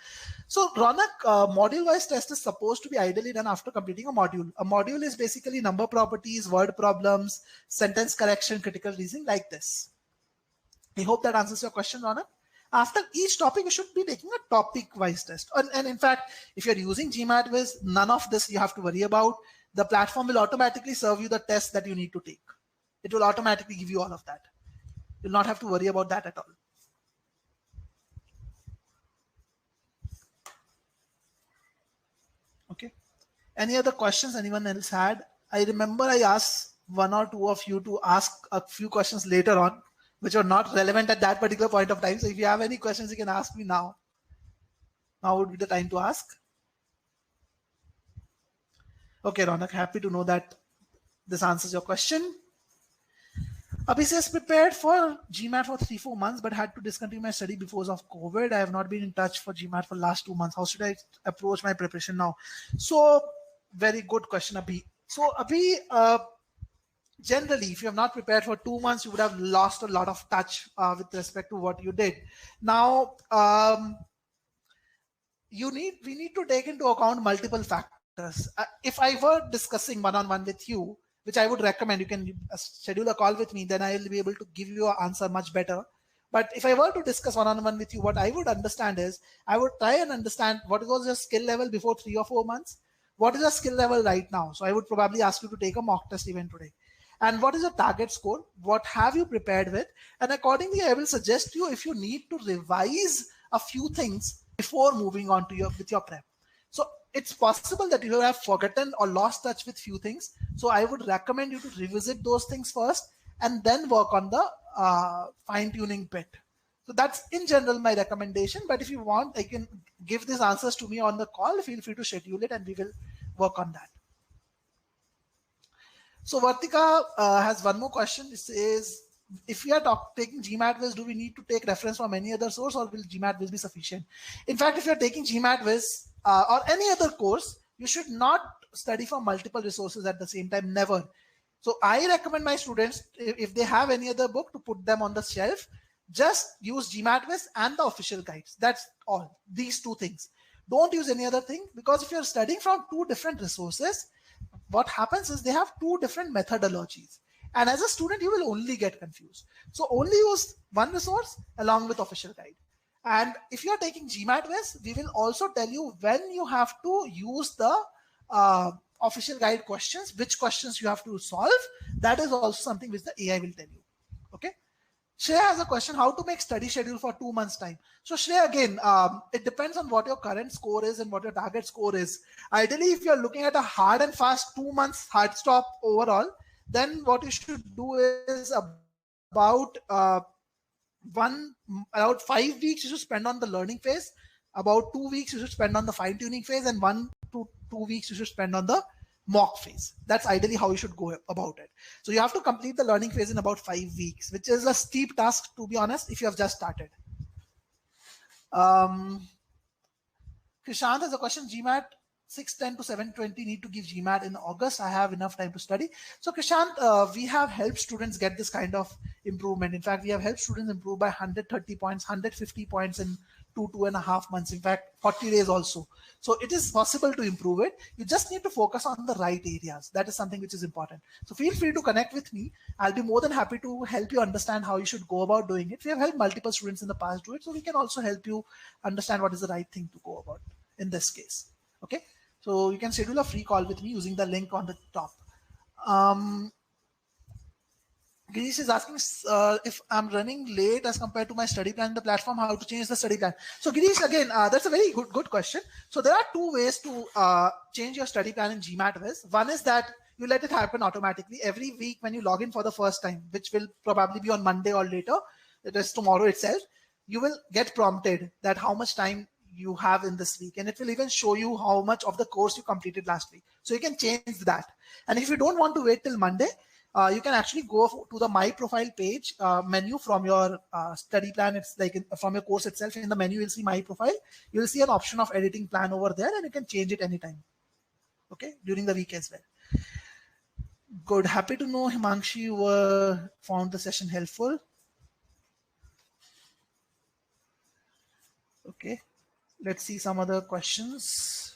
So Ronak, module-wise test is supposed to be ideally done after completing a module. A module is basically number properties, word problems, sentence correction, critical reasoning, like this. I hope that answers your question, Ronak. After each topic, you should be taking a topic-wise test. And in fact, if you're using GMAT, none of this you have to worry about. The platform will automatically serve you the test that you need to take. It will automatically give you all of that. You'll not have to worry about that at all. Okay. Any other questions anyone else had? I remember I asked 1 or 2 of you to ask a few questions later on, which are not relevant at that particular point of time. So if you have any questions, you can ask me now. Now would be the time to ask. Okay, Ronak, happy to know that this answers your question. Abhi says, prepared for GMAT for 3-4 months, but had to discontinue my study because of COVID. I have not been in touch for GMAT for last 2 months. How should I approach my preparation now? So, very good question, Abhi. So, Abhi, generally, if you have not prepared for 2 months, you would have lost a lot of touch with respect to what you did. Now, we need to take into account multiple factors. If I were discussing one-on-one with you, which I would recommend, you can schedule a call with me, then I will be able to give you an answer much better. But if I were to discuss one-on-one with you, what I would understand is, I would try and understand what was your skill level before 3 or 4 months, what is your skill level right now. So I would probably ask you to take a mock test even today. And what is your target score? What have you prepared with? And accordingly, I will suggest you if you need to revise a few things before moving on to with your prep. So it's possible that you have forgotten or lost touch with few things. So I would recommend you to revisit those things first and then work on the fine-tuning bit. So that's in general my recommendation. But if you want, I can give these answers to me on the call. Feel free to schedule it and we will work on that. So Vartika has one more question. It says, if we are taking GMAT Viz, do we need to take reference from any other source, or will GMAT Viz be sufficient? In fact, if you're taking GMAT Viz or any other course, you should not study from multiple resources at the same time, never. So I recommend my students, if they have any other book, to put them on the shelf. Just use GMAT Viz and the official guides. That's all. These two things. Don't use any other thing, because if you're studying from two different resources, what happens is they have two different methodologies. And as a student, you will only get confused. So only use one resource along with official guide. And if you're taking GMAT Viz, we will also tell you when you have to use the official guide questions, which questions you have to solve. That is also something which the AI will tell you. Okay. Shreya has a question, how to make study schedule for 2 months time. So Shreya, again, it depends on what your current score is and what your target score is. Ideally, if you're looking at a hard and fast 2 months hard stop overall, then what you should do is about 5 weeks you should spend on the learning phase, about 2 weeks you should spend on the fine-tuning phase, and 1 to 2 weeks you should spend on the mock phase. That's ideally how you should go about it. So you have to complete the learning phase in about 5 weeks, which is a steep task, to be honest, if you have just started. Krishant has a question. GMAT 610 to 720 need to give GMAT in August. I have enough time to study. So Krishant, we have helped students get this kind of improvement. In fact, we have helped students improve by 130 points, 150 points in 2.5 months, in fact 40 days also. So it is possible to improve it. You just need to focus on the right areas. That is something which is important. So feel free to connect with me. I'll be more than happy to help you understand how you should go about doing it. We have helped multiple students in the past do it, so we can also help you understand what is the right thing to go about in this case. Okay, so you can schedule a free call with me using the link on the top. Girish is asking if I'm running late as compared to my study plan in the platform, how to change the study plan. So Girish, again, that's a very good question. So there are two ways to change your study plan in GMAT Viz. One is that you let it happen automatically every week when you log in for the first time, which will probably be on Monday or later. It is tomorrow itself. You will get prompted that how much time you have in this week, and it will even show you how much of the course you completed last week. So you can change that. And if you don't want to wait till Monday, you can actually go to the My Profile page menu from your study plan. It's like from your course itself. In the menu, you'll see My Profile. You'll see an option of editing plan over there, and you can change it anytime. Okay, during the week as well. Good. Happy to know, Himanshi, you found the session helpful. Okay, let's see some other questions.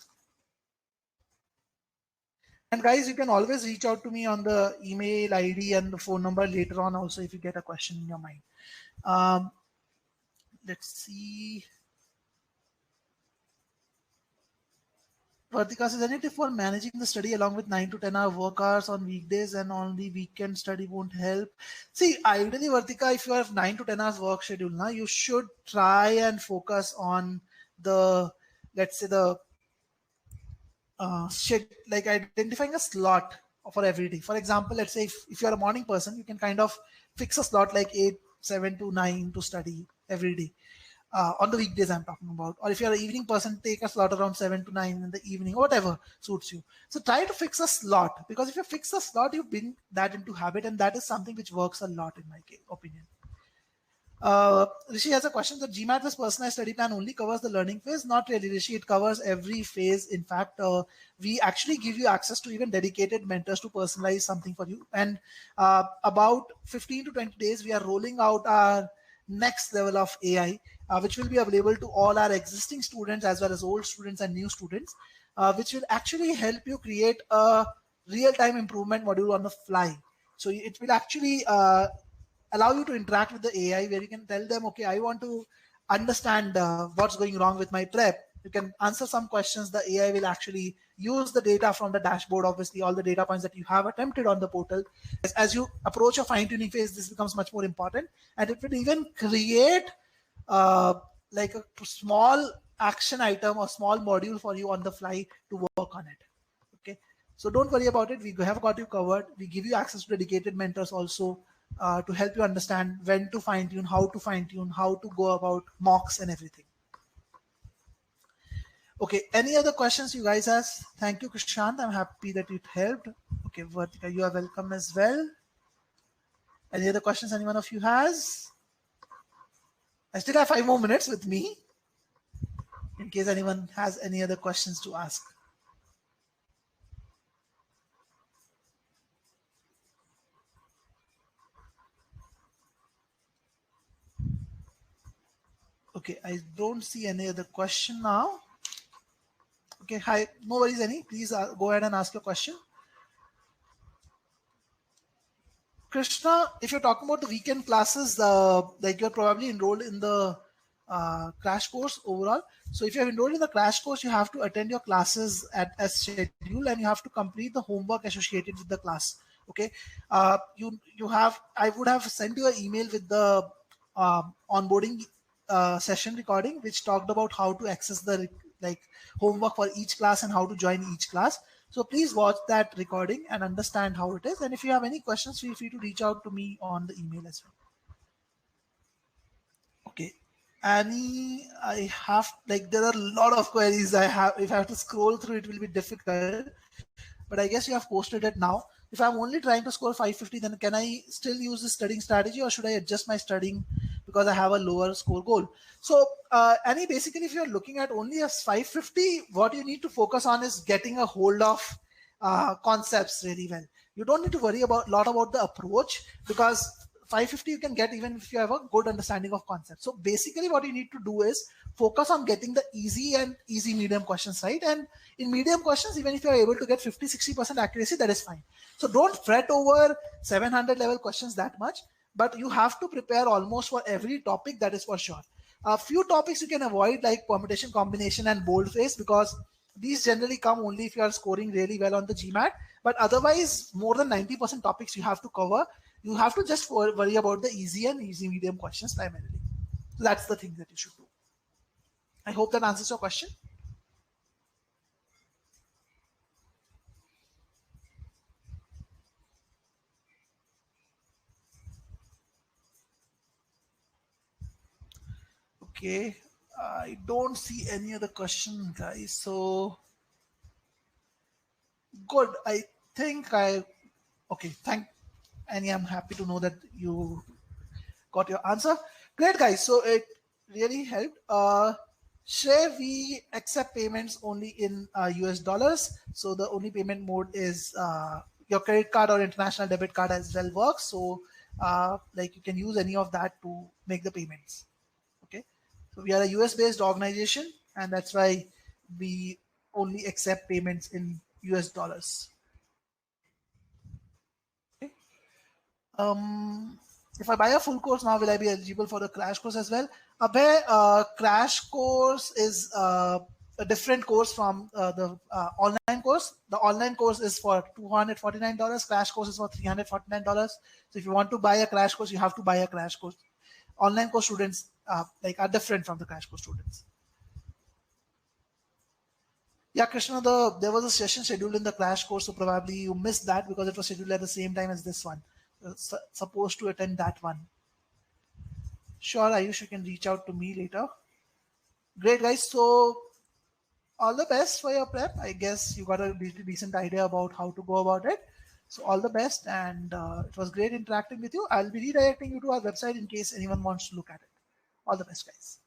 And guys, you can always reach out to me on the email ID and the phone number later on also if you get a question in your mind. Let's see. Vartika says, any tip for managing the study along with 9 to 10 hour work hours on weekdays and on the weekend study won't help? See, ideally, Vartika, if you have 9 to 10 hours work schedule, now you should try and focus on the, let's say the like identifying a slot for every day. For example, let's say if you're a morning person, you can kind of fix a slot like 8, 7 to 9 to study every day. On the weekdays I'm talking about, or if you're an evening person, take a slot around 7 to 9 in the evening, whatever suits you. So try to fix a slot, because if you fix a slot, you bring that into habit, and that is something which works a lot in my opinion. Rishi has a question. The GMAT plus personalized study plan only covers the learning phase. Not really, Rishi. It covers every phase. In fact, we actually give you access to even dedicated mentors to personalize something for you. And about 15 to 20 days, we are rolling out our next level of AI, which will be available to all our existing students as well as old students and new students, which will actually help you create a real-time improvement module on the fly. So it will actually allow you to interact with the AI, where you can tell them, okay, I want to understand what's going wrong with my prep. You can answer some questions. The AI will actually use the data from the dashboard, obviously all the data points that you have attempted on the portal. As you approach a fine-tuning phase, this becomes much more important, and it will even create like a small action item or small module for you on the fly to work on it. Okay, so don't worry about it. We have got you covered. We give you access to dedicated mentors also, to help you understand when to fine tune, how to go about mocks and everything. Okay, any other questions you guys ask? Thank you, Krishant. I'm happy that it helped. Okay, Vertika, you are welcome as well. Any other questions anyone of you has? I still have 5 more minutes with me in case anyone has any other questions to ask. Okay, I don't see any other question now. Okay, hi, no worries, any. Please go ahead and ask your question. Krishna, if you're talking about the weekend classes, like you're probably enrolled in the crash course overall. So if you're enrolled in the crash course, you have to attend your classes as scheduled, and you have to complete the homework associated with the class. Okay, I would have sent you an email with the onboarding session recording, which talked about how to access the homework for each class and how to join each class. So please watch that recording and understand how it is. And if you have any questions, feel free to reach out to me on the email as well. Okay. Annie, I have, there are a lot of queries I have. If I have to scroll through, it will be difficult. But I guess you have posted it now. If I'm only trying to score 550, then can I still use the studying strategy, or should I adjust my studying because I have a lower score goal? So, Annie, basically, if you're looking at only a 550, what you need to focus on is getting a hold of concepts really well. You don't need to worry about the approach, because 550 you can get even if you have a good understanding of concepts. So basically what you need to do is focus on getting the easy medium questions right. And in medium questions, even if you are able to get 50-60% accuracy, that is fine. So don't fret over 700 level questions that much, but you have to prepare almost for every topic, that is for sure. A few topics you can avoid, like permutation, combination and boldface, because these generally come only if you are scoring really well on the GMAT. But otherwise, more than 90% topics you have to cover. You have to just worry about the easy and easy medium questions primarily. So that's the thing that you should do. I hope that answers your question. Okay, I don't see any other question, guys. So good. I think okay. Annie, I'm happy to know that you got your answer. Great, guys. So it really helped. Shrey, we accept payments only in US dollars. So the only payment mode is your credit card or international debit card as well works. So you can use any of that to make the payments. Okay. So we are a US based organization, and that's why we only accept payments in US dollars. Okay. If I buy a full course now, will I be eligible for the crash course as well? Abhay, crash course is a different course from the online course. The online course is for $249. Crash course is for $349. So if you want to buy a crash course, you have to buy a crash course. Online course students are different from the crash course students. Yeah, Krishna, there was a session scheduled in the crash course, so probably you missed that because it was scheduled at the same time as this one. Supposed to attend that one. Sure, Ayush, you can reach out to me later. Great, guys. So all the best for your prep. I guess you got a decent idea about how to go about it. So all the best, and it was great interacting with you. I'll be redirecting you to our website in case anyone wants to look at it. All the best, guys.